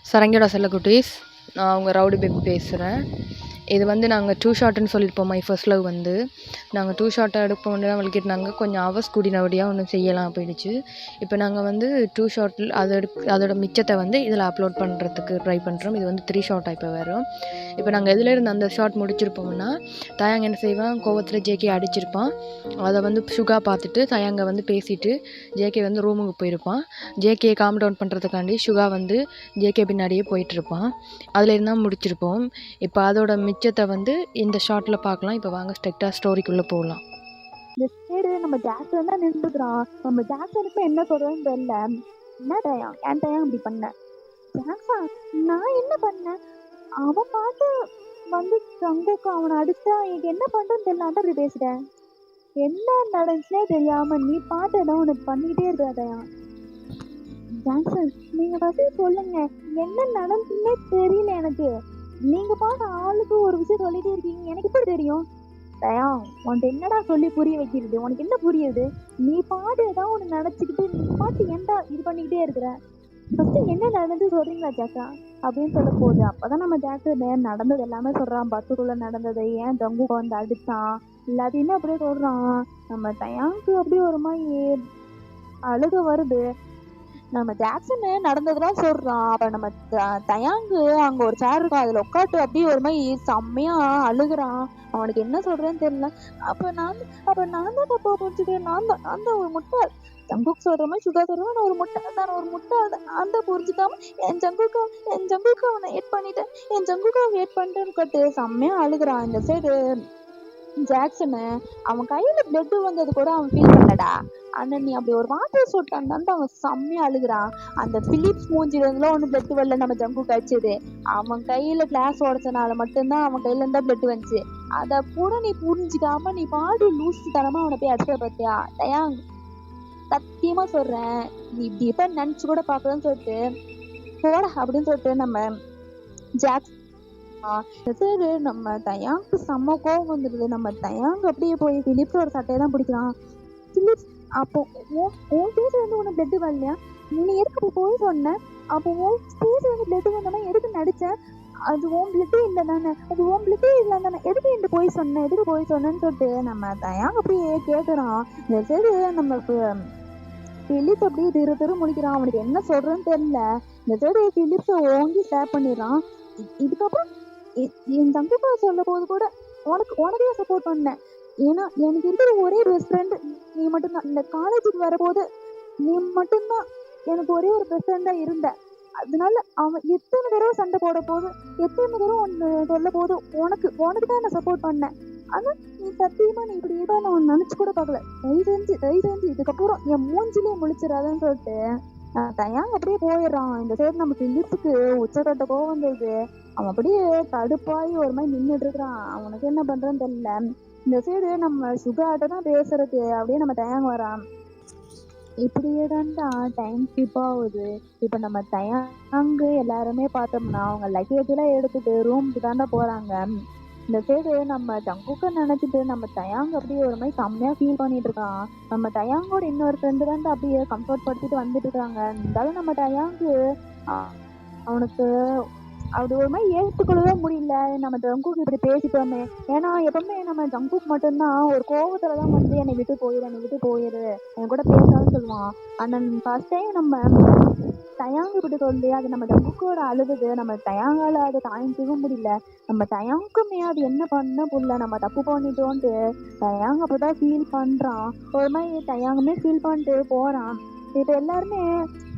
சரங்கியோட செல்லக்குட்டீஸ், நான் உங்கள் rowdy baby பேசுகிறேன். இது வந்து நாங்கள் 2 ஷாட்டுன்னு சொல்லியிருப்போம். மை ஃபர்ஸ்ட் லவ் வந்து நாங்கள் 2 ஷாட்டாக எடுப்போம்னு தான் வலிக்கிட்டாங்க. கொஞ்சம் அவர்ஸ் கூடி நவடியாக ஒன்று செய்யலாம் போயிடுச்சு. இப்போ நாங்கள் வந்து 2 ஷாட்டில் அதோட மிச்சத்தை வந்து இதில் அப்லோட் பண்ணுறதுக்கு ட்ரை பண்ணுறோம். இது வந்து 3 ஷாட்டாக இப்போ வரும். இப்போ நாங்கள் எதுலேருந்து அந்த ஷாட் முடிச்சிருப்போம்னா, தயாங்க என்ன செய்வான், கோவத்தில் ஜேகே அடிச்சிருப்பான். அதை வந்து சுகா பார்த்துட்டு தயாங்க வந்து பேசிட்டு ஜேகே வந்து ரூமுக்கு போயிருப்பான். ஜேகே காம் டவுன் பண்ணுறதுக்காண்டி சுகா வந்து ஜேகே பின்னாடியே போயிட்டுருப்பான். அதுலேருந்து தான் முடிச்சிருப்போம். இப்போ அதோட மிச்சத்தை வந்து இந்த ஷார்ட்டில் பார்க்கலாம். இப்போ வாங்க ஸ்ட்ரெக்டாக ஸ்டோரிக்குள்ளே போகலாம். இந்த சைடு நம்ம ஜாக்சன் தான் நின்றுக்கிறான். நம்ம ஜாக்சனுக்கு என்ன சொல்றதுன்னு தெரியல. என்ன டயம் ஏன் டயம் இப்படி பண்ண ஜாக்சன்? நான் என்ன பண்ணேன்? அவன் பார்த்து வந்து ஜங்குக்கு அவனை அடிச்சா எனக்கு என்ன பண்றேன்னு தெரியல. அப்படி பேசுறேன். என்ன நடந்துச்சுனே தெரியாம நீ பாட்டு ஏதாவது உனக்கு பண்ணிக்கிட்டே இருக்கிற டயம். ஜாக்சன், நீங்க ஃபர்ஸ்ட் சொல்லுங்க, என்ன நடந்துச்சுன்னே தெரியல எனக்கு. நீங்க பாட்டு ஆளுக்கு ஒரு விஷயம் சொல்லிட்டே இருக்கீங்க, எனக்கு எப்படி தெரியும்? தயா, உன்ட்டு என்னடா சொல்லி புரிய வைக்கிறது? உனக்கு என்ன புரியுது? நீ பாட்டு ஏதாவது ஒன்று நினச்சிக்கிட்டு நீ பாட்டு ஏன்டா இது பண்ணிக்கிட்டே இருக்கிற? ஃபர்ஸ்ட் என்ன நடந்து சொல்றீங்களா ஜாக்கா அப்படின்னு சொல்ல போகுது. அப்பதான் நம்ம ஜாக்கு நடந்தது எல்லாமே சொல்றான். பஸ்ஸுக்குள்ள நடந்தது, ஏன் ஜங்கு வந்து அடிச்சான், எல்லாத்தையுமே அப்படியே சொல்றான். நம்ம தயாவுக்கு அப்படியே ஒரு மாதிரி அழுக வருது. நம்ம ஜாக்சன் நடந்ததெல்லாம் சொல்றான். அப்ப நம்ம தயாங்கு அங்க ஒரு சேர் இருக்கும், அதுல உட்காந்து அப்படியே ஒரு மாதிரி செம்மையா அழுகுறான். அவனுக்கு என்ன சொல்றேன்னு தெரியல. அப்ப நான் தான் தப்பா புரிஞ்சுக்கிறேன். நான் தான் ஒரு முட்டாள். ஜங்குக்கு சொல்ற மாதிரி சுகா சொல்ற நான் ஒரு முட்டாள் தான், ஒரு முட்டாள் தான். நான் தான் புரிஞ்சுக்காம என் ஜங்குக்கு அவனை ஏட் பண்ணிட்டேன், என் ஜங்குக்கு அவன் ஏட் பண்ணிட்டேன்னு கட்டு செம்மையா அழுகுறான். இந்த சைடு ஜாக்சனு அவன் கையில பிளட் வந்தது கூட அவன் ஃபீல் பண்ணடா. ஆனா நீ அப்படி ஒரு வார்த்தை சொல்லிட்டான்னு அவன் செம்மையா அழுகுறான். அந்த பிலிப்ஸ் மூஞ்சில இருந்துலாம் ஒண்ணு பிளட் வரல நம்ம ஜங்கு கடிச்சது. அவன் கையில கிளாஸ் உடைச்சனால மட்டும்தான் அவன் கையில இருந்தா பிளட் வந்துச்சு. அத கூட நீ புரிஞ்சுக்காம நீ பாடி லூசு தரமா அவனை போய் அடிக்க பார்த்தியா தயாங்? சத்தியமா சொல்றேன், நீ இப்படி எப்ப நினைச்சு கூட பாக்கலன்னு சொல்லிட்டு போட அப்படின்னு சொல்லிட்டு நம்ம ஜாக் சரி நம்ம தயாங்கு செம்ம கோவம் வந்துடுது. நம்ம தயாங் அப்படியே போய் பிலிப்ஸோட சட்டையை தான் பிடிக்கிறான். பிலிப்ஸ், அப்போ உன் பேச வந்து உனக்கு பிளட் வரலையா? நீ எதுக்கு போய் சொன்ன? அப்போ உன் பேச வந்து பிளட் வந்தோம்னா எதுக்கு நடிச்சேன்? அது உன் பிளட்டே இல்லை தானே, அது உன் பிளட்டே இல்லை தானே, எதுக்கு என்று போய் சொன்னேன், எதுக்கு போய் சொன்னேன்னு சொல்லிட்டு நம்ம தயாங் அப்படியே கேட்குறான். இந்த சரி நம்ம பிலிப்ஸ் அப்படியே திரு முடிக்கிறான். அவனுக்கு என்ன சொல்றேன்னு தெரியல. இந்த சைடு பிலிப்ஸை ஓங்கி ஸ்டாப் பண்ணிடுறான். இதுக்கப்புறம் என் தங்கப்பா சொல்ல போது கூட உனக்கே சப்போர்ட் பண்ணேன். ஏன்னா எனக்கு இருக்கிற ஒரே பெஸ்ட் ஃப்ரெண்ட் நீ மட்டும்தான். இந்த காலேஜுக்கு வரும்போது நீ மட்டும்தான் எனக்கு ஒரே ஒரு பெஸ்ட் ஃப்ரெண்டா இருந்த. அதனால அவன் எத்தனை தடவை சண்டை போட போது, எத்தனை தடவை ஒன்று சொல்ல போது உனக்கு தான் நான் சப்போர்ட் பண்ணேன். ஆனா நீ சத்தியமா நீ இப்படி ஏதோ நான் நினைச்சு கூட பார்க்கல. தயவு செஞ்சு இதுக்கப்புறம் என் மூஞ்சிலே முழிச்சிடாதன்னு சொல்லிட்டு தயாங்க அப்படியே போயிடுறான். இந்த சைடு நம்ம பிலிப்ஸுக்கு உச்சக்கட்ட கோவம் வந்தது. அவன் அப்படியே கடுப்பாகி ஒரு மாதிரி நின்றுட்டு இருக்கிறான். அவனுக்கு என்ன பண்றன்னு தெரியல. இந்த சைடு நம்ம சுகாட்ட தான் பேசுறது அப்படியே நம்ம தயாங்க வரான். இப்படியே தான்டா டைம் ஸ்கிப் ஆகுது. இப்ப நம்ம தயாங்கு எல்லாருமே பார்த்தோம்னா அவங்க லக்கேஜ் எல்லாம் எடுத்துட்டு ரூமுக்கு தாண்டா போறாங்க. இந்த சைடு நம்ம ஜங்குக்க நினைச்சிட்டு நம்ம தயாங் அப்படியே ஒரு மாதிரி செம்மையா ஃபீல் பண்ணிட்டு இருக்கான். நம்ம தயாங்கோட இன்னொரு ஃப்ரெண்டு தான் அப்படியே கம்ஃபர்ட் படுத்திட்டு வந்துட்டு இருக்காங்க. இருந்தாலும் நம்ம தயாங்கு அவனுக்கு அப்படி ஒரு மாதிரி ஏற்றுக்கொள்ளவே முடியல. நம்ம ஜங்குக்கு இப்படி பேசிட்டோமே. ஏன்னா எப்பவுமே நம்ம ஜங்குக்கு மட்டும்தான் ஒரு கோவத்துலதான் வந்து என்னை விட்டு போயிரு என் கூட பேசான்னு சொல்லுவான். ஆனா ஃபர்ஸ்ட் டைம் நம்ம தயாங்கு இப்படி சொல்லி அது நம்ம ஜங்குக்கோட அழுகுது. நம்ம தயாங்கால அதை தாங்கிக்கவே முடியல. நம்ம தயாங்குமே அது என்ன பண்ண புரியல, நம்ம தப்பு பண்ணிட்டோன்ட்டு தயாங்க அப்பதான் ஃபீல் பண்றான். ஒரு மாதிரி தயாங்குமே ஃபீல் பண்ணிட்டு போறான். இப்ப எல்லாருமே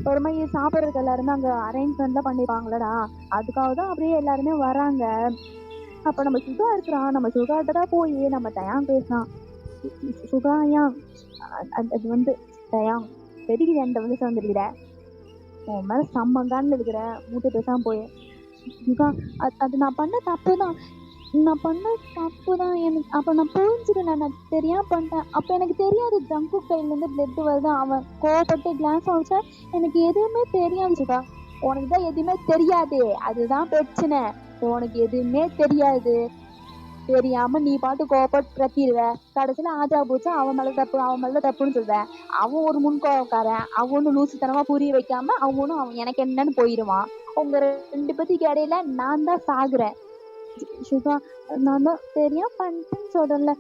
ஒரு மாதிரி சாப்பிட்றதுக்கு எல்லாருமே அங்க அரேஞ்ச்மெண்ட்லாம் பண்ணிப்பாங்களடா, அதுக்காக தான் அப்படியே எல்லாருமே வராங்க. அப்ப நம்ம சுகா இருக்கிறான். நம்ம சுகாட்ட தான் போய் நம்ம தயாங் பேசினான். சுகா ஏன் அது வந்து தயாங் பெருகிற என்கிட்ட வந்து சேர்ந்துருக்கிற, உன் மேல சம்பங்கான்னு இருக்கிற, மூட்டை பேசாம போய் சுகா அது நான் பண்ண தப்பு தான் எனக்கு. அப்ப நான் புரிஞ்சுக்கல, நான் தெரியாம பண்ணிட்டேன். அப்ப எனக்கு தெரியாது ஜங்கு கையில இருந்து பிளட் வருது. அவன் கோவப்பட்டு கிளாஸ் வச்சா எனக்கு எதுவுமே தெரியாது சுகா. உனக்கு தான் எதுவுமே தெரியாது, அதுதான் பிரச்சனை. உனக்கு எதுவுமே தெரியாது, தெரியாம நீ பாட்டு கோவப்பட்டு பிரத்திடுவ. கடைசியில ஆஜா போச்சா அவன் மேல தப்புன்னு சொல்லுவேன். அவன் ஒரு முன்கோவக்காரன். அவனும் லூசுத்தனமா புரிய வைக்காம அவனும் அவன் எனக்கு என்னன்னு போயிடுவான். உங்க 2 பேத்துக்கு இடையில நான் தான் சாகுறேன். சுகா, நான் தான் தெரியாம பண்ணிட்டேன்னு சொல்லல.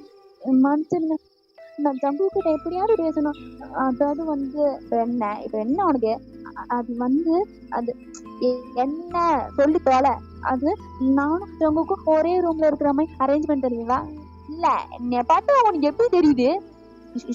மன்னிச்சிருங்க. நான் ஜங்குகிட்ட எப்படியாவது பேசணும். அதாவது வந்து இப்ப என்ன உனக்கு? அது வந்து அது என்ன சொல்லி தொலை. அது நானும் ஜங்குக்கும் ஒரே ரூம்ல இருக்கிற மாதிரி அரேஞ்ச்மெண்ட் தெரியுங்களா? இல்ல, என்னைய பார்த்தா அவனுக்கு எப்படி தெரியுது?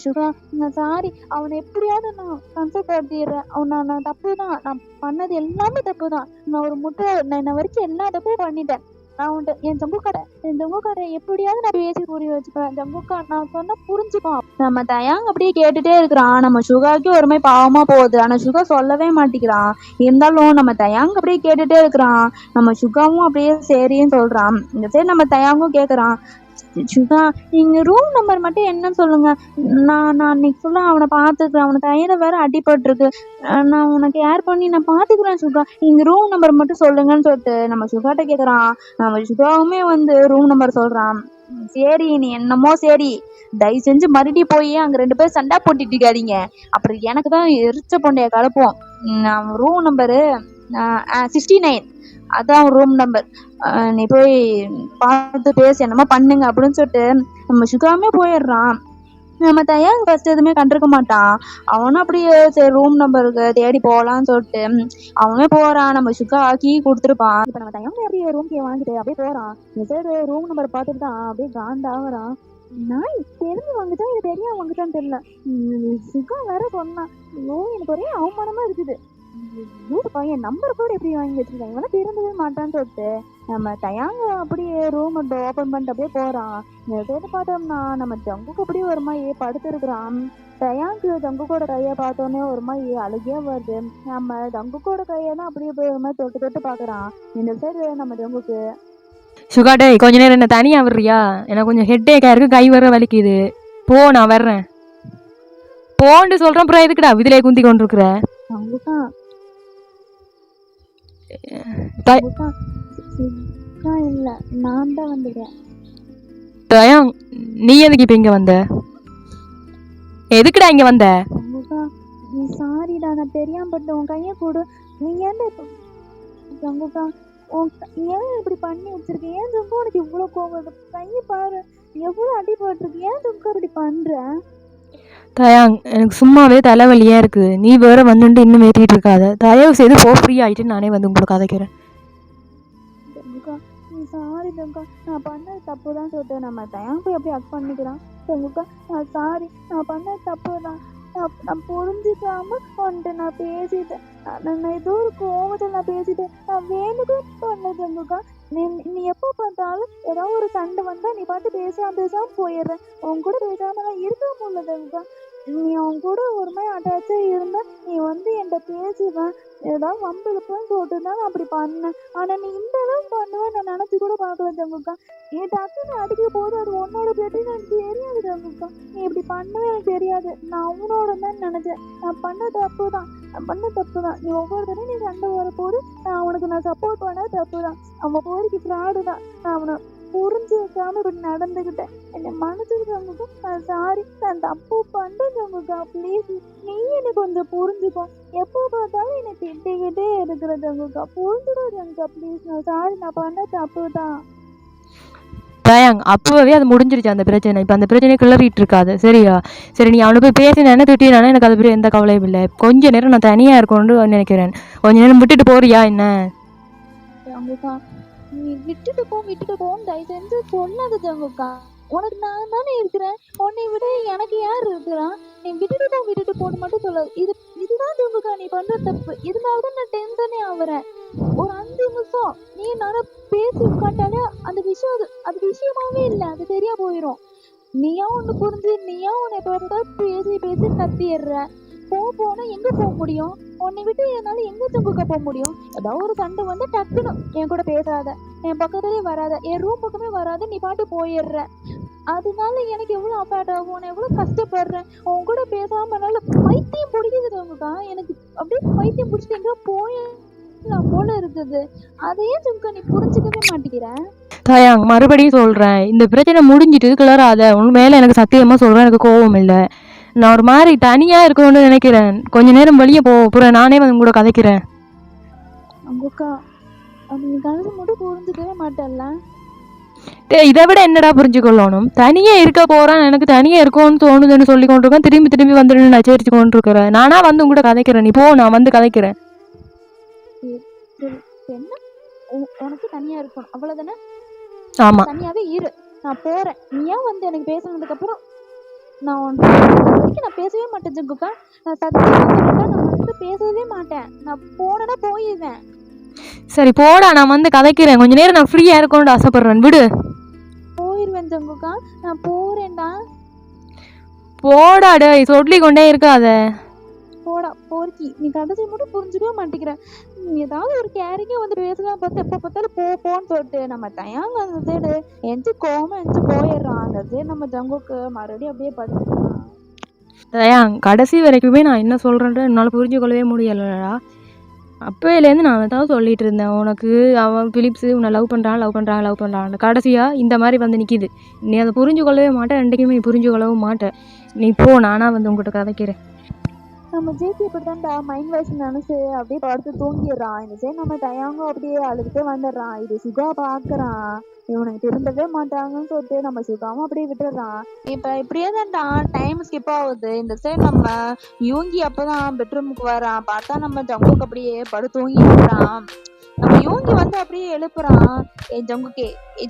சுகா, நான் சாரி. அவனை எப்படியாவது நான் கன்சல்ட் படுத்திடுறேன். நான் தப்பு தான். நான் பண்ணது எல்லாமே தப்பு தான். நான் ஒரு முட்டை நான் வரைக்கும் எல்லா தப்பும் பண்ணிட்டேன். நான் உன்ட்ட என் ஜம்புக்காரை எப்படியாவது நான் பேசி புரிய வச்சுப்பேன். ஜம்புக்கா, நான் சொன்னா புரிஞ்சுப்பான். நம்ம தயாங் அப்படியே கேட்டுட்டே இருக்கிறான். நம்ம சுகாவுக்கு ஒரு மாதிரி பாவமா போகுது. ஆனா சுகா சொல்லவே மாட்டேங்கிறான். இருந்தாலும் நம்ம தயாங் அப்படியே கேட்டுட்டே இருக்கிறான். நம்ம சுகாவும் அப்படியே சரின்னு சொல்றான். இந்த சரி நம்ம தயாங்கும் கேக்குறான். சுகா, நீங்க ரூம் நம்பர் மட்டும் என்னன்னு சொல்லுங்க. நான் அன்னைக்கு ஃபுல்லா அவனை பாத்துக்கிறேன். அவனுக்கு கையில வேற அடிபட்டிருக்கு. நான் உனக்கு கேர் பண்ணி நான் பாத்துக்கிறேன் சுகா. நீங்க ரூம் நம்பர் மட்டும் சொல்லுங்கன்னு சொல்லிட்டு நம்ம சுகாட்ட கேக்குறான். நம்ம சுகாவுமே வந்து ரூம் நம்பர் சொல்றான். சரி, நீ என்னமோ சரி, தயவு செஞ்சு மறுபடியும் போய் அங்க 2 பேரும் சண்டை போட்டுட்டு இருக்காதீங்க. அப்புறம் எனக்கு தான் எரிச்ச பொண்டைய கலப்போம். ரூம் நம்பரு 69, அதான் ரூம் நம்பர். நீ போய் பார்த்து பேசி என்னமோ பண்ணுங்க அப்படின்னு சொல்லிட்டு நம்ம சுகாமே போயிடுறான். நம்ம தயாங் ஃபர்ஸ்ட் எதுவுமே கண்டிருக்க மாட்டான். அவனும் அப்படியே சரி ரூம் நம்பருக்கு தேடி போகலான்னு சொல்லிட்டு அவனே போறான். நம்ம சுகா கீ கொடுத்துருப்பான். இப்ப நம்ம தயாங் அப்படியே ரூம் கீ வாங்கிட்டு அப்படியே போறான். சரி ரூம் நம்பர் பார்த்துட்டு தான் அப்படியே காண்டாகிறான். நான் தெரிஞ்சு வாங்கிட்டா இது தெரியாம வாங்கிட்டான்னு தெரியல. சுகா வேற சொன்னான். ஐயோ, எனக்கு ஒரே அவமானமா இருக்குது. என் நம்பர் கூட எப்படி வாங்கி வச்சிருக்கேன், இவனை திரும்பவே மாட்டான்னு சொல்லிட்டு நம்ம தயாங்க அப்படியே ரூம் ஓப்பன் பண்ணிட்டு அப்படியே போறான். கேட்டு பார்த்தோம்னா நம்ம ஜங்குக்கு அப்படியே ஒரு மாதிரி படுத்துருக்குறான். தயாங்கு ஜங்குக்கோட கையை பார்த்தோன்னே ஒரு மாதிரி அழுகியா வருது. நம்ம ஜங்குக்கோட கையை தான் அப்படியே போய் ஒரு மாதிரி தொட்டு தொட்டு பாக்குறான். இந்த சைடு நம்ம ஜங்குக்கு சுகா, டேய் கொஞ்ச நேரம் என்ன தனியா விடுறியா? எனக்கு கொஞ்சம் ஹெட்டேக்கா இருக்கு, கை வர வலிக்குது. போ, நான் வர்றேன். போன்னு சொல்றேன். அப்புறம் எதுக்குடா இதுல குந்தி கொண்டிருக்கிற? ஜங்குக்கா இல்ல, நான் தான் வந்துடுறேன். தயாங், நீ எதுக்கு இப்ப இங்க வந்த? எதுக்குடா இங்க வந்த? சாரிடா, நான் தெரியாம பட்டு உன் கைய கொடு. நீ ஏன்டா ஜங்குக்கா ஏன் இப்படி பண்ணி வச்சிருக்க? ஏன் ஜங்கு உனக்கு இவ்வளவு கோவம்? கைய பாரு, எவ்வளவு அடிபட்டிருக்கு. ஏன் ஜங்கு அப்படி பண்ற? தயாங், எனக்கு சும்மாவே தலைவலியா இருக்கு. நீ வேற வந்துட்டு இன்னும் ஏற்றிட்டு இருக்காத. தயவு செய்து போ, ஃப்ரீ ஆயிட்டு நானே வந்து உங்களுக்கு கதைக்கிறேன். சாரி ஜங்கா, நான் பண்ணது தப்பு தான் சொல்லிட்டு நம்ம தயாங் போய் அப்படியே அக் பண்ணிக்கிறான். ஜங்குக்கா, நான் சாரி, நான் பண்ணது தப்பு தான். நான் புரிஞ்சுக்காம வந்துட்டு நான் பேசிட்டேன். நான் ஏதோ ஒரு கோவத்தில் நான் பேசிட்டேன். நான் வேணுக்கு பண்ணல ஜங்குக்கா. நீ எப்போ பார்த்தாலும் ஏதாவது ஒரு சண்டை வந்தா நீ பார்த்து பேசாம போயிடுறேன். உன் கூட பேசாமலாம் இருக்க முடியல ஜங்குக்கா. நீ அவன் கூட ஒரு மாதிரி அட்டாச்சா இருந்தா நீ வந்து என்கிட்ட பேசுவேன். ஏதாவது வம்புழுப்புன்னு சொல்லிட்டு தான் நான் அப்படி பண்ணேன். ஆனா நீ இந்த அளவுக்கு பண்ணுவேன் நான் நினைச்சு கூட பார்க்கல ஜங்குக்கா. என் டக்குன்னு அடிக்க போது அது உன்னோட பேட்டி எனக்கு தெரியாது ஜங்குக்கா. நீ இப்படி பண்ணவே எனக்கு தெரியாது. நான் அவனோட தான் நினைச்சேன். நான் பண்ண தப்பு தான். நீ ஒவ்வொரு தடவையும் நீ சண்டை வரப்போது நான் சப்போர்ட் பண்ண தப்பு தான். அவன் போரிக்கு ஃப்ராடு தான். நான் அவனை புரிஞ்சு வைக்காம இப்படி நடந்துக்கிட்டேன். என்னை மன்னிச்சுக்கிட்டவங்களுக்கு நான் சாரி. நான் தப்பு பண்ணுறவங்களுக்கா. ப்ளீஸ் நீ என்னை கொஞ்சம் புரிஞ்சுக்கோ. எப்போ பார்த்தாலும் என்னை திட்டிக்கிட்டே இருக்கிறதவங்களுக்கா. புரிஞ்சுக்கிறதுங்கக்கா ப்ளீஸ். நான் சாரி, நான் பண்ண தப்பு தான். தயாங், அப்போவே அது முடிஞ்சிருச்சு அந்த பிரச்சனை. இப்போ அந்த பிரச்சனையை கிளறிட்டு இருக்காது, சரியா? சரி, நீ அவனை போய் பேசினேன்னு திட்டினானே எனக்கு அது பெரிய எந்த கவலையும் இல்லை. கொஞ்ச நேரம் நான் தனியாக இருக்கணும்னு நினைக்கிறேன். கொஞ்ச நேரம் விட்டுட்டு போறியா என்ன? நீ விட்டுட்டு போன்னு தயவு செஞ்சு சொல்லாத ஜங்குக்கா. உனக்கு நான் தானே இருக்கிறேன். உன்னை விட எனக்கு யார் இருக்கிறான்? நீ விட்டுட்டு போன்னு மட்டும் சொல்லாது. இதுதான் ஜங்குக்கா நீ பண்ற தப்பு. இதனாலதான் நான் டென்ஷனே ஆகுறேன். ஒரு 5 நிமிஷம் நீ நானும் பேசி உட்காண்டாலே அந்த விஷயமாவே இல்லை. அது சரியா போயிடும். நீயா ஒண்ணு புரிஞ்சு நீயா உன்னை பேசி கத்திடுற. போனா எங்க போக முடியும்? உன்னை விட்டு என்னால எங்க ஜங்குக்கா போக முடியும்? ஏதாவது ஒரு சண்டை வந்து டக்குன்னு என் கூட பேசாத, என் பக்கத்துலயே வராத, என் ரூம் பக்கமே வராத, நீ பாட்டு போயிடுற. அதனால எனக்கு எவ்வளவு அஃபேக்ட் ஆகும். நான் எவ்வளவு கஷ்டப்படுறேன். உன் கூட பேசாம என்னால பைத்தியம் பிடிக்குது ஜங்குக்கா. எனக்கு அப்படியே பைத்தியம் பிடிச்சிட்டு எங்க போயிடலாம் போல இருக்குது. அதையே ஜங்குக்கா நீ புரிஞ்சுக்கவே மாட்டேங்கிற. தயாங், மறுபடியும் சொல்றேன், இந்த பிரச்சனை முடிஞ்சிட்டு கிளறாத. உன் மேல எனக்கு சத்தியமா சொல்றேன், எனக்கு கோபம் இல்லை. நான் ஒரு மாதிரி தனியா இருக்கணும்னு நினைக்கிறேன். கொஞ்ச நேரம் வெளியே போ, அப்புறம் நானே வந்து கூட கதைக்கிறேன். ஜங்குக்கா நீ கடைசி மட்டும் புரிஞ்சுக்கவே மாட்டல்ல. டேய் இதை விட என்னடா புரிஞ்சுக்கொள்ளணும்? தனியாக இருக்க போகிறான், எனக்கு தனியாக இருக்கோன்னு தோணுதுன்னு சொல்லி கொண்டிருக்கேன். திரும்பி திரும்பி வந்துட்டு நான் சேரிச்சு கொண்டு இருக்கிறேன். நானா வந்து உங்கள்கிட்ட கதைக்கிறேன், நீ போ, நான் வந்து கதைக்கிறேன். சரி என்ன உனக்கு தனியா இருக்கணும் அவ்வளவுதானே? ஆமாம். தனியாவே இரு, நான் போறேன். நீ ஏன் வந்து எனக்கு பேசுனதுக்கு அப்புறம் நான் பேசவே மாட்டேன் ஜங்குக்கா. நான் சத்தியமா சொல்லிட்டா நான் வந்து பேசவே மாட்டேன். நான் போனடா போயிடுவேன். சரி போடா, நான் வந்து கதைக்கிறேன். கொஞ்ச நேரம் நான் ஃப்ரீயாக இருக்கணும்னு ஆசைப்பட்றேன், விடு. போயிடுவேன் ஜங்குக்கா, நான் போறேன்டா. போடா டேய், சொல்லி கொண்டே இருக்காத. போடா போர்க்கி, நீ கடைசி மட்டும் புரிஞ்சுக்கவே மாட்டேங்கிற. நீ ஏதாவது ஒரு கேரிங்கே வந்து பேசலாம் பார்த்து எப்போ பார்த்தாலும் போன்னு சொல்லிட்டு நம்ம தயாங்க அந்த சைடு எஞ்சி கோவமா எஞ்சி போயிடுறான். அந்த சைடு நம்ம ஜங்குக்கு மறுபடியும் அப்படியே படுத்துக்கிறான். தயாங், கடைசி வரைக்குமே நான் என்ன சொல்கிறேன்ட்டு என்னால் புரிஞ்சு கொள்ளவே முடியலடா. அப்போலேருந்து நான் தான் சொல்லிட்டு இருந்தேன் உனக்கு, அவன் பிலிப்ஸு உன்னை லவ் பண்ணுறான். கடைசியாக இந்த மாதிரி வந்து நிற்கிது. நீ அதை புரிஞ்சு கொள்ளவே மாட்டேன், ரெண்டுக்குமே நீ புரிஞ்சு கொள்ளவும் மாட்டேன். நீ போ, நானாக வந்து உங்கள்கிட்ட கதைக்கிறேன். நம்ம ஜேபி இப்படிதான்டா மைண்ட் வாய்ஸ் நினைச்சு அப்படியே படுத்து தூங்கிடுறான். இந்த சைடு நம்ம தயாங்கும் அப்படியே அழுதுட்டே வந்துடுறான். இது சுகா பாக்குறான், இவனுக்கு திரும்பவே மாட்டாங்கன்னு சொல்லிட்டு நம்ம சுகாவும் அப்படியே விட்டுடுறான். இப்ப இப்படியே தான்டா டைம் ஸ்கிப் ஆகுது. இந்த சைடு நம்ம யூங்கி அப்பதான் பெட்ரூமுக்கு வரான். பார்த்தா நம்ம ஜங்குக்கு அப்படியே படு தூங்கிடுறான். நம்ம யூங்கி வந்து அப்படியே எழுப்புறான்.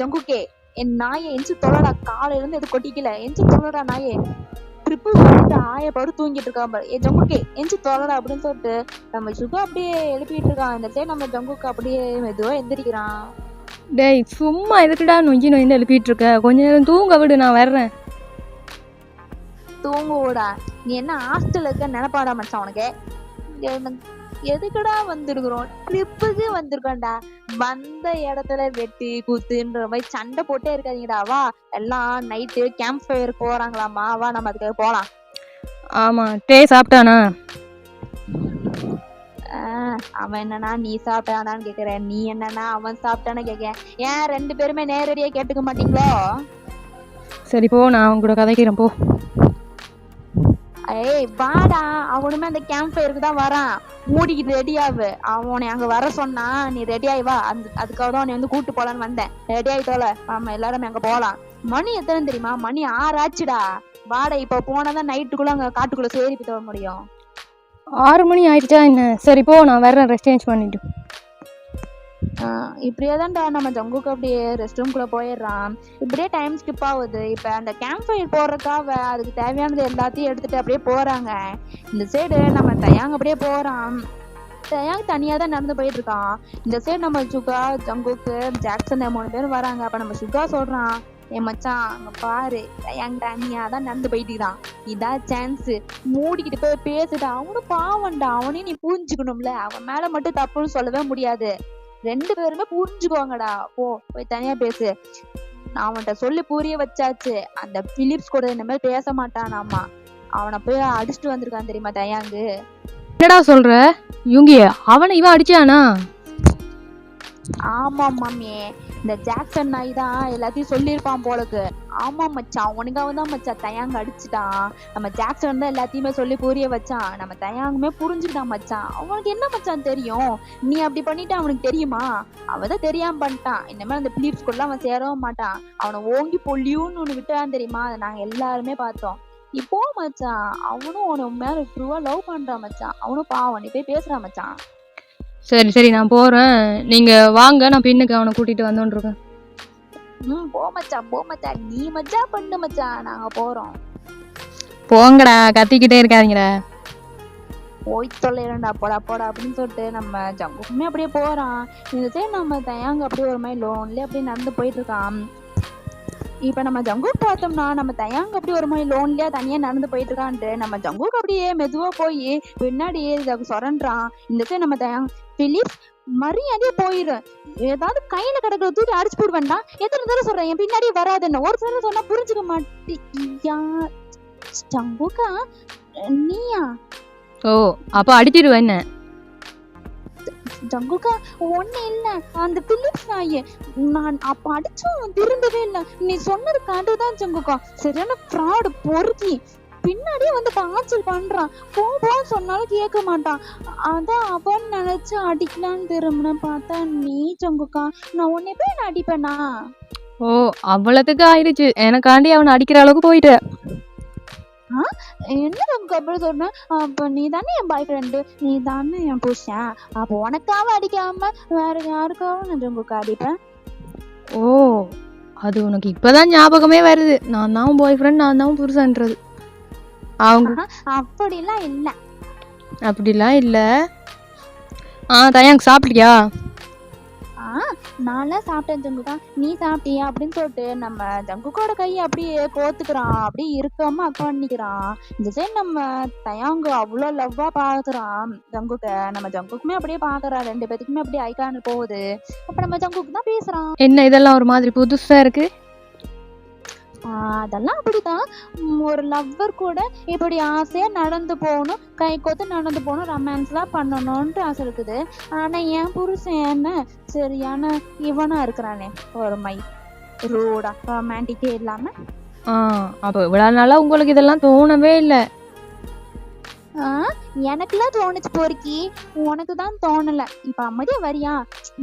ஜங்குக்கே என் நாயை எஞ்சி தொழடா, காலையில இருந்து எது கொட்டிக்கல, எஞ்சி தொழடா நாயே. ட்ரிப்பு வந்துட்டு ஆய படு தூங்கிட்டு இருக்கான். ஜங்குக்கே எஞ்சி தொழடா அப்படின்னு சொல்லிட்டு நம்ம சுகா அப்படியே எழுப்பிட்டு இருக்கான். இந்த சைடு நம்ம ஜங்குக்கு அப்படியே மெதுவா எந்திரிக்கிறான். டேய் சும்மா எதுக்குடா நொஞ்சி எழுப்பிட்டு இருக்க? கொஞ்ச நேரம் தூங்க விடு, நான் வர்றேன். தூங்குவோடா, நீ என்ன ஹாஸ்டல் இருக்க நினைப்பாடா மச்சான் உனக்கு? எதுக்குடா வந்திருக்கிறோம்? ட்ரிப்புக்கு வந்திருக்கோம்டா. வந்த இடத்துல வெட்டி குத்துன்ற மாதிரி சண்டை போட்டே இருக்காதீங்கடா. வா, எல்லாம் நைட்டு கேம்ப் ஃபயர் போறாங்களாமா, வா நம்ம அதுக்கு போலாம். ஆமா, டே சாப்பிட்டானா? அவன் என்னன்னா நீ சாப்பிட்டானான்னு கேக்குற, நீ என்னன்னா அவன் சாப்பிட்டானு கேட்க. ஏன் ரெண்டு பேருமே நேரடியா கேட்டுக்க மாட்டீங்களோ? சரி போ, நான் அவங்க கூட கதைக்கிறேன், போ. ஏய் வாடா, அவனுமே அந்த கேம்ப் ஃபயருக்கு தான் வரான். மூடிக்கிட்டு ரெடியாவு. அவனை அங்க வர சொன்னா நீ ரெடி ஆகி வா. அதுக்காக தான் நீ வந்து கூட்டு போலான்னு வந்தேன். ரெடி ஆயிட்டோல, ஆமா எல்லாருமே அங்க போலாம். மணி எத்தனை தெரியுமா? மணி 6 ஆச்சுடா. வாடா, இப்ப போனாதான் நைட்டுக்குள்ள அங்க காட்டுக்குள்ள சேரி போக முடியும். 6 மணி ஆயிடுச்சா என்ன? சரி போ, நான் வர்றேன், ரெஸ்ட் சேஞ்ச் பண்ணிட்டு. இப்படியே தான்டா நம்ம ஜங்குக்கு அப்படியே ரெஸ்ட் ரூம்குள்ள போயிடுறான். இப்படியே டைம் ஸ்கிப் ஆகுது. இப்ப அந்த கேம்ப் ஃபயர் போடுறதுக்காக அதுக்கு தேவையானது எல்லாத்தையும் எடுத்துட்டு அப்படியே போறாங்க. இந்த சைடு நம்ம தயாங் அப்படியே போறான். தயாங் தனியா தான் நடந்து போயிட்டு இருக்கான். இந்த சைடு நம்ம சுகா, ஜங்குக்கு, ஜாக்சன் 3 பேரும் வராங்க. அப்ப நம்ம சுகா சொல்றான், என் மச்சான் அங்க பாரு, தயாங் தனியா தான் நடந்து போயிட்டு இருக்கான். இதான் சான்ஸ், மூடிக்கிட்டு போய் பேசுடா. அவனும் பாவண்டா, அவனையும் நீ புரிஞ்சுக்கணும்ல. அவன் மேல மட்டும் தப்புன்னு சொல்லவே முடியாது. 2 பேருமே புரிஞ்சுக்குவாங்கடா. போய் தனியா பேசு. நான் அவன்கிட்ட சொல்லி புரிய வச்சாச்சு. அந்த பிலிப்ஸ் கூட இந்த மாதிரி பேச மாட்டானாமா. அவனை போய் அடிச்சுட்டு வந்திருக்கான் தெரியுமா தயாங்கு? என்னடா சொல்ற? யூங்கிய அவனை இவன் அடிச்சானா? ஆமா மாமியே, இந்த ஜாக்சன் நாய் தான் எல்லாத்தையும் சொல்லியிருப்பான் போலக்கு. ஆமா மச்சான், உனக்காக தான் மச்சான் தயாங்க அடிச்சுட்டான். நம்ம ஜாக்சன் தான் எல்லாத்தையுமே சொல்லி புரிய வச்சான். நம்ம தயாங்குமே புரிஞ்சுக்கிட்டான் மச்சான். அவனுக்கு என்ன மச்சான் தெரியும்? நீ அப்படி பண்ணிட்டு அவனுக்கு தெரியுமா? அவதான் தெரியாம பண்ணிட்டான். இனிமேல் அந்த பிலிப்ஸ்குள்ள அவன் சேரவும் மாட்டான். அவனை ஓங்கி பொல்லியூன்னு ஒண்ணு விட்டான் தெரியுமா? அதை நாங்க எல்லாருமே பார்த்தோம். இப்போ மச்சான் அவனும் அவனை மேல ட்ரூவா லவ் பண்றான் மச்சான். அவனும் பாவம், நீ போய் பேசுறான் மச்சான். சரி நான் போறேன், நீங்க வாங்க, நான் பின்னுக்கு அவனை கூட்டிட்டு வந்தோன்றிருக்கேன். போ மச்சான், நீ மச்சா பண்ணு மச்சான், நாங்க போறோம். போங்கடா, கத்திக்கிட்டே இருக்காதீங்கடா. போய் தொல்லைடா, போடா அப்படின்னு சொல்லிட்டு நம்ம ஜங்குக்குமே அப்படியே போறான். இந்த சைடு நம்ம தயாங்க அப்படியே ஒரு மாதிரி லோன்ல அப்படியே நடந்து போயிட்டு இருக்கான். இப்ப நம்ம ஜங்குக்கு பார்த்தோம்னா நம்ம தயாங்க அப்படியே ஒரு மாதிரி லோன்லியா தனியா நடந்து போயிட்டு இருக்கான்ட்டு நம்ம ஜங்குக்கு அப்படியே மெதுவா போய் பின்னாடி சொரன்றான். இந்த சைடு நம்ம தயாங், பிலிப்ஸ் மரியாதையே போயிரு, ஏதாவது கையில கிடக்குற தூக்கி அடிச்சு போடுவேன்டா. எத்தனை தடவை சொல்றேன் என் பின்னாடி வராதுன்னு? ஒரு தடவை சொன்னா புரிஞ்சுக்க மாட்டியா? ஜங்குக்கா நீயா? ஓ, அப்ப அடிச்சிருவ என்ன? ஜங்குக்கா ஒண்ணு இல்ல, அந்த பிலிப்ஸ் நாய் நான் அப்ப அடிச்சும் திரும்பவே இல்ல. நீ சொன்னது காட்டுதான் ஜங்குக்கா, சரியான ஃப்ராடு பொறுக்கி. பின்னாடியே வந்து டார்ச்சர் பண்றான். போன்னு சொன்னாலும் கேட்க மாட்டான். அதான் அவன் நினைச்சு அடிக்கலான்னு திரும்பின பார்த்தா நீ ஜங்குக்கா. நான் உன்னை போய் நான் அடிப்பேனா? ஓ, அவ்வளவுக்கு ஆயிடுச்சு. எனக்காண்டி அவனை அடிக்கிற அளவுக்கு போயிட்ட. என்ன ஜங்குக்கா அப்படி சொன்ன? அப்ப நீ தானே என் பாய் ஃப்ரெண்டு, நீ தானே என் புருஷன். அப்ப உனக்காக அடிக்காம வேற யாருக்காக நான் ஜங்குக்கா அடிப்பேன்? ஓ, அது உனக்கு இப்பதான் ஞாபகமே வருது. நான் தான் பாய் ஃப்ரெண்ட், நான் தான் புருஷன்றது. அவங்க அப்படிலாம் இல்ல. அப்படிலாம் இல்ல. தயாங் சாப்பிட்டியா? நான்லாம் சாப்பிட்டேன் ஜங்குக்கா. நீ சாப்பிட்டியா அப்படின்னு சொல்லிட்டு நம்ம ஜங்குக்கோட கையை அப்படியே கோத்துக்கிறான். அப்படியே இருக்காம அக்கா பண்ணிக்கிறான். இந்த சைடு நம்ம தயாங்கு அவ்வளோ லவ்வா பாக்குறான் ஜங்குக்க. நம்ம ஜங்குக்குமே அப்படியே பாக்குறான். 2 பேத்துக்குமே அப்படியே ஐகான் போகுது. அப்ப நம்ம ஜங்குக்கு தான் பேசுறான். என்ன இதெல்லாம் ஒரு மாதிரி புதுசா இருக்கு? அதெல்லாம் அப்படிதான். ஒரு லவ்வர் கூட இப்படி ஆசையா நடந்து போகணும், கை கோத்து நடந்து போகணும், ரொமான்ஸ்லாம் பண்ணணும்ன்ட்டு ஆசை இருக்குது. ஆனா என் புருஷன் என்ன சரியான இவனா இருக்கிறானே, ஒரு ரூடா ரொமான்டிக்கே இல்லாம. அப்ப இவ்வளவு நாளா உங்களுக்கு இதெல்லாம் தோணவே இல்லை? எனக்குலாம் தோணுச்சு பொறுக்கி, உனக்கு தான் தோணல. இப்ப அமைதியா வரியா,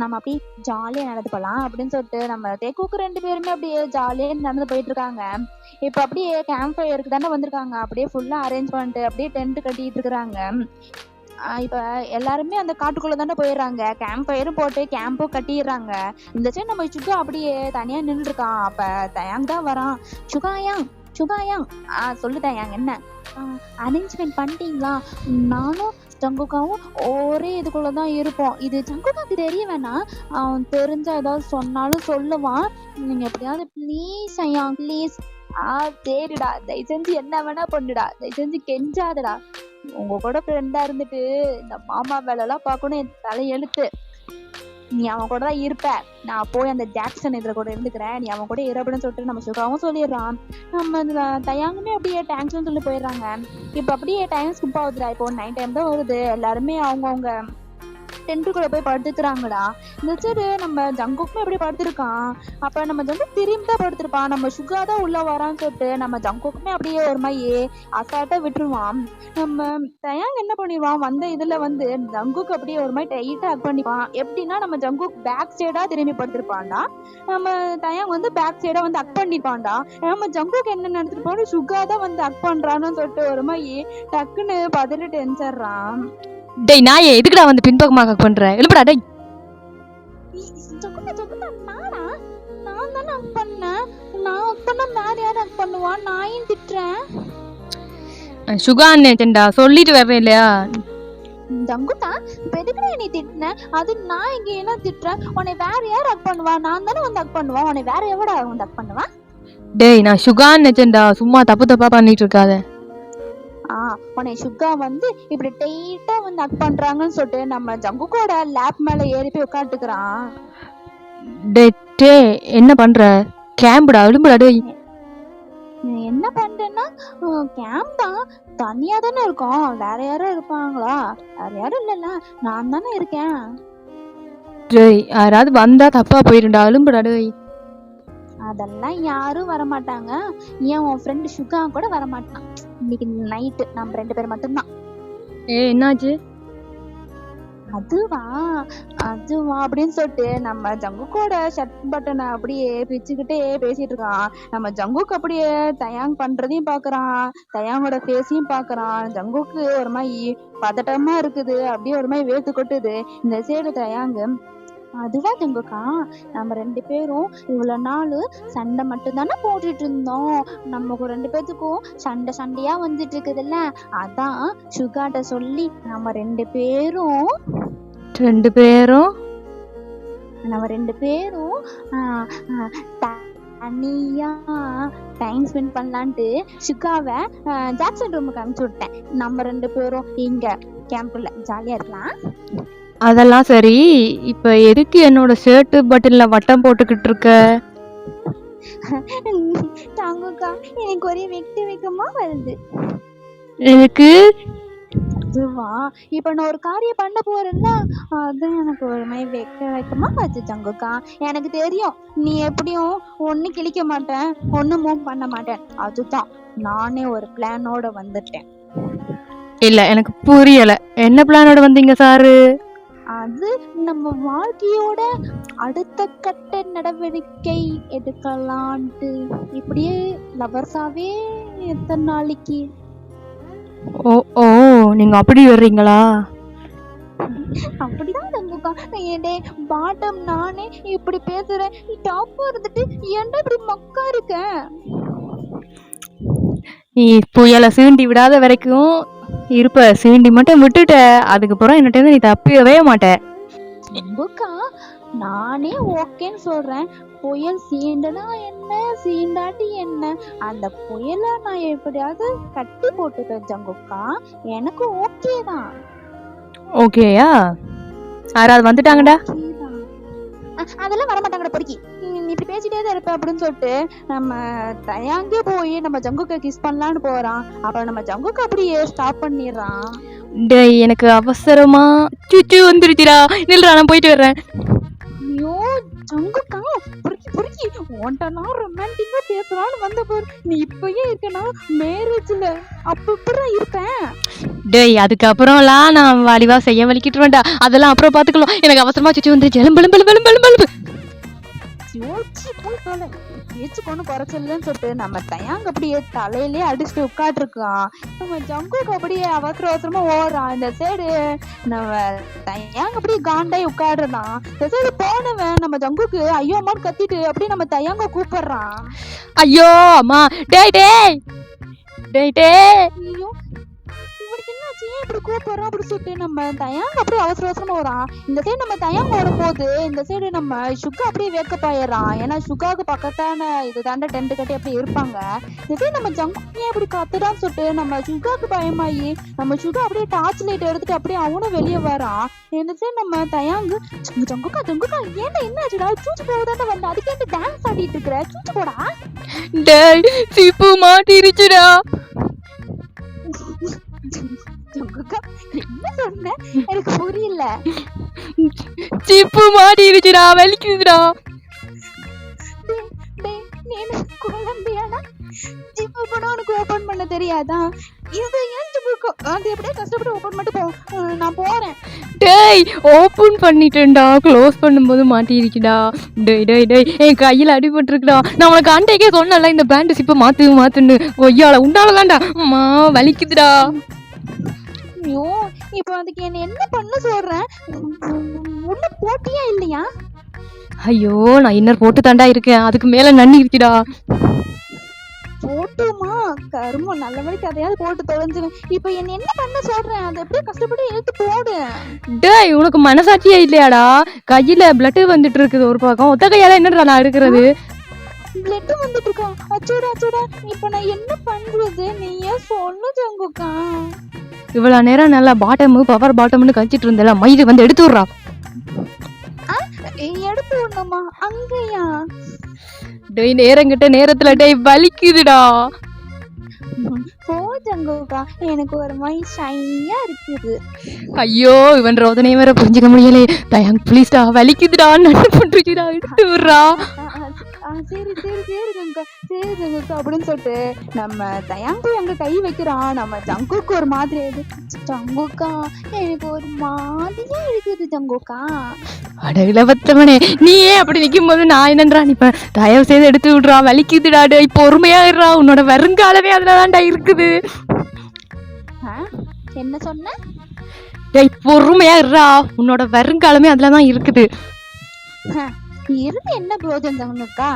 நம்ம அப்படியே ஜாலியா நடந்து போலாம் அப்படின்னு சொல்லிட்டு நம்ம தேக்குக்கு 2 பேருமே அப்படியே ஜாலியா நடந்து போயிட்டு இருக்காங்க. இப்ப அப்படியே கேம்ப் ஃபயருக்கு தானே வந்திருக்காங்க. அப்படியே ஃபுல்லா அரேஞ்ச் பண்ணிட்டு அப்படியே டென்ட் கட்டிட்டு இருக்கிறாங்க. இப்ப எல்லாருமே அந்த காட்டுக்குள்ள தானே போயிடுறாங்க. கேம்ப் ஃபயரும் போட்டு கேம்பும் கட்டிடுறாங்க. இந்த சைடு நம்ம சுகா அப்படியே தனியா நின்று இருக்கான். அப்ப தயாங் தான் வரான். சுகாயாங் சுகாயாங் சொல்லு தயாங், என்ன அரேஞ்ச்மெண்ட் பண்ணிட்டீங்களா? நானும் ஜங்குக்காவும் ஒரே இதுக்குள்ளதான் இருப்போம். இது ஜங்குக்காக்கு தெரிய வேணாம். அவன் தெரிஞ்சா ஏதாவது சொன்னாலும் சொல்லுவான். நீங்க எப்படியாவது ப்ளீஸ் ஐயா ப்ளீஸ். சரிடா, தயவு செஞ்சு என்ன வேணா பண்ணுடா, தயவு செஞ்சு கெஞ்சாதடா. உங்க கூட ஃப்ரெண்டா இருந்துட்டு இந்த மாமா வேலை எல்லாம் பார்க்கணும் என் தலையெழுத்து. நீ அவன் கூட தான் இருப்ப, நான் போய் அந்த ஜாக்சன் இதுல கூட இருந்துக்கிறேன், நீ அவன் கூட இருப்பன்னு சொல்லிட்டு நம்ம சுகாவும் சொல்லிடுறான். நம்ம தயாங்குமே அப்படியே தேங்க்ஸ்னு சொல்லி போயிடுறாங்க. இப்ப அப்படியே டைம் ஸ்கிப் ஆகுதுடா. இப்போ 9 டைம் தான் வருது. எல்லாருமே அவங்கவுங்க டென்ட்டுக்குள்ள போய் படுத்துக்கிறாங்கடா. இந்த சைடு நம்ம ஜங்குக்குமே எப்படி படுத்திருக்கான். அப்ப நம்ம ஜங்குக் திரும்பி தான் படுத்திருப்பான். நம்ம சுகா தான் உள்ள வரான்னு சொல்லிட்டு நம்ம ஜங்குக்குமே அப்படியே ஒரு மாதிரி அசால்ட்டா விட்டுருவான். நம்ம தயாங் என்ன பண்ணிடுவான், வந்த இதுல வந்து ஜங்குக்கு அப்படியே ஒரு மாதிரி டைட்டா ஹக் பண்ணிப்பான். எப்படின்னா நம்ம ஜங்குக் பேக் சைடா திரும்பி படுத்திருப்பான்டா. நம்ம தயாங் வந்து பேக் சைடா வந்து ஹக் பண்ணிப்பான்டா. நம்ம ஜங்குக்கு என்ன நினைச்சிட்டு போன, சுகா தான் வந்து ஹக் பண்றான்னு சொல்லிட்டு ஒரு மாதிரி டக்குன்னு பதறிட்டு எரிஞ்சிடுறான். டேய் நாயே, எதுக்குடா வந்து பின்பக்கமாக ஹக் பண்ற? எழுப்புடா டேய். நான் தானே ஹக் பண்ணேன். நான் ஹக் பண்ணா வேற யார் ஹக் பண்ணுவா? நான் ஏன் திட்டுறேன்? சுகா அண்ணேட்டா சொல்லிட்டு வர்றேன் இல்லையா? ஜங்குதா, இப்ப எதுக்குடா நீ திட்டின? அது நான் இங்க என்ன திட்டுறேன்? உன்னை வேற யார் ஹக் பண்ணுவா? நான் தானே வந்து ஹக் பண்ணுவா. உன்னை வேற எவடா வந்து ஹக் பண்ணுவா? டேய், நான் சுகா அண்ணேட்டா, சும்மா தப்பு தப்பா பண்ணிட்டு இருக்காத. உன்னை சுகா வந்து இப்படி டைட்டா வந்து ஹக் பண்றாங்கன்னு சொல்லிட்டு நம்ம ஜங்குக்கோட லேப் மேல ஏறி போய் உட்காந்துக்கிறான். டேய் என்ன பண்ற? கேம்புடா, எழும்புடா டேய். என்ன பண்றேன்னா கேம்ப் தான், தனியா தானே இருக்கோம். வேற யாரும் இருப்பாங்களா? வேற யாரும் இல்லல்ல, நான் தானே இருக்கேன். டேய், யாராவது வந்தா தப்பா போயிருண்டா, எழும்புடா டேய். அதெல்லாம் யாரும் வரமாட்டாங்க. ஏன் உன் ஃப்ரெண்டு சுகா கூட வரமாட்டான். இன்னைக்கு நைட்டு நம்ம 2 பேர் மட்டும்தான். என்னாச்சு? அதுவா அப்படின்னு சொல்லிட்டு நம்ம ஜங்குக்கோட ஷர்ட் பட்டனை அப்படியே பிச்சுக்கிட்டே பேசிட்டு இருக்கான். நம்ம ஜங்குக்கு அப்படியே தயாங் பண்றதையும் பாக்குறான், தயாங்கோட ஃபேஸையும் பாக்குறான். ஜங்குக்கு ஒரு மாதிரி பதட்டமா இருக்குது, அப்படியே ஒரு மாதிரி வேத்து கொட்டுது. இந்த சைடு தயாங்கு, அதுவா ஜங்குக்கா, நம்ம 2 பேரும் இவ்வளவு நாள் சண்டை மட்டும் தானே போட்டுட்டு இருந்தோம். நமக்கு 2 பேத்துக்கும் சண்டையா வந்துட்டு இருக்குதுல்ல, அதான் சுகாட்ட சொல்லி நம்ம 2 பேரும் தனியா டைம் ஸ்பெண்ட் பண்ணலான்ட்டு சுகாவை ஜாக்சன் ரூமுக்கு அனுப்பிச்சு விட்டேன். நம்ம 2 பேரும் இங்க கேம்ப்ல ஜாலியா இருக்கலாம். அதெல்லாம் சரி, இப்ப எதுக்கு என்னோட ஷர்ட் பட்டன்ல வட்டம் போட்டுக்கிட்டு இருக்க? தாங்கக்கா, எனக்கு ஒரே வெக்கமா வருது. எனக்கு அதுவா, இப்ப நான் ஒரு காரியம் பண்ண போறேன்ல, அதான் எனக்கு ஒரு மாதிரி வெக்கமா வருது தங்கக்கா. எனக்கு தெரியும் நீ எப்படியும் ஒண்ணு கிழிக்க மாட்டேன், ஒண்ணும் மூவ் பண்ண மாட்டேன். அதுதான் நானே ஒரு பிளானோட வந்துட்டேன். இல்லை, எனக்கு புரியலை. என்ன பிளானோட வந்தீங்க சாரு? அது நம்ம வாழ்க்கையோட அடுத்த கட்ட நடவடிக்கை எடுக்கலான்ட்டு. இப்படியே லவர்ஸாவே எத்தனை நாளைக்கு? ஓ ஓ, நீங்கள் அப்படி வர்றீங்களா? அப்படிதான் தங்குக்கா. ஏடே பாட்டம் நானே இப்படி பேசுறேன், நீ டாப்பா இருந்துட்டு ஏன்டா இப்படி மக்கா இருக்க? நீ புயலை சீண்டி விடாத வரைக்கும் இருப்ப, சீண்டி மட்டும் விட்டுட்ட அதுக்கப்புறம் என்னட்ட நீ தப்பியவே மாட்ட. தங்குக்கா, நானே ஓகேன்னு சொல்றேன். புயல் சீண்டுனா என்ன, சீண்டாட்டி என்ன, அந்த புயலை நான் எப்படியாவது கட்டி போட்டுட்டேன் ஜங்குக்கா. எனக்கு ஓகே தான். ஓகேயா? யாராவது வந்துட்டாங்கடா? அதெல்லாம் வரமாட்டாங்கடா பொறுக்கி. நீ இப்படி பேசிட்டே தான் இருப்ப அப்படின்னு சொல்லிட்டு நம்ம தயாங்கே போய் நம்ம ஜங்குக்கை கிஸ் பண்ணலான்னு போறான். அப்புறம் நம்ம ஜங்குக்கை அப்படியே ஸ்டாப் பண்ணிடுறான். டேய், எனக்கு அவசரமா சுச்சு வந்துருச்சுடா, நில்றா, நான் போயிட்டு வர்றேன். ஐயோ ஜங்குக்கா, பொறுக்கி பொறுக்கி உன்ட்டனா ரொமான்டிக்கா பேசலான்னு வந்த போது நீ இப்பயே இருக்கனா மேரேஜ்ல அப்ப இப்படிதான் இருப்பேன். டேய், அதுக்கப்புறம்லாம் நான் வடிவா செய்ய வலிக்கிட்டு வேண்டா, அதெல்லாம் அப்புறம் பார்த்துக்கலாம். எனக்கு அவசரமா சுச்சு வந்துருச்சு. எலும்பு யோசிச்சு போய் தொலை. பேச்சு கொண்டு குறைச்சலன்னு சொல்லிட்டு நம்ம தயாங்க அப்படியே தலையிலே அடிச்சுட்டு உட்காந்துருக்கான். நம்ம ஜங்குக்கு அப்படியே அவசரமா ஓடுறான். இந்த சைடு நம்ம தயாங்க அப்படியே காண்டாய் உட்காடுறான். இந்த சைடு போனவன் நம்ம ஜங்குக்கு ஐயோ அம்மான்னு கத்திட்டு அப்படியே நம்ம தயாங்க கூப்பிடுறான். ஐயோ அம்மா, டேய் டேய் டேய் டேய். ஐயோ இவனுக்கு என்னாச்சு, ஏன் இப்படி கூப்பிடுறான் அப்படி சொல்லிட்டு நம்ம தயாங்க அப்படியே அவசரமா வரான். இந்த சைடு நம்ம தயாங்க வரும்போது இந்த சைடு நம்ம சுகா அப்படியே வேக்கப்பாயிடுறான். ஏன்னா சுகாவுக்கு பக்கத்தான இது தாண்ட டென்ட் கட்டி அப்படியே இருப்பாங்க. இந்த சைடு நம்ம ஜங்கு ஏன் இப்படி கத்துறான்னு சொல்லிட்டு நம்ம சுகாவுக்கு பயமாயி நம்ம சுகா அப்படியே டார்ச் லைட் எடுத்துட்டு அப்படியே அவனும் வெளியே வரான். இந்த சைடு நம்ம தயாங்கு ஜங்குக்கா ஏன்டா என்ன ஆச்சுடா, சூச்சு போகுதாண்ட வந்த, அதுக்கேட்டு டான்ஸ் ஆடிட்டு இருக்கிற, சூச்சு போடா. டேய், சிப்பு மாட்டிருச்சுடா. என்ன சொன்ன எனக்கு புரியல. சிப்பு மாட்டிருச்சுடா, வலிக்குதுடா. குழந்தையானா ஜிப்பு கூட உனக்கு ஓபன் பண்ண தெரியாதா? இது ஏன் ஜிப்பு அது எப்படியே கஷ்டப்பட்டு ஓபன் பண்ணிட்டு போ, நான் போறேன். டேய், ஓப்பன் பண்ணிட்டேன்டா, க்ளோஸ் பண்ணும்போது மாட்டிருச்சுடா. டேய் டேய் டேய், என் கையில் அடிபட்டுருக்குடா. நான் உனக்கு அன்றைக்கே சொன்னல இந்த பேண்ட் சிப்பை மாற்றுன்னு. ஒய்யால உண்டாலதான்டா, அம்மா வலிக்குதுடா. ஐயோ, இப்போ அதுக்கு என்ன பண்ண சொல்றேன்? உள்ள போட்டியா இல்லையா? ஐயோ, நான் இன்னர் போட்டு தாண்டா இருக்கேன், அதுக்கு மேல நன்னிருச்சுடா. போட்டுமா கருமம், நல்ல மாதிரி கதையாவது போட்டு தொலைஞ்சிடும். இப்போ என்ன பண்ண சொல்றேன்? அதை எப்படியே கஷ்டப்பட்டு எடுத்து போடு. டேய், உனக்கு மனசாட்சியே இல்லையாடா? கையில பிளட் வந்துட்டு இருக்குது ஒரு பக்கம், ஒத்த கையால என்னடா நான் எடுக்கிறது? பிளட் வந்துட்டு இருக்கா? அச்சோடா, இப்போ நான் என்ன பண்றது? நீயே சொல்லு ஜங்குக்கா. இவ்வளவு நேரம் நல்லா பாட்டமு பவர் பாட்டம்னு கழிச்சிட்டு இருந்தல, மயிறு வந்து எடுத்து விடுறா. எடுத்து விடணுமா? அங்கயா? டேய், நேரங்கிட்ட நேரத்துல டேய் வலிக்குதுடா. போ ஜங்குக்கா, எனக்கு ஒரு மாதிரி ஷையா இருக்குது. ஐயோ, இவன் ரோதனை வேற புரிஞ்சுக்க முடியலே. தயாங் ப்ளீஸ்டா, வலிக்குதுடா, நட்டு பண்றீங்கடா, எடுத்து விடுறா. சரி ஜங்குக்கா அப்படின்னு சொல்லிட்டு நம்ம தயாங்கு அங்க கை வைக்கிறான். நம்ம ஜங்குக்கு ஒரு மாதிரி ஜங்குக்கா எனக்கு ஒரு மாதிரியா இருக்குது ஜங்குக்கா. அடகுல பத்தவனே, நீ ஏன் அப்படி நிக்கும் போது நான் என்னன்றா நிப்பேன்? தயவு செய்து எடுத்து விடுறா, வலிக்குதுடா. டேய், பொறுமையா இருடா, உன்னோட வருங்காலமே அதுலதான்டா இருக்குது. என்ன சொன்ன? டேய், பொறுமையா இருடா, உன்னோட வருங்காலமே அதுலதான் இருக்குது. இருந்து என்ன பிரயோஜனம் ஜங்குக்கா?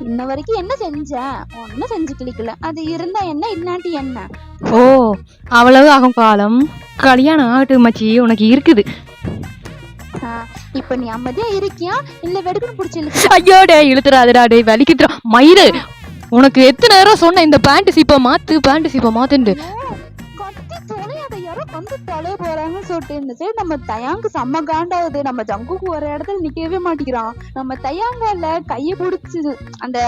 இன்ன வரைக்கும் என்ன செஞ்ச? ஒன்னும் செஞ்சு கிளிக்கல. அது இருந்தா என்ன, இல்லாட்டி என்ன? ஓ, அவ்வளவு ஆகும் காலம். கல்யாணம் ஆகட்டும் மச்சி, உனக்கு இருக்குது. இப்ப நீ அமைதியா இருக்கியா இல்ல வெடுக்குன்னு பிடிச்சி? ஐயோ டேய், இழுத்துறாதடா. டேய், வலிக்குதுடா மயிறு. உனக்கு எத்தனை நேரம் சொன்ன இந்த பேண்ட் சீப்பை மாத்துன்னு? கத்தி தொலையாத, யாரோ வந்து தொலைய போறாங்கன்னு சொல்லிட்டு இந்த சைடு நம்ம தயாங்கு செம்ம காண்டாகுது. நம்ம ஜங்குக்கு ஒரு இடத்துல நிக்கவே மாட்டேங்கிறான். நம்ம தயாங்கால கையை பிடிச்சி அந்த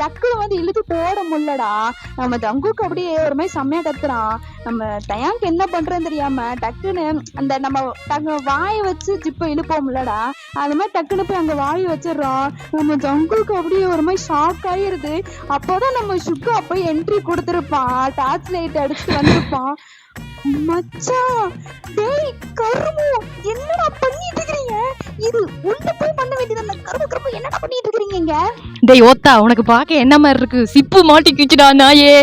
டக்குல வந்து இழுத்து போட முடியலடா. நம்ம ஜங்குக்கு அப்படியே ஒரு மாதிரி செம்மையா கத்துறான். நம்ம தயாங்கு என்ன பண்றேன்னு தெரியாம டக்குன்னு அந்த நம்ம வாயை வச்சு ஜிப்பை இழுப்போம்லடா, அது மாதிரி டக்குன்னு போய் அங்க வாயை வச்சிடறான். நம்ம ஜங்குக்கு அப்படியே ஒரு மாதிரி ஷாக் ஆயிருது. அப்போதான் நம்ம சுக்கா போய் என்ட்ரி கொடுத்துருப்பான், டார்ச் லைட் அடிச்சுட்டு வந்திருப்பான். மச்சான், டேய் கருமு, என்னடா பண்ணிட்டு இருக்கீங்க? இது உள்ள போய் பண்ண வேண்டியது. கருமு என்னடா பண்ணிட்டு இருக்கீங்க? டேய் ஓத்தா, உனக்கு பார்க்க என்ன மாதிரி இருக்கு? சிப்பு மாட்டிக்கிச்சுடா நாயே.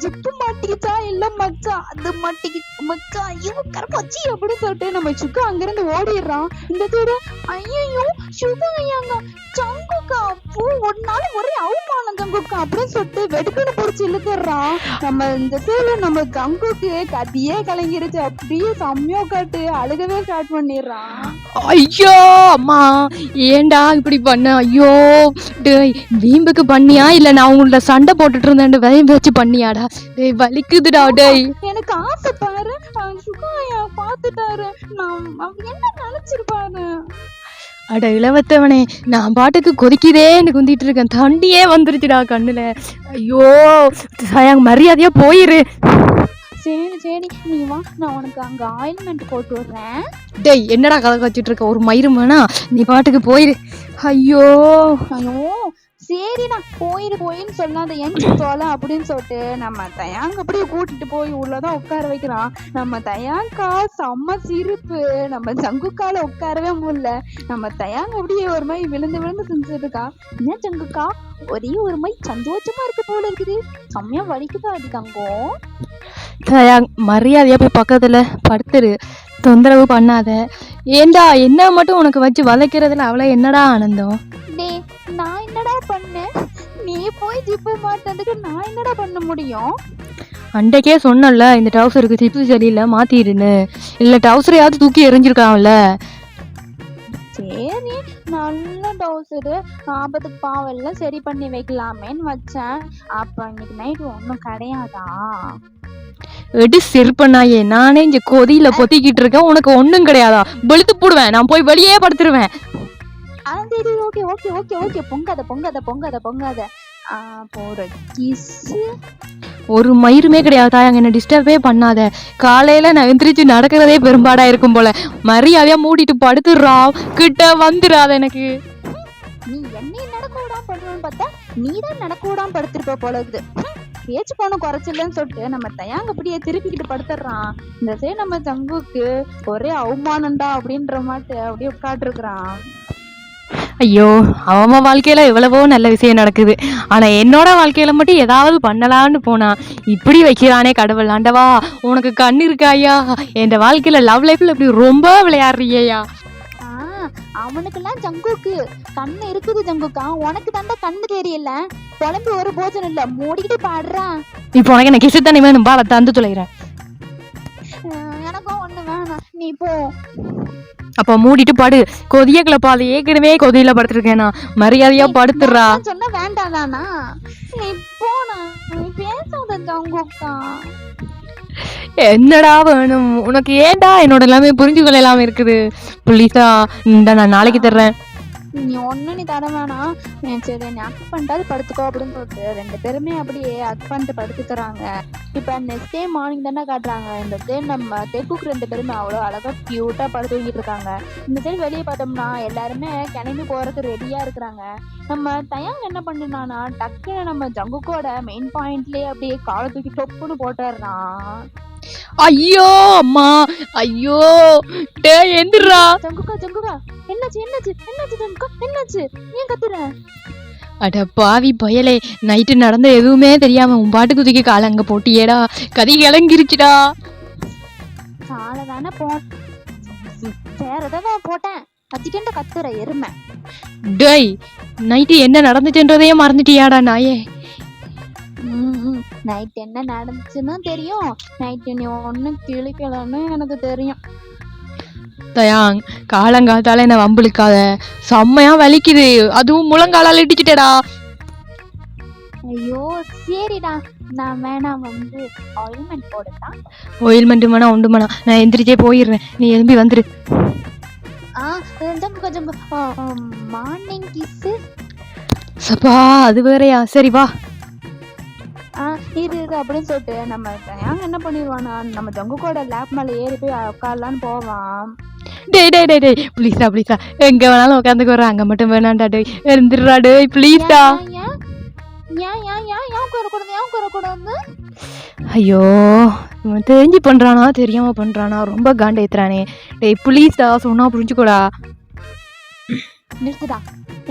ஜிப்பு மாட்டிக்கிச்சா? இல்ல மச்சான், அது மாட்டிக்கிச்சு மச்சான். ஐயோ கருப்பாச்சி அப்படின்னு சொல்லிட்டு நம்ம சுக்கா அங்கிருந்து ஓடிடுறான். இந்த சைடு ஐயோ சுகா ஐயாங்க ஜங்குக்கா அப்போ ஒரு நாள் ஒரே அவமானம் ஜங்குக்கா அப்படின்னு சொல்லிட்டு வெடுக்குன்னு பிடிச்சி இழுத்துடுறான். நம்ம இந்த சைடு நம்ம ஜங்குக்கு கத்தியே கலங்கிருச்சு. அப்படியே செம்மையா காட்டு அழுகவே ஸ்டார்ட் பண்ணிடுறான். ஐயோ அம்மா, ஏன்டா இப்படி பண்ண? ஐயோ டேய், வீம்புக்கு பண்ணியா இல்ல நான் உங்கள சண்டை போட்டுட்டு இருந்தேன் வீம்பு வச்சு பண்ணியாடா? டேய் வலிக்குதுடா. டேய் எனக்கு ஆசை பாரு, சுகாயா பாத்துட்டாரு, நான் அவர் என்ன நினைச்சிருப்பாரு. அட இளவத்தவனே, நான் பாட்டுக்கு கொதிக்குதேன்னு குந்திட்டு இருக்கேன், தண்டியே வந்துருச்சுடா கண்ணுல. ஐயோ சயாங், மரியாதையா போயிரு. சரி சரி நீ வா, நான் உனக்கு அங்க ஆயில்மெண்ட் போட்டு விடுறேன். டேய் என்னடா கதை வச்சுட்டு இருக்க? ஒரு மயிரும் வேணா, நீ பாட்டுக்கு போயிரு. ஐயோ ஐயோ சரிடா, போயின்னு சொல்லாத, எஞ்சி போல அப்படின்னு சொல்லிட்டு நம்ம தயாங்க அப்படியே கூட்டிட்டு போய் உள்ளதான் உட்கார வைக்கிறான். நம்ம தயாங்கா செம்ம சிரிப்பு. நம்ம ஜங்குக்கால உட்காரவே முடியல. நம்ம தயாங்க அப்படியே ஒரு மாதிரி விழுந்து செஞ்சுட்டு இருக்கா. என்ன ஜங்குக்கா, ஒரே ஒரு மாதிரி சந்தோஷமா இருக்கு போல இருக்குது, செம்மையா வலிக்குதா அடி தங்கம்? தயாங், மரியாதையா போய் பக்கத்துல படுத்துரு, தொந்தரவு பண்ணாத. ஏண்டா என்ன மட்டும் உனக்கு வச்சு வளைக்கிறதுல அவ்வளவு என்னடா ஆனந்தம்? டே நான் என்னடா பண்ணேன்? நீ போய் ஜிப்பு மாட்டதுக்கு நான் என்னடா பண்ண முடியும்? அன்றைக்கே சொன்னல, இந்த டவுசருக்கு சிப்பு சரியில்லை மாத்திருன்னு. இல்ல டவுசரையாவது தூக்கி எறிஞ்சிருக்கான்ல. சரி நல்ல டவுசரு, ஆபத்துக்கு பாவெல்லாம் சரி பண்ணி வைக்கலாமேன்னு வச்சேன். அப்ப இன்னைக்கு நைட்டு ஒன்றும் கிடையாதா? எடு செருப்பண்ணாயே, நானே இங்க கொதியில பொத்திக்கிட்டு இருக்கேன், உனக்கு ஒண்ணும் கிடையாதா? வெளுத்து போடுவேன், நான் போய் வெளியே படுத்துருவேன். சரி ஓகே ஓகே ஓகே ஓகே, பொங்காத. போற கிஸ் ஒரு மயிருமே கிடையாது தாயாங்க, என்ன டிஸ்டர்பே பண்ணாத. காலையில நான் எந்திரிச்சு நடக்கிறதே பெரும்பாடா இருக்கும் போல. மரியாதையா மூடிட்டு படுத்துடுறா, கிட்ட வந்துடாத எனக்கு. நீ என்னையும் நடக்க விடாம படுறோன்னு பார்த்தா நீதான் நடக்க விடாம படுத்திருப்ப போல இருக்குது. பேச்சு போன குறைச்சில்லன்னு சொல்லிட்டு நம்ம தயாங்க அப்படியே திருப்பிக்கிட்டு படுத்துடுறான். இந்த சைடு நம்ம ஜங்குக்கு ஒரே அவமானம்டா அப்படின்ற மாட்டு அப்படியே உட்காந்துருக்குறான். ஐயோ, அவன் வாழ்க்கையில எவ்வளவோ நல்ல விஷயம் நடக்குது, ஆனா என்னோட வாழ்க்கையில மட்டும் ஏதாவது பண்ணலான்னு போனா இப்படி வைக்கிறானே கடவுள். ஆண்டவா உனக்கு கண்ணு இருக்காயா? என் வாழ்க்கையில லவ் லைஃப்ல இப்படி ரொம்ப விளையாடுறியா? அவனுக்கெல்லாம் ஜங்குக்கு கண்ணு இருக்குது ஜங்குக்கா, உனக்கு தாண்டா கண்ணு தெரியல. குழம்பு ஒரு போஜனம் இல்ல, மூடிக்கிட்டு பாடுறான். இப்போ உனக்கு என்ன கிசு தண்ணி வேணும், பால தந்து தொலைகிறேன். எனக்கும் ஒண்ணு வேணாம், நீ போ. அப்ப மூடிட்டு படு. கொதிய கிளப்பாது, ஏற்கனவே கொதியில படுத்திருக்கேன் நான், மரியாதையா படுத்துடுறா. சொன்னா வேண்டாதானா? நீ போனா, நீ பேசாத ஜங்குக்கா. என்னடா வேணும் உனக்கு? ஏன்டா என்னோட எல்லாமே புரிஞ்சுக்கொள்ள எல்லாமே இருக்குது? புள்ளிஸா இந்த நான் நாளைக்கு தர்றேன். நீ ஒண்ணு நீ தர வேணாம், சரி நீ அக் பண்ணிட்டாது படுத்துக்கோ அப்படின்னு சொல்லிட்டு ரெண்டு பேருமே அப்படியே அக் பண்ணிட்டு படுத்துக்கிறாங்க. இப்ப நெக்ஸ்ட் டே மார்னிங் தானே காட்டுறாங்க. இந்த டே நம்ம தெக்குக்கு ரெண்டு பேருமே அவ்வளோ அழகா கியூட்டா படுத்து தூங்கிட்டு இருக்காங்க. இந்த சைடு வெளியே பார்த்தோம்னா எல்லாருமே கிளம்பி போறதுக்கு ரெடியா இருக்கிறாங்க. நம்ம தயாங் என்ன பண்ணினானா டக்குன்னு நம்ம ஜங்குக்கோட மெயின் பாயிண்ட்லயே அப்படியே காலை தூக்கி டொப்புன்னு போட்டுறான். ஐயோ அம்மா, ஐயோ டே எந்திரா. ஜங்குக்கா என்னாச்சு ஜங்குக்கா, என்னாச்சு? ஏன் கத்துற? அட பாவி பயலே, நைட்டு நடந்த எதுவுமே தெரியாம உன் பாட்டுக்கு தூக்கி காலை அங்க போட்டியேடா, கதி கிளங்கிருச்சுடா. காலை தானே வேறதான் போட்டேன், கத்திக்கிட்ட கத்துற எருமை. டேய் நைட்டு என்ன நடந்துச்சுன்றதையே மறந்துட்டியாடா நாயே? நைட் என்ன நடந்துச்சுன்னு தெரியும், நைட்டு நீ ஒன்னும் கிழிக்கலன்னு எனக்கு தெரியும். தயாங், காலங்காத்தால என்ன வம்பிழுக்காத, செம்மையா வலிக்குது, அதுவும் முழங்காலால இடிச்சிட்டடா. ஐயோ சரிடா, நான் வேணா வந்து ஆயில்மெண்ட் போடட்டா? ஆயில்மெண்ட் வேணா உண்டு வேணா, நான் எந்திரிச்சே போயிடுறேன், நீ எழும்பி வந்துரு. கொஞ்சம் மார்னிங் கிஸ்ஸு. சப்பா அது வேறயா, சரி வா. இரு அப்படின்னு சொல்லிட்டு நம்ம தயாங்க என்ன பண்ணிடுவானா, நம்ம ஜங்குக்கோட லேப் மேலே ஏறி போய் உட்காரலான்னு போவான். டேய் ப்ளீஸ்டா ப்ளீஸ்டா, எங்க வேணாலும் உட்காந்துக்கு வர்றேன், அங்க மட்டும் வேணாண்டா. டேய் எழுந்துடுறா டேய் ப்ளீஸ்டா. ஏன் உட்காரக்கூடாது? ஐயோ இவன் தெரிஞ்சு பண்றானா தெரியாம பண்றானா, ரொம்ப காண்ட ஏத்துறானே. டேய் ப்ளீஸ்டா, சொன்னா புரிஞ்சுக்கோடா. நிறுத்துடா,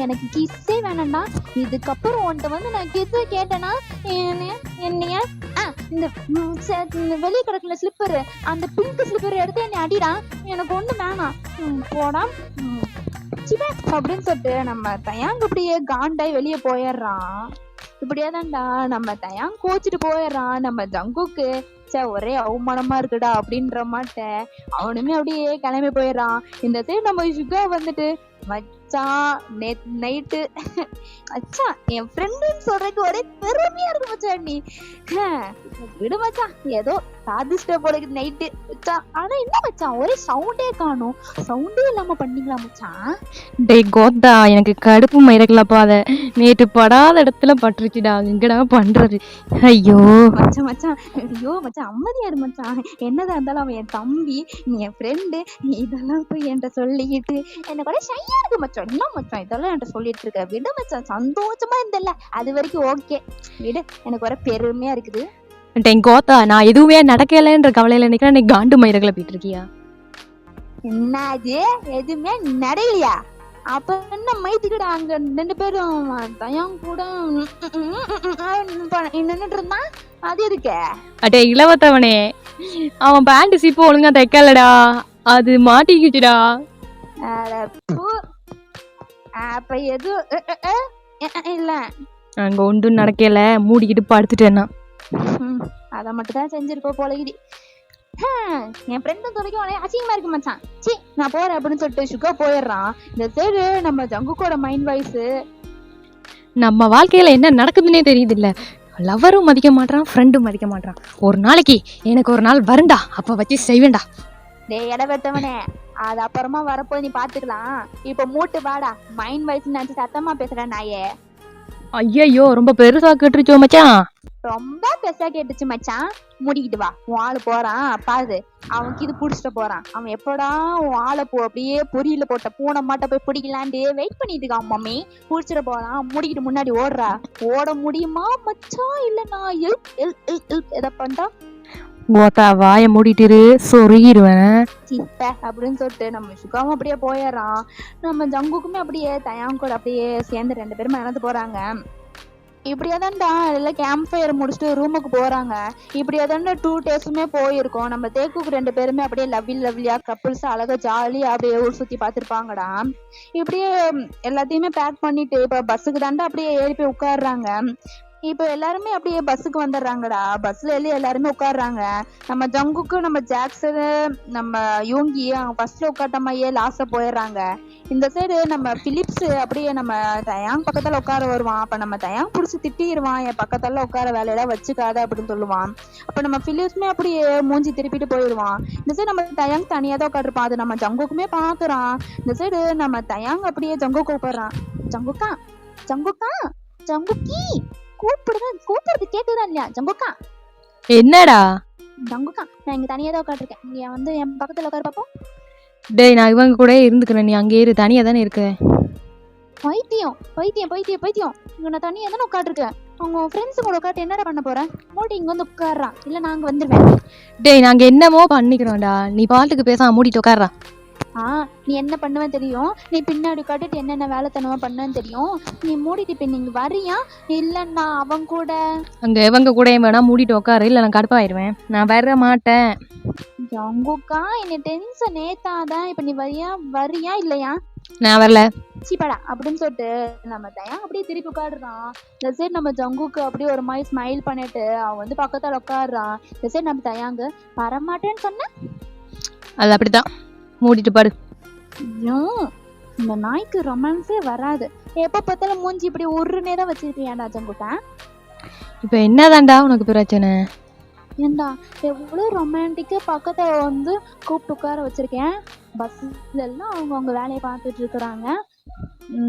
எனக்கு கிஸ்ஸே வேணாம்டா. இதுக்கப்புறம் உன்கிட்ட வந்து நான் கிஸ்ஸே கேட்டேன்னா என்னைய இந்த வெளியே கிடக்குற ஸ்லிப்பரு, அந்த பிங்க் ஸ்லிப்பர் எடுத்து என்னை அடிடா, எனக்கு ஒண்ணு வேணாம், போடா அப்படின்னு சொல்லிட்டு நம்ம தயாங்க அப்படியே காண்டாய் வெளியே போயிடுறான். இப்படியே தான்டா நம்ம தயாங் கோச்சிட்டு போயிடுறான். நம்ம ஜங்குக்கு ஒரே அவமானமா இருக்குடா அப்படின்ற மாட்ட அவனுமே அப்படியே கிளம்பி போயிடுறான். இந்த சைடு நம்ம சுகா வந்துட்டு, மச்சான் நேத்து நைட்டு மச்சான் என் ஃப்ரெண்டுன்னு சொல்றதுக்கு ஒரே பெருமையா இருக்கு மச்சான், நீ விடு மச்சான், ஏதோ சாதிச்சிட்ட போல நைட்டு மச்சான். ஆனா என்ன மச்சான், ஒரே சவுண்டே காணும், சவுண்டே இல்லாம பண்ணீங்களா மச்சான்? டேய் கோத்தா, எனக்கு கடுப்பு மயிரக்கலப்பா, அத நேற்று படாத இடத்துல பட்டுருச்சுடா, எங்கடா பண்றது. ஐயோ மச்சான் ஐயோ மச்சான் அமைதியா இரு மச்சான், என்னதான் இருந்தாலும் அவன் என் தம்பி, நீ என் ஃப்ரெண்டு, இதெல்லாம் போய் என்கிட்ட சொல்லிக்கிட்டு எனக்கு கூட ஷையா இருக்கு மச்சான். என்ன மச்சான் இதெல்லாம் என்கிட்ட சொல்லிட்டு இருக்க, விடு மச்சான், சந்தோஷமா இருந்தல்ல அது வரைக்கும் ஓகே, விடு, எனக்கு வர பெருமையா இருக்குது. டேய் கோத்தா, நான் எதுவுமே நடக்கலைன்ற கவலையில நினைக்கிறேன், நீ காண்டு மயிரக்கல போயிட்டு இருக்கியா? என்னது எதுவுமே நடலையா? அப்ப என்ன மைத்துக்கிட்ட அங்க 2 பேரும் தயம் கூட நின்னுட்டு இருந்தான், அது எதுக்கு? அடே இளவத்தவனே, அவன் பேண்ட் சிப்பு ஒழுங்கா தைக்கலடா, அது மாட்டிக்கிச்சுடா. அப்ப எது இல்ல, அங்க ஒன்றும் நடக்கல, மூடிக்கிட்டு படுத்துட்டேன்னா. அத மட்டும் தான் செஞ்சிருக்கோம் போலகிடி. என் ஃப்ரெண்டும் துறைக்கும் உடனே அசிங்கமா இருக்கு மச்சான், சி நான் போறேன் அப்படின்னு சொல்லிட்டு சுகா போயிடுறான். இந்த சைடு நம்ம ஜங்குக்கோட மைண்ட் வாய்ஸ், நம்ம வாழ்க்கையில என்ன நடக்குதுன்னே தெரியுது இல்ல, லவரும் மதிக்க மாட்டான், ஃப்ரெண்டும் மதிக்க மாட்டான். ஒரு நாளைக்கு எனக்கு ஒரு நாள் வருண்டா, அப்ப வச்சு செய்வேண்டா. டேய் இடவெட்டவனே, அது அப்புறமா வரப்போ நீ பாத்துக்கலாம், இப்ப மூட்டு வாடா, மைண்ட் வாய்ஸ் நினைச்சு சத்தமா பேசுறேன் நாயே. ஐயோ ரொம்ப பெருசா கேட்டுருச்சோ மச்சான். ரொம்ப பெருசா கேட்டுச்சு மச்சான், மூடிக்கிட்டு வா, உன் ஆளு போறான் பாரு, அவனுக்கு இது புடிச்சிட்டு போறான், அவன் எப்படா உன் ஆளை அப்படியே பொரியல போட்ட பூனை மாட்ட போய் பிடிக்கலான்ட்டு வெயிட் பண்ணிட்டு இருக்கான் மம்மி, புடிச்சிட்டு போறான், மூடிக்கிட்டு முன்னாடி ஓடுறா. ஓட முடியுமா மச்சான், இல்ல நான் எதை பண்றா? கோத்தா வாய மூடிட்டு சொருகிடுவேன் அப்படின்னு சொல்லிட்டு நம்ம சுகாவும் அப்படியே போயிடுறான். நம்ம ஜங்குக்குமே அப்படியே தயாங் கூட அப்படியே சேர்ந்து 2 பேரும் நடந்து போறாங்க. இப்படியாதான்டா எல்லாம் கேம்ப் ஃபயர் முடிச்சுட்டு ரூமுக்கு போறாங்க. இப்படியாதான்டா 2 டேஸுமே போயிருக்கோம். நம்ம தேக்குக்கு 2 பேருமே அப்படியே லவ்லியா கப்புள்ஸ் அழகா ஜாலியா அப்படியே ஊர் சுத்தி பாத்துருப்பாங்கடா. இப்படியே எல்லாத்தையுமே பேக் பண்ணிட்டு இப்ப பஸ்ஸுக்கு தாண்டா அப்படியே ஏறி போய் உட்காடுறாங்க. இப்ப எல்லாருமே அப்படியே பஸ்ஸுக்கு வந்துடுறாங்கடா. பஸ்ல எல்லாருமே உட்காடுறாங்க. நம்ம ஜங்குக்கு, நம்ம ஜாக்சனு, நம்ம யூங்கி அவங்க பஸ்ல உட்காட்டமையே லாஸ்ட்ல போயிடுறாங்க. இந்த சைடு நம்ம பிலிப்ஸ் அப்படியே நம்ம தயாங் பக்கத்துல உட்கார வருவான். அப்ப நம்ம தயாங் புடிச்சு திட்டிடுவான், என் பக்கத்துல உட்கார வேலையெல்லாம் வச்சுக்காத அப்படின்னு சொல்லுவான். அப்ப நம்ம பிலிப்ஸுமே அப்படியே மூஞ்சி திருப்பிட்டு போயிடுவான். இந்த சைடு நம்ம தயாங் தனியா தான் உட்காந்துருப்பான். அது நம்ம ஜங்குக்குமே பாக்குறான். இந்த சைடு நம்ம தயாங் அப்படியே ஜங்குக்கு கூப்பிடுறான், ஜங்குக்கா ஜங்குக்கா ஜங்குக்கி கூப்பிடுறது கேக்குதா இல்லையா? ஜங்குக்கா என்னடா? ஜங்குக்கா நான் இங்க தனியா தான் உட்காந்துருக்கேன், நீ வந்து என் பக்கத்துல உட்கார பாப்போம். டேய் நான் இவங்க கூட இருந்துக்கிறேன், நீ அங்கே இரு, தனியா தானே இருக்க. பைத்தியம் பைத்தியம் பைத்தியம் பைத்தியம், இங்க நான் தனியா தானே உட்காந்துருக்கேன். அவங்க ஃப்ரெண்ட்ஸ் கூட உட்காந்து என்னடா பண்ண போறேன்? மூடி இங்க வந்து உட்காடுறான், இல்ல நாங்க வந்துருவேன். டேய் நாங்க என்னமோ பண்ணிக்கிறோம்டா, நீ பாட்டுக்கு பேசாம மூடிட்டு உட்கார்றா. நீ என்ன பண்ணுவேன்னு தெரியும், நீ பின்னாடி காட்டிட்டு என்னென்ன வேலைத்தனமா பண்ணன்னு தெரியும். நீ மூடிட்டு இப்ப நீங்க வரியா இல்லன்னா அவன் கூட அங்க இவங்க கூட வேணா மூடிட்டு உட்காரு, இல்ல நான் கடுப்பாயிருவேன், நான் வர மாட்டேன். ஜங்குக்கா என்ன டென்ஷன் ஏத்தாதான், இப்ப நீ வரியா இல்லையா? நான் வரல சீப்படா அப்படின்னு சொல்லிட்டு நம்ம தயா அப்படியே திருப்பி உட்காடுறான். இந்த சைடு நம்ம ஜங்குக்கு அப்படியே ஒரு மாதிரி ஸ்மைல் பண்ணிட்டு அவன் வந்து பக்கத்தால உட்காடுறான். இந்த சைடு நம்ம தயாங்க வரமாட்டேன்னு சொன்ன, அது அப்படித்தான், மூடிட்டு பாரு. இந்த நாய்க்கு ரொமான்ஸே வராது, எப்ப பார்த்தாலும் மூஞ்சி இப்படி உருனே தான் வச்சிருக்கியாடா ஜங்குக்கா. இப்போ என்னதான்டா உனக்கு பிரச்சனை? ஏன்டா எவ்வளோ ரொமான்டிக்காக பக்கத்தில் வந்து கூப்பிட்டு உட்கார வச்சுருக்கேன். பஸ்ல எல்லாம் அவங்க வேலையை பார்த்துட்டு இருக்கிறாங்க.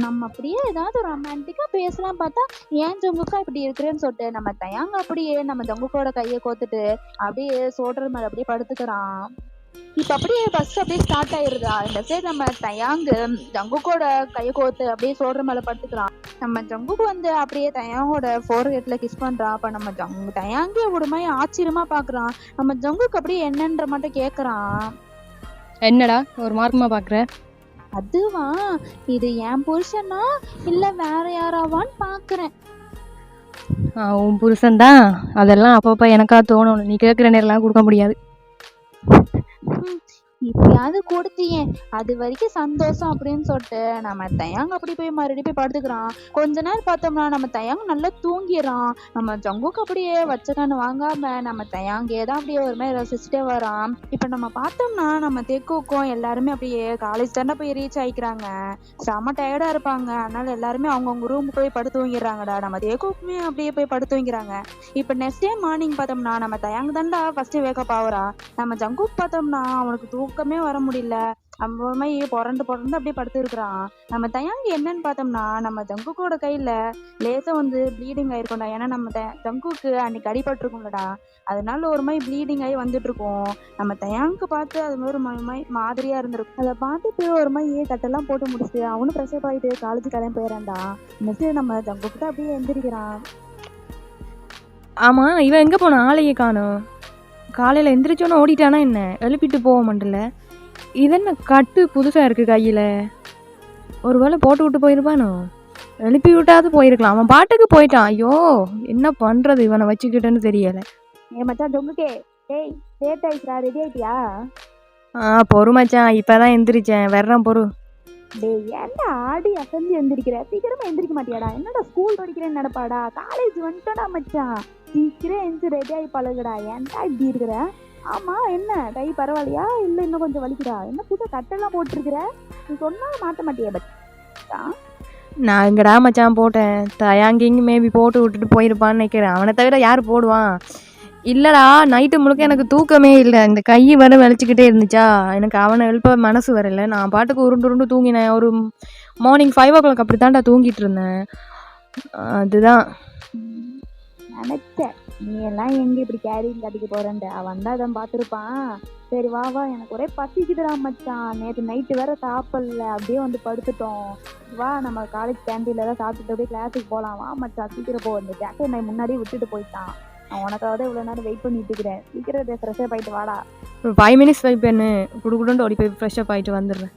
நம்ம அப்படியே ஏதாவது ரொமான்டிக்காக பேசலாம் பார்த்தா ஏன் ஜங்குக்கா இப்படி இருக்கிறேன்னு சொல்லிட்டு நம்ம தயாங்க அப்படியே நம்ம ஜங்குக்கோட கையை கோத்துட்டு அப்படியே சோல்டர் மேலே அப்படியே படுத்துக்கிறான். இப்போ அப்படியே ஃபர்ஸ்ட் அப்படியே ஸ்டார்ட் ஆயிருதா இந்த சைடு நம்ம தயாங்கு ஜங்குக்கோட கையை கோத்து அப்படியே சோல்டர் மேலே படுத்துக்கிறான். நம்ம ஜங்குக்கு வந்து அப்படியே தயாங்கோட ஃபோர்ஹெட்ல கிஸ் பண்றான். அப்ப நம்ம தயாங்கே ஒரு மாதிரி ஆச்சரியமா பாக்குறான். நம்ம ஜங்குக்கு அப்படியே என்னன்ற மட்டும் கேக்குறான். என்னடா ஒரு மார்க்கமா பார்க்குற? அதுவா, இது என் புருஷனா இல்ல வேற யாராவான்னு பாக்குறேன். உன் புருஷன் தான். அதெல்லாம் அப்பப்போ எனக்கா தோணணும். நீ கேட்குற நேரம்லாம் கொடுக்க முடியாது. இப்பயாவது கொடுத்தியே, அது வரைக்கும் சந்தோஷம் அப்படின்னு சொல்லிட்டு நம்ம தயாங்க அப்படி போய் மறுபடியும் போய் படுத்துக்கிறான். கொஞ்ச நேரம் பார்த்தோம்னா நம்ம தயாங்க நல்லா தூங்கிடுறான். நம்ம ஜங்குக்கு அப்படியே வச்சக்கான்னு வாங்காம நம்ம தயாங்கே தான் அப்படியே ஒரு மாதிரி ரசிச்சுட்டே வரான். இப்ப நம்ம பார்த்தோம்னா நம்ம தெக்குக்கும் எல்லாருமே அப்படியே காலேஜ் தானே போய் ரீச் ஆயிக்கிறாங்க. செம்ம டயர்டா இருப்பாங்க. அதனால எல்லாருமே அவங்கவுங்க ரூமுக்கு போய் படுத்து தூங்கிடுறாங்கடா. நம்ம தேக்குக்குமே அப்படியே போய் படுத்து தூங்கிறாங்க. இப்ப நெக்ஸ்ட் டே மார்னிங் பார்த்தோம்னா நம்ம தயாங்க தான்டா ஃபர்ஸ்ட் வேக்கப் ஆகுறா. நம்ம ஜங்குக்கு பார்த்தோம்னா அவனுக்கு தூக்கமே வர முடியல. நம்ம ஒரு மாதிரி புரண்டு அப்படியே படுத்து இருக்கிறான். நம்ம தயாங்க என்னன்னு பார்த்தோம்னா நம்ம ஜங்குக்கோட கையில லேசா வந்து ப்ளீடிங் ஆயிருக்கும்டா. ஏன்னா நம்ம ஜங்குக்கு அன்னைக்கு அடிபட்டிருக்கும்லடா. அதனால ஒரு மாதிரி ப்ளீடிங் ஆகி வந்துட்டு இருக்கும். நம்ம தயாங்க பார்த்து அது ஒரு மாதிரியா இருந்திருக்கும். அதை பார்த்துட்டு ஒரு மாதிரி கட்டெல்லாம் போட்டு முடிச்சுட்டு அவனும் ஃப்ரெஷ் அப் ஆகிட்டு காலேஜ் கிளம்பி போயிடறான்டா. நெக்ஸ்ட் நம்ம ஜங்குக்கிட்ட அப்படியே எந்திரிக்கிறான். ஆமாம், இவன் எங்கே போனான்? ஆளையே காணோம். காலையில் எந்திரிச்சோன்னே ஓடிட்டானா என்ன? எழுப்பிட்டு போக மாட்டல. இது என்ன கட்டு புதுசாக இருக்குது கையில்? ஒரு வேளை போட்டு விட்டு போயிருப்பானோ? எழுப்பி விட்டாவது போயிருக்கலாம். அவன் பாட்டுக்கு போயிட்டான். ஐயோ, என்ன பண்ணுறது இவனை வச்சுக்கிட்டேன்னு தெரியலை. மச்சான் ஜங்குக்கே, டேய் லேட் ஆயிடுச்சுடா, ரெடி ஆயிட்டியா? பொறு மச்சான், இப்போ தான் எந்திரிச்சேன். வர்றேன் பொறு. டேய் ஏன்டா ஆடி அசந்து எந்திரிக்கிற? சீக்கிரமா எந்திரிக்க மாட்டியாடா? என்னடா ஸ்கூல் படிக்கிறேன்னு நினைப்பாடா? காலேஜ் வந்துட்டா மச்சான், சீக்கிரம் எந்திரிச்சு ரெடி ஆகி பழகுடா. ஏன்டா இப்படி இருக்கிற? ஆமா, என்ன கை பரவாயில்லையா இல்ல இன்னும் கொஞ்சம் வலிக்குதா? என்ன புது கட்டெல்லாம் போட்டிருக்கிற? நீ சொன்னாலும் மாட்ட மாட்டியா பச்சா? நான் எங்கடா மச்சான் போட்டேன்? தயாங்கிங்க மேபி போட்டு விட்டுட்டு போயிருப்பான்னு நினைக்கிறேன். அவனை தவிர யார் போடுவான்? இல்லைடா, நைட்டு முழுக்க எனக்கு தூக்கமே இல்லை. இந்த கை வர வலிச்சுக்கிட்டே இருந்துச்சா, எனக்கு அவனை எழுப்ப மனசு வரல. நான் பாட்டுக்கு உருண்டு தூங்கினேன். ஒரு மார்னிங் 5 o'clock அப்படி தான்டா தூங்கிட்டு இருந்தேன். அதுதான் நினைச்சேன் நீ எல்லாம் எங்க இப்படி கேரிங் கட்டிக்க போறேன்ட்டு. அவன் தான் அதான் பார்த்துருப்பான். சரி வா வா, எனக்கு ஒரே பசிக்குதுடா மச்சான். நேற்று நைட்டு வேற சாப்பிடல, அப்படியே வந்து படுத்துட்டோம். வா நம்ம காலேஜ் கேண்டீன்ல தான் சாப்பிட்டுட்டு அப்படியே கிளாஸுக்கு போகலாம். வா மச்சான் சீக்கிரம் போ. இந்த ஜாக்கெட் நான் முன்னாடியே விட்டுட்டு போயிட்டான். நான் உனக்காக தான் இவ்வளோ நேரம் வெயிட் பண்ணிட்டு இருக்கிறேன். சீக்கிரம் ஃப்ரெஷ்ஷப் ஆகிட்டு வாடா. ஒரு 5 minutes வெயிட் பண்ணு. குடுக்குடுன்னு ஓடி போய் ஃப்ரெஷ்ஷப் ஆகிட்டு வந்துடுறேன்.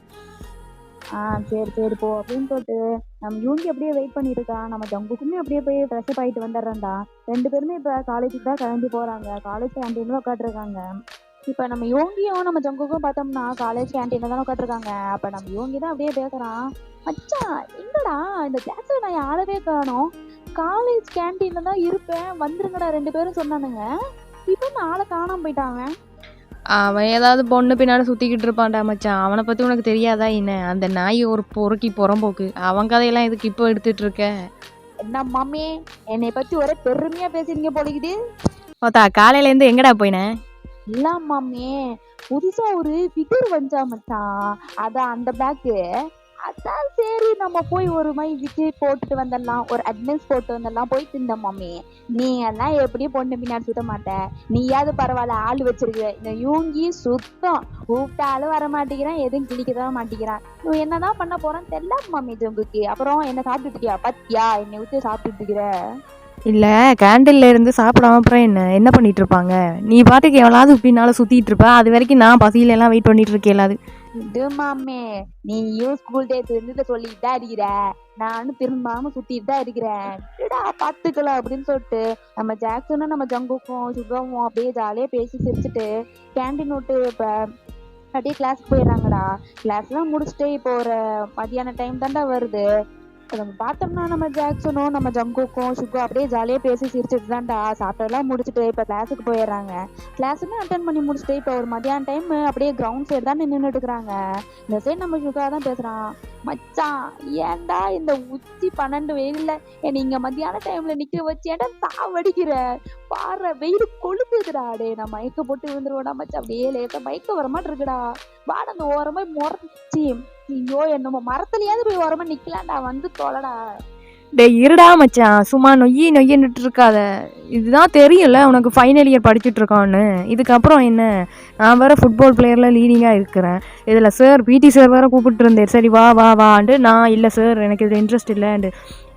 சரி சரி போ அப்படின்னு சொல்லிட்டு நம்ம யூங்கி அப்படியே வெயிட் பண்ணிட்டு இருக்கான். நம்ம ஜங்குக்குமே அப்படியே போய் ஃப்ரெஷ்ஷப் ஆகிட்டு வந்துடுறேன்டா. 2 பேருமே இப்போ காலேஜுக்கு தான் கிளம்பி போகிறாங்க. காலேஜ் கேண்டீனில் உட்காந்துருக்காங்க. இப்போ நம்ம யோங்கியும் நம்ம ஜங்குக்கும் பார்த்தோம்னா காலேஜ் கேண்டீனில் தானே உட்காந்துருக்காங்க. அப்போ நம்ம யோங்கி தான் அப்படியே பேசுகிறான். மச்சான் எங்கடா இந்த கிளாஸில் நான் யாரவே காணோம்? காலேஜ் கேண்டீனில் தான் இருப்பேன், வந்துருங்கடா 2 பேரும் சொன்னானுங்க. இப்போ நான் ஆளை காணாம போயிட்டாங்க. அவன் ஏதாவது பொண்ணு பின்னாடி சுற்றிக்கிட்டு இருப்பான்டா மச்சான். அவனை பற்றி உனக்கு தெரியாதா என்ன? அந்த நாய் ஒரு பொறுக்கி புறம்போக்கு. அவன் கதையெல்லாம் இதுக்கு இப்போ எடுத்துட்டு இருக்க? என்ன மாமி, என்னை பற்றி ஒரே பெருமையாக பேசுறீங்க போலிக்குது. பார்த்தா காலையிலேருந்து எங்கடா போயினேன்? இல்ல மாமி, புதுசா ஒரு ஃபிகர் வந்துச்சா மச்சான், அதான் அந்த பேக்கு. அதான் சரி நம்ம போய் ஒரு மாதிரி விஜய் போட்டுட்டு வந்துடலாம், ஒரு அட்னன்ஸ் போட்டு வந்துடலாம் போயிட்டு இருந்த மாமி. நீ எல்லாம் எப்படி பொண்ணு பின்னாடி சுத்த மாட்டேன். நீயாவது பரவாயில்ல ஆள் வச்சிருக்க. இந்த யூங்கி சுத்தம், கூப்பிட்டாலும் வர மாட்டேங்கிறான், எதுவும் கிளிக்கதான் மாட்டேங்கிறான். இவன் என்னதான் பண்ண போறான்னு தெரியல மாமி ஜங்குக்கு. அப்புறம் என்ன சாப்பிட்டுட்டியா? பத்தியா என்னை ஊற்றி சாப்பிட்டுட்டு இருக்கிற? இல்லை, கேண்டீனில் இருந்து சாப்பிடாம அப்புறம் என்ன பண்ணிட்டு இருப்பாங்க? நீ பாட்டுக்கு எவ்வளவு பின்னால் சுற்றிட்டு இருப்ப. அது வரைக்கும் நான் பசியிலெல்லாம் வெயிட் பண்ணிட்டு இருக்கேன். எல்லாது இது மாமே, நீயும் ஸ்கூல் டேஸ் இருந்து சொல்லிட்டு தான் இருக்கிற, நானும் திரும்பாம சுத்திட்டு தான் இருக்கிறேன். பாத்துக்கலாம் அப்படின்னு சொல்லிட்டு நம்ம ஜாக்சனும் நம்ம ஜங்குக்கும் சுகாவும் அப்படியே ஜாலியா பேசி சிரிச்சுட்டு கேண்டீன் விட்டு இப்ப அப்படியே கிளாஸ்க்கு போயிடுறாங்கடா. கிளாஸ்லாம் முடிச்சுட்டு இப்போ ஒரு மதியான டைம் தாண்டா வருது. இப்போ நம்ம பார்த்தோம்னா நம்ம ஜாக்சனும் நம்ம ஜங்குக்கும் சுக்கும் அப்படியே ஜாலியாக பேசி சிரிச்சிட்டு தான்டா சாப்பிட்டெல்லாம் முடிச்சுட்டு இப்போ கிளாஸுக்கு போயிடுறாங்க. கிளாஸுமே அட்டன் பண்ணி முடிச்சுட்டு இப்போ ஒரு மதியான டைம் அப்படியே கிரவுண்ட் சைடு தான் நின்றுட்டு இருக்கிறாங்க. இந்த சைடு நம்ம சுகா தான் பேசுறான். மச்சான் ஏன்டா இந்த உச்சி 12 வெயில்ல என்னை இங்க மத்தியான டைம்ல நிக்க வச்சு ஏன்டா சாவடிக்கிற? பாரு வெயில் கொளுத்துதுடா. டே நான் மயக்க போட்டு விழுந்துருவேடா மச்சான். அப்படியே லேசா மயக்க வர மாதிரி இருக்குடா. வாட அந்த ஓரமா முறைச்சி ஐயோ என்னமோ மரத்துலயாவது போய் ஓரமா நிக்கலாம்டா வந்து தொலைடா. டேய் இருடா மச்சான், சும்மா நொய்யின்னுட்டு இருக்காத. இதுதான் தெரியும்ல உனக்கு ஃபைனல் இயர் படிச்சுட்டு இருக்கான்னு. இதுக்கப்புறம் என்ன, நான் வேற ஃபுட்பால் பிளேயரில் லீடிங்காக இருக்கிறேன். இதில் சார் பிடி சார் வேறு கூப்பிட்டு இருந்தேன். சரி வா வா வான்ட்டு நான் இல்லை சார் எனக்கு இதில் இன்ட்ரெஸ்ட் இல்லைன்ட்டு.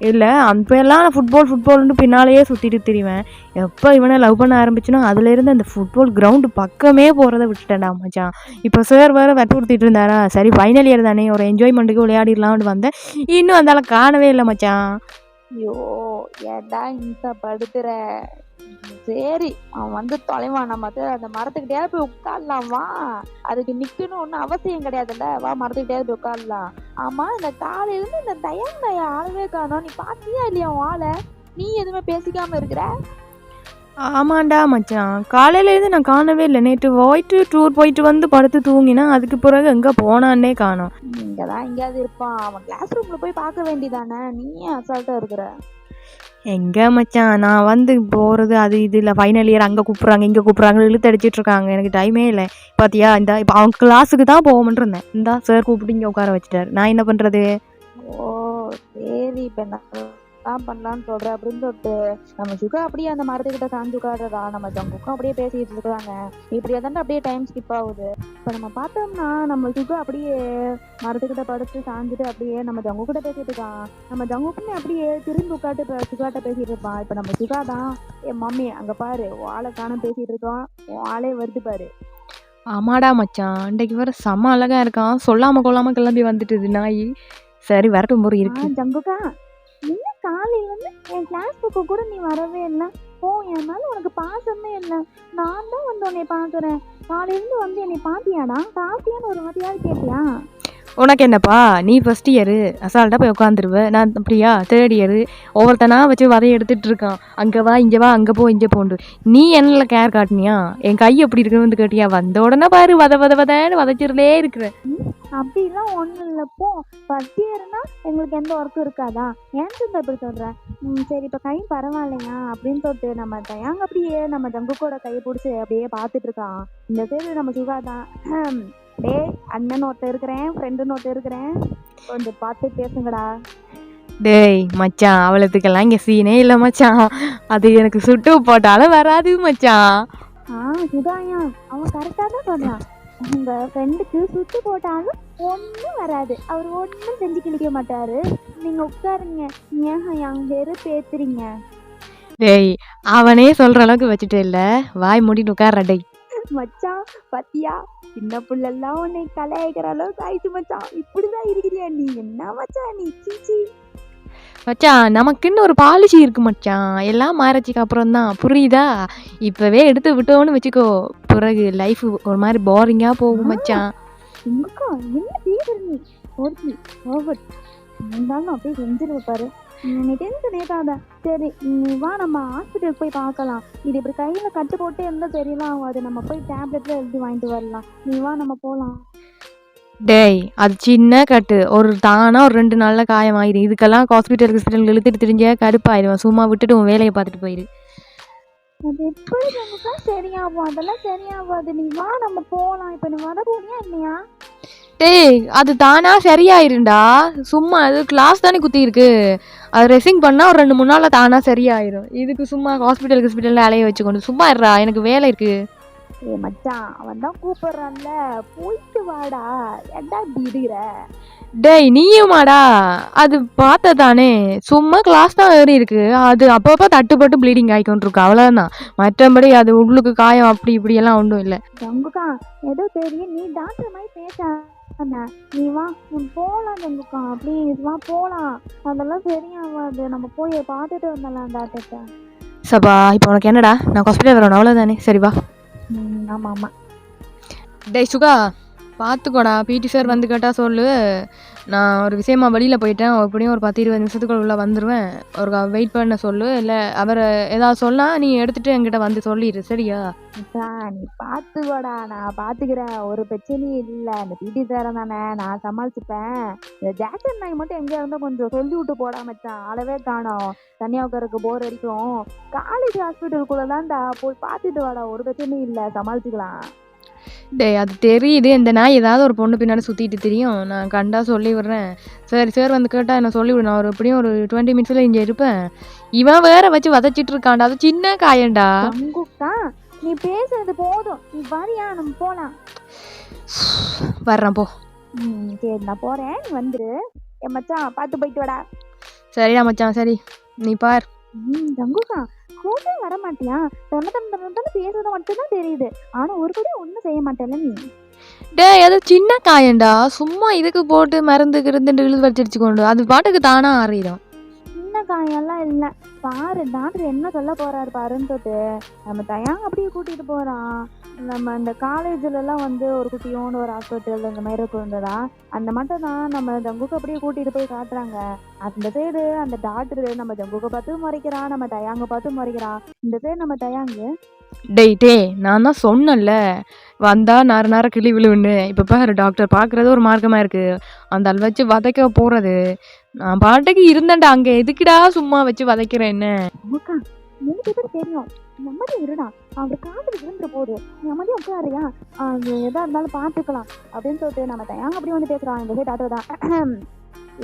இல்லை அப்போல்லாம் நான் ஃபுட்பால்னு பின்னாலேயே சுற்றிட்டு திரிவேன். எப்போ இவனை லவ் பண்ண ஆரம்பிச்சுன்னா அதுலேருந்து அந்த ஃபுட்பால் கிரவுண்டு பக்கமே போகிறத விட்டுட்டேன்டா மச்சான். இப்போ சார் வேறு வற்புறுத்திட்டு இருந்தாரா, சரி ஃபைனல் இயர் தானே ஒரு என்ஜாய்மெண்ட்டுக்கு விளையாடிடலாம்னு வந்தேன். இன்னும் அந்தால காணவே இல்லை மச்சான். ஐயோ ஏன்டா இந்த படுத்துற? சரி அவன் வந்து தொலைவான். நம்ம அந்த மரத்துக்கிட்டயாவது போய் உட்காரலாம் வா. அதுக்கு நிக்கணும் ஒன்றும் அவசியம் கிடையாதுல்ல. வா மரத்துக்கிட்டயாவது போய் உட்காரலாம். ஆமா இந்த காலையில இருந்து இந்த தயங்கைய ஆளவே காணோம். நீ பாத்தியா இல்லையா உன் ஆளை? நீ எதுவுமே பேசிக்காம இருக்கிற? ஆமாண்டா மச்சான், காலையிலேருந்து நான் காணவே இல்லை. நேற்று டூர் போயிட்டு வந்து படுத்து தூங்கினா அதுக்கு பிறகு எங்கே போனான்னே காணோம். இங்கதான் எங்கேயாவது இருப்பான். அவன் கிளாஸ் ரூம்ல போய் பார்க்க வேண்டியதானே, நீ ஏன் அசால்ட்டா இருக்கிற? எங்கே மச்சான், நான் வந்து போகிறது அது இது இல்லை. ஃபைனல் இயர் அங்கே கூப்பிட்றாங்க இங்கே கூப்பிட்றாங்க இழுத்து அடிச்சிட்டு இருக்காங்க. எனக்கு டைமே இல்லை. பார்த்தியா இந்த இப்போ அவன் கிளாஸுக்கு தான் போகணுன்னு இருந்தேன். இந்தா சார் கூப்பிட்டு இங்கே உட்கார வச்சுட்டாரு. நான் என்ன பண்ணுறது? ஓ சரி இப்போ என்ன பண்ணலான்னு சொல்ற அப்படின்னு சொல்லிட்டு நம்ம சுகா அப்படியே அந்த மரத்துக்கிட்ட சாஞ்சு உட்காடுறதா. நம்ம ஜங்குக்கும் அப்படியே பேசிட்டு இருக்காங்க. இப்படியே தானே அப்படியே டைம் ஸ்கிப் ஆகுது. இப்போ நம்ம பார்த்தோம்னா நம்ம சுகா அப்படியே மரத்துக்கிட்ட படுத்து சாஞ்சுட்டு அப்படியே நம்ம ஜங்கு கிட்ட பேசிட்டு இருக்கான். நம்ம ஜங்குக்குமே அப்படியே திரும்பி உட்காட்டு இப்போ சுகாட்ட பேசிட்டு இருப்பான். இப்போ நம்ம சுகா தான் என் மம்மி அங்கே பாரு ஆளை காணும் பேசிட்டு இருக்கோம். ஆளே வருது பாரு. ஆமாடா மச்சான், இன்றைக்கு வேறு செம்ம அழகாக இருக்கான். சொல்லாமல் கொள்ளாமல் கிளம்பி வந்துட்டுது நாய். சரி வரட்டும் போற இருக்கு. ஜங்குக்கா என்ன காலையில இருந்து என் கிளாஸ் புக்கு கூட நீ வரவே இல்லை. ஓ என் மேல உனக்கு பாசமே இல்லை. நான் தான் வந்து உன்னை பாக்குறேன். காலையிலேருந்து வந்து என்னை பாத்தியாடா? சாப்பிட்டியான்னு ஒரு வாட்டியாவது கேட்டியா? உனக்கு என்னப்பா, நீ ஃபஸ்ட் இயரு அசால்ட்டாக போய் உட்காந்துருவேன். நான் அப்படியா தேர்ட் இயரு ஒவ்வொருத்தனா வச்சு வதைய எடுத்துகிட்டு இருக்கான். அங்கே வா இங்கே வா அங்கே போ இங்கே போண்டு. நீ என்னல கேர் காட்டினியா? என் கை எப்படி இருக்குன்னு வந்து கேட்டியா? வந்த உடனே பாரு வதன்னு வதைச்சிருந்தே இருக்கிறேன். அப்படிலாம் ஒன்றும் இல்லைப்போ. ஃபர்ஸ்ட் இயர்னா எங்களுக்கு எந்த ஒர்க்கும் இருக்காதா? ஏன் சிந்தா இப்படி சொல்கிறேன்? சரி இப்போ கை பரவாயில்லையா அப்படின்னு சொல்லிட்டு நம்ம தயாங்க அப்படியே நம்ம ஜங்குக்கோட கையை பிடிச்சி அப்படியே பார்த்துட்டு இருக்கான். இந்த சைடு நம்ம சுகா தான் டே அண்ணன் ஒருத்தர் இருக்கிறேன் ஃப்ரெண்டுன்னு ஒருத்தர் இருக்கிறேன், கொஞ்சம் பார்த்து பேசுங்கடா. டேய் மச்சான், அவளுக்குலாம் இங்கே சீனே இல்லை மச்சான். அது எனக்கு சுட்டு போட்டாலும் வராது மச்சான். சுதாயா அவன் கரெக்டாக தான் சொல்கிறான். உங்கள் ஃப்ரெண்டுக்கு சுட்டு போட்டாலும் ஒன்றும் வராது. அவர் ஒன்றும் செஞ்சு கிழிக்க மாட்டாரு. நீங்கள் உட்காருங்க. ஏன் அங்கே பேசுறீங்க? டேய் அவனே சொல்கிற அளவுக்கு வச்சுட்டு இல்லை, வாய் மூடிட்டு உட்கார்ற. டேய் மச்சான் பத்தியா சின்ன புள்ளெல்லாம் உன்னை கலாய்க்கிற அளவுக்கு ஆயிடுச்சு மச்சான். இப்படிதான் இருக்கிறியா நீ? என்ன மச்சான் நீ? சீச்சி மச்சான், நமக்குன்னு ஒரு பாலிசி இருக்கு மச்சான். எல்லாம் மாறச்சுக்கு அப்புறம் தான் புரியுதா? இப்போவே எடுத்து விட்டோன்னு வச்சுக்கோ, பிறகு லைஃப் ஒரு மாதிரி போரிங்காக போகும் மச்சான். என்ன பேசுற நீ? ஓகே ஓவர் இருந்தாலும் அப்படியே செஞ்சிருவ பாரு. நீ டென்ஷன் ஏதாத. சரி நீ வா நம்ம ஹாஸ்பிட்டலுக்கு போய் பார்க்கலாம். இது இப்படி கையில் கட்டு போட்டு இருந்தால் தெரியலாம் ஆகாது. நம்ம போய் டேப்லெட்ல எழுதி வாங்கிட்டு வரலாம். நீ வா நம்ம போகலாம். டேய் அது சின்ன கட்டு, ஒரு தானா ஒரு 2 நாளில் காயமாயிடும். இதுக்கெல்லாம் ஹாஸ்பிட்டல் இழுத்துட்டு திரிஞ்ச கடுப்பாயிடுவேன். சும்மா விட்டுட்டு உன் வேலையை பார்த்துட்டு போயிரு. அது எப்படி நமக்கு சரியாகும்? அதெல்லாம் சரியாகாது. நீ வா நம்ம போகலாம். இப்போ நீ வர போறியா இல்லையா? டேய் அது தானா சரியாயிருண்டா. சும்மா அது கிளாஸ் தானே குத்தி இருக்கு. அது ரெசிங் பண்ணால் ஒரு 2-3 நாளில் தானா சரியாயிரும். இதுக்கு சும்மா ஹாஸ்பிட்டல் அலைய வச்சுக்கொண்டு சும்மா இருடா, எனக்கு வேலை இருக்கு. ஏ மச்சான் அவன் தான் கூப்பிடுறான்ல, போயிட்டு வாடா. ஏன்டா இப்படி இருக்கிற? டேய் நீயுமாடா? அது பார்த்ததானே, சும்மா கிளாஸ் தான் ஏறி இருக்கு. அது அப்பப்போ தட்டுப்பட்டு ப்ளீடிங் ஆகிக்கொண்டிருக்கு, அவ்வளோதான். மற்றபடி அது உள்ளுக்கு காயம் அப்படி இப்படியெல்லாம் ஒன்றும் இல்லை. ஜங்குக்கா ஏதோ தெரியும் நீ டாக்டர் மாதிரி பேச. நீ வா போகலாம் ஜங்குக்கா. ப்ளீஸ் வா போகலாம். அதெல்லாம் சரியாகாது. நம்ம போய் பார்த்துட்டு வந்துடலாம் டாக்டர்கிட்ட. சபா இப்போ உனக்கு என்னடா, நான் ஹாஸ்பிட்டல் வரணும் அவ்வளோதானே. சரி வா. ஆமாம் ஆமாம். டேய் சுகா பார்த்துக்கோடா, பிடி சார் வந்து கேட்டால் சொல்லு. நான் ஒரு விஷயமா வெளியில் போயிட்டேன். எப்படியும் ஒரு 10-20 நிமிஷத்துக்குள்ள உள்ள வந்துருவேன். ஒரு வெயிட் பண்ண சொல்லு. இல்லை அவரை ஏதாவது சொன்னா நீ எடுத்துட்டு என்கிட்ட வந்து சொல்லிடு சரியா? மச்சான் நீ பார்த்துக்கோடா, நான் பார்த்துக்கிறேன். ஒரு பிரச்சனையும் இல்லை. இந்த பிடி சாரம் தானே, நான் சமாளிச்சுப்பேன். இந்த ஜாக்சன் நாய் மட்டும் எங்கேயா இருந்தால் கொஞ்சம் சொல்லி விட்டு போடா மச்சான். ஆளவே காணோம். கன்னியாகுமரிக்கு போர் அடிக்கும். காலேஜ் ஹாஸ்பிட்டலுக்குள்ள தான்டா, போய் பார்த்துட்டு வாடா. ஒரு பிரச்சனையும் இல்லை, சமாளிச்சுக்கலாம். டேய் அது தெரியுது. இந்த நாய் ஏதாவது ஒரு பொண்ணு பின்னாடி சுற்றிட்டு தெரியும். நான் கண்டா சொல்லி விடுறேன். சரி சார் வந்து கேட்டால் என்ன சொல்லிவிடு. நான் ஒரு எப்படியும் ஒரு 20 மினிட்ஸில் இங்கே இருப்பேன். இவன் வேற வச்சு வதச்சிட்டு இருக்கான்டா. அது சின்ன காயண்டா. தங்குக்கா நீ பேசுறது போதும். நீ வரியா, நம்ம போலாம். வர்றேன் போ. சரி நான் போறேன், நீ வந்துரு. என் மச்சான் பார்த்து போயிட்டு வாடா. சரிடா மச்சான் சரி நீ பார். தங்குக்கா கூட்டே வர மாட்டியா? தொண்ணு பேசுறது மட்டும்தான் தெரியுது. ஆனா ஒரு கூட ஒன்றும் செய்ய மாட்டேல நீ. டேய் அது சின்ன காயண்டா. சும்மா இதுக்கு போட்டு மருந்து கிருந்துட்டு இழுது வச்சிருச்சு கொண்டு அது பாட்டுக்கு தானா ஆறிடும். சின்ன காயெல்லாம் இல்லை. பாரு டாக்டர் என்ன சொல்ல போறாரு பாருன்னு சொல்லிட்டு நம்ம தயாங்க அப்படியே கூட்டிட்டு போறான். நம்ம இந்த காலேஜ்ல எல்லாம் வந்து ஒரு குட்டியோன்னு ஒரு ஹாஸ்பிட்டல் இந்த மாதிரி இருந்ததா, அந்த மட்டும் தான் நம்ம ஜங்குக்கு அப்படியே கூட்டிட்டு போய் காட்டுறாங்க. அந்த சைடு அந்த டாக்டர் நம்ம ஜங்குக்கு பார்த்து முறைக்கிறான், நம்ம தயாங்க பார்த்து முறைக்கிறான். இந்த சைடு நம்ம தயாங்கு டே நான் தான் சொன்னேன்ல வந்தா நேரம் கிளி விழுவுன்னு. இப்போ பாரு டாக்டர் பார்க்குறது ஒரு மார்க்கமாக இருக்குது. அந்த ஆள் வச்சு வதைக்க போகிறது. நான் பாட்டுக்கு இருந்தேன்டா அங்கே. எதுக்குடா சும்மா வச்சு வதைக்கிறேன் என்ன? அக்கா எனக்கு எப்படி தெரியும்? நம்மளே இருடா, அவர் காதல் விழுந்துட்டு போகுது. நம்மளே உட்காரியா, அது எதா இருந்தாலும் பார்த்துக்கலாம் அப்படின்னு சொல்லிட்டு நம்ம தயாங்க அப்படி வந்து பேசுறான். இந்த சைடு டாக்டர் தான்.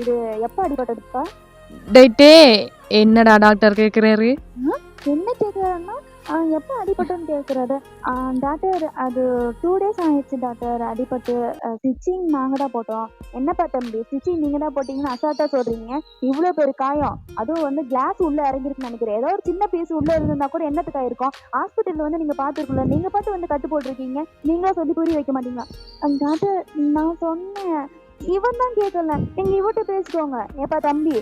இது எப்போ அடிபட்டதுப்பா? டே என்னடா டாக்டர் கேட்குறாரு? என்ன கேட்குறாருன்னா எப்போ அடிபட்டுன்னு கேட்குறாரு. டாக்டர் அது 2 days ஆயிடுச்சு டாக்டர் அடிபட்டு. ஸ்டிச்சிங் நாங்கள் தான் போட்டோம். என்னப்பா தம்பி ஸ்டிச்சிங் நீங்கள் தான் போட்டிங்கன்னு அசால்ட்டாக சொல்கிறீங்க. இவ்வளோ பெரிய காயம், அதுவும் வந்து கிளாஸ் உள்ளே இறங்கிருக்குன்னு நினைக்கிறேன். ஏதோ ஒரு சின்ன பீஸ் உள்ளே இருந்திருந்தா கூட என்னத்துக்கு ஆயிருக்கும்? ஹாஸ்பிட்டலில் வந்து நீங்கள் பார்த்துருக்குள்ள, நீங்கள் பார்த்து வந்து கட்டு போட்டிருக்கீங்க. நீங்களும் சொல்லி புரிய வைக்க மாட்டீங்க. டாக்டர் நான் சொன்னேன், இவன் தான் கேட்கல. நீங்கள் இவர்கிட்ட பேசிக்கோங்க. ஏப்பா தம்பி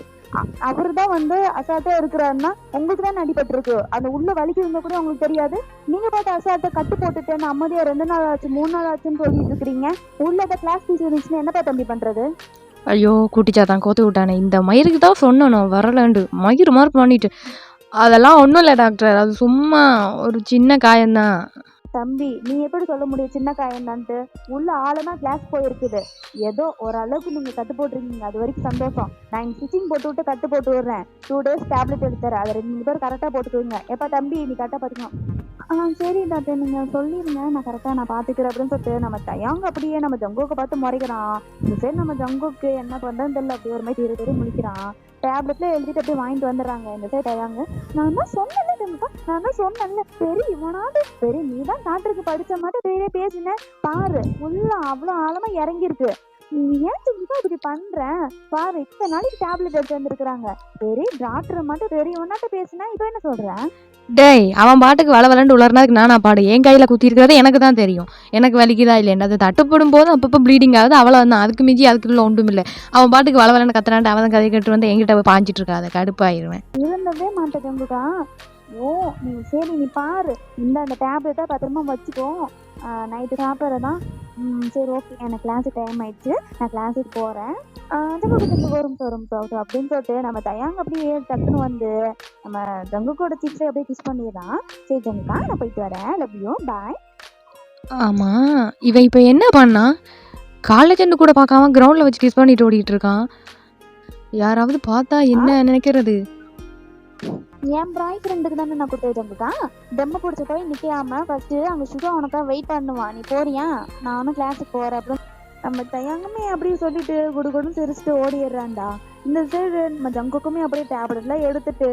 அவரு தான் வந்து அசால்ட்டா இருக்கிறாருன்னா உங்களுக்கு தான் அடிபட்டிருக்கு. அந்த உள்ள வலிக்கு இருந்தா கூட உங்களுக்கு தெரியாது. நீங்க பார்த்து அசால்ட்டா கட்டு போட்டுட்டேன்னு அமைதியா 2 நாள் ஆச்சு 3 நாள் ஆச்சுன்னு சொல்லிட்டு இருக்கிறீங்க. உள்ள கிளாஸ் பீஸ் இருந்துச்சுன்னா என்னப்பா தம்பி பண்றது? ஐயோ கூட்டிச்சாதான் கோத்து விட்டானே. இந்த மயிருக்கு தான் சொன்னேன் நான் வரலண்டு. மயிறு மார்க் பண்ணிட்டு. அதெல்லாம் ஒன்றும் இல்லை டாக்டர். அது சும்மா ஒரு சின்ன காயம்தான். தம்பி நீ எப்படி சொல்ல முடியும் சின்ன காயம்தான்ட்டு? உள்ள ஆழமா கிளாஸ் போயிருக்குது. ஏதோ ஓரளவுக்கு நீங்க கட்டு போட்டிருக்கீங்க, அது வரைக்கும் சந்தோஷம். நான் இங்க ஸ்டிச்சிங் போட்டு விட்டு கட்டு போட்டு விடுறேன். 2 days டேப்லெட் எடுத்துறேன். அதை 2 பேர் கரெக்டா போட்டுக்கோங்க. எப்பா தம்பி நீ கரெக்டா பார்த்துக்கணும். சரி டாக்டர் நீங்க சொல்லிடுங்க, நான் கரெக்டா நான் பாத்துக்கிறேன் அப்படின்னு சொல்லிட்டு நம்ம தயாங்க அப்படியே நம்ம ஜங்குக்கு பார்த்து முறைக்கிறான். இந்த சரி நம்ம ஜங்குக்கு என்ன பண்றதுன்னு தெரியல, அப்படியே ஒரு மாதிரி தெரு முழிக்கிறான். டேப்லெட்ல எழுதிட்டு அப்படியே வாங்கிட்டு வந்துடுறாங்க. இந்த சைடு தயாங்க நான் தான் சொன்னேன்ல தம்பிப்பா, நான் தான் சொன்னேன்ல. சரி இவனாவது சரி நீ தான் டாக்டருக்கு படிச்ச மாதிரி பெரிய பேசின பாரு. உள்ள அவ்வளோ ஆழமா இறங்கியிருக்கு. நீ ஏன் தம்பிப்பா இப்படி பண்ற பாரு. இத்தனை நாளைக்கு டேப்லெட் எடுத்து வந்துருக்குறாங்க. சரி டாக்டர் மட்டும் சரி ஒன்னாட்ட பேசினா இப்போ என்ன சொல்றேன்? டேய் அவன் பாட்டுக்கு வளவலன்னு உளர்னதுக்கு நானா பாடு? என் கையில் குத்திருக்கிறது எனக்கு தான் தெரியும். எனக்கு வலிக்குதா இல்லையா? அது தட்டுப்படும் போது அப்பப்போ ப்ளீடிங் ஆகுது, அவ்வளோதான். அதுக்கு மிஞ்சி அதுக்குள்ள ஒன்றும் இல்லை. அவன் பாட்டுக்கு வளவலன்னு கத்துறான்ட்டு அவன் கதை கேட்டு வந்து என்கிட்ட போய் பாஞ்சிட்டு இருக்காத, கடுப்பாயிருவேன். இருந்ததே மாட்டேங்குதுக்கா. ஓ நீ சரி நீ பாரு, இந்த டேப்லெட்டை பத்திரமா வச்சுக்கோ. நைட்டு சாப்பிட்றதான். சரி ஓகே எனக்கு கிளாஸுக்கு டைம் ஆயிடுச்சு, நான் கிளாஸுக்கு போகிறேன். வரும் அப்படின்னு சொல்லிட்டு நம்ம தயாங்க அப்படியே டக்குன்னு வந்து நம்ம ஜங்குக்கோட சிப்ஸை அப்படியே கிஸ் பண்ணிடலாம். சரி ஜங்குக்கா நான் போயிட்டு வரேன், லவ் யூ பாய். ஆமாம் இவன் இப்போ என்ன பண்ணா? காலேஜ் கூட பார்க்காம கிரவுண்டில் வச்சு கிஸ் பண்ணிட்டு ஓடிட்டு இருக்கான். யாராவது பார்த்தா என்ன நினைக்கிறது? என் பாய் ஃப்ரெண்டுக்கு தானே நான் கொடுத்தது ஜங்குக்கா. டெம்ம பிடிச்ச போய் நிற்காம ஃபர்ஸ்ட் அங்கே சுகா உனக்கா வெயிட் பண்ணுவான். நீ போறியா? நானும் கிளாஸுக்கு போகிறேன். அப்புறம் நம்ம தயங்கமே அப்படியே சொல்லிட்டு குடுகுடுன்னு சிரிச்சுட்டு ஓடிடுறான்டா. இந்த சைடு நம்ம ஜங்குக்குமே அப்படியே டேப்லெட்லாம் எடுத்துட்டு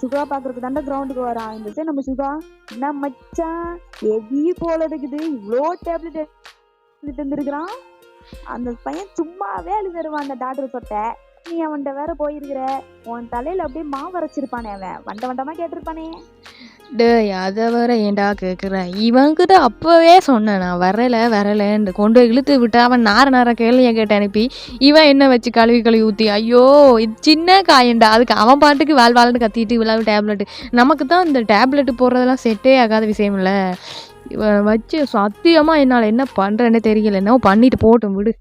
சுகா பாக்குறதுக்கு தாண்டா கிரவுண்டுக்கு வரான். இந்த சைடு நம்ம சுகா என்ன மச்சான் எவி போல இருக்குது, இவ்வளோ டேப்லெட் எடுத்துட்டு வந்துருக்குறான். அந்த பையன் சும்மாவே அழுதுருவான் அந்த டாக்டர் சொட்ட. நீ அவன்கிட்ட வேற போயிருக்கிற, உன் தலையில அப்படியே மாவு அரைச்சிருப்பானே, அவன் வண்டமா கேட்டிருப்பானே. டேய் அதை வேற ஏன்டா கேட்குறேன்? இவன்கிட்ட அப்போவே சொன்னேன் நான் வரலன்னு கொண்டு போய் இழுத்து விட்டு அவன் நார கேள்வியை கேட்டு அனுப்பி இவன் என்ன வச்சு கழுவி ஊற்றி. ஐயோ இது சின்ன காயண்டா. அதுக்கு அவன் பாட்டுக்கு வாழ்வாள்னு கத்திட்டு விழாவு டேப்லெட்டு. நமக்கு தான் இந்த டேப்லெட்டு போடுறதெல்லாம் செட்டே ஆகாத விஷயம் இல்லை. இவன் வச்சு சத்தியமாக என்னால் என்ன பண்ணுறேன்னு தெரியல. என்ன பண்ணிட்டு போட்டும் விடு.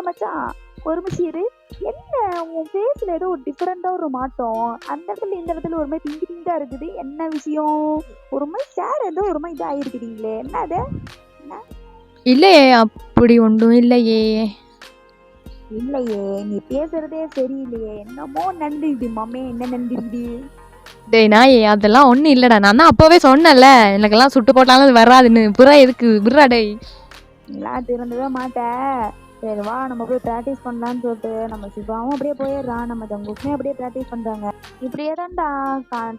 மச்சான் ஒரு நிமிஷம் இரு. என்ன உன் ஃபேஸ்ல ஏதோ ஒரு டிஃபரெண்டா ஒரு மாற்றம். அந்த இடத்துல இந்த இடத்துல ஒரு மாதிரி திங்கி திங்கா இருக்குது. என்ன விஷயம்? ஒரு மாதிரி சேர் ஏதோ ஒரு மாதிரி இதாயிருக்குதுங்களே. என்ன அது? என்ன? இல்லையே, அப்படி ஒன்றும் இல்லையே. இல்லையே, நீ பேசுறதே சரியில்லையே. என்னமோ நன்றிது மாமே. என்ன நன்றிது? டேய் நாயே, அதெல்லாம் ஒன்றும் இல்லைடா. நான் தான் அப்போவே சொன்னேன்ல, எனக்கெல்லாம் சுட்டு போட்டாலும் அது வராதுன்னு. புறா எதுக்கு விட்றா டேய். எல்லாம் திருந்தவே மாட்டேன். சரி வா, நம்ம போய் ப்ராக்டிஸ் பண்ணலான்னு சொல்லிட்டு நம்ம சிவாவும் அப்படியே போயிடுறான். நம்ம ஜங்குக்குமே அப்படியே ப்ராக்டிஸ் பண்றாங்க. இப்படியே தான்டா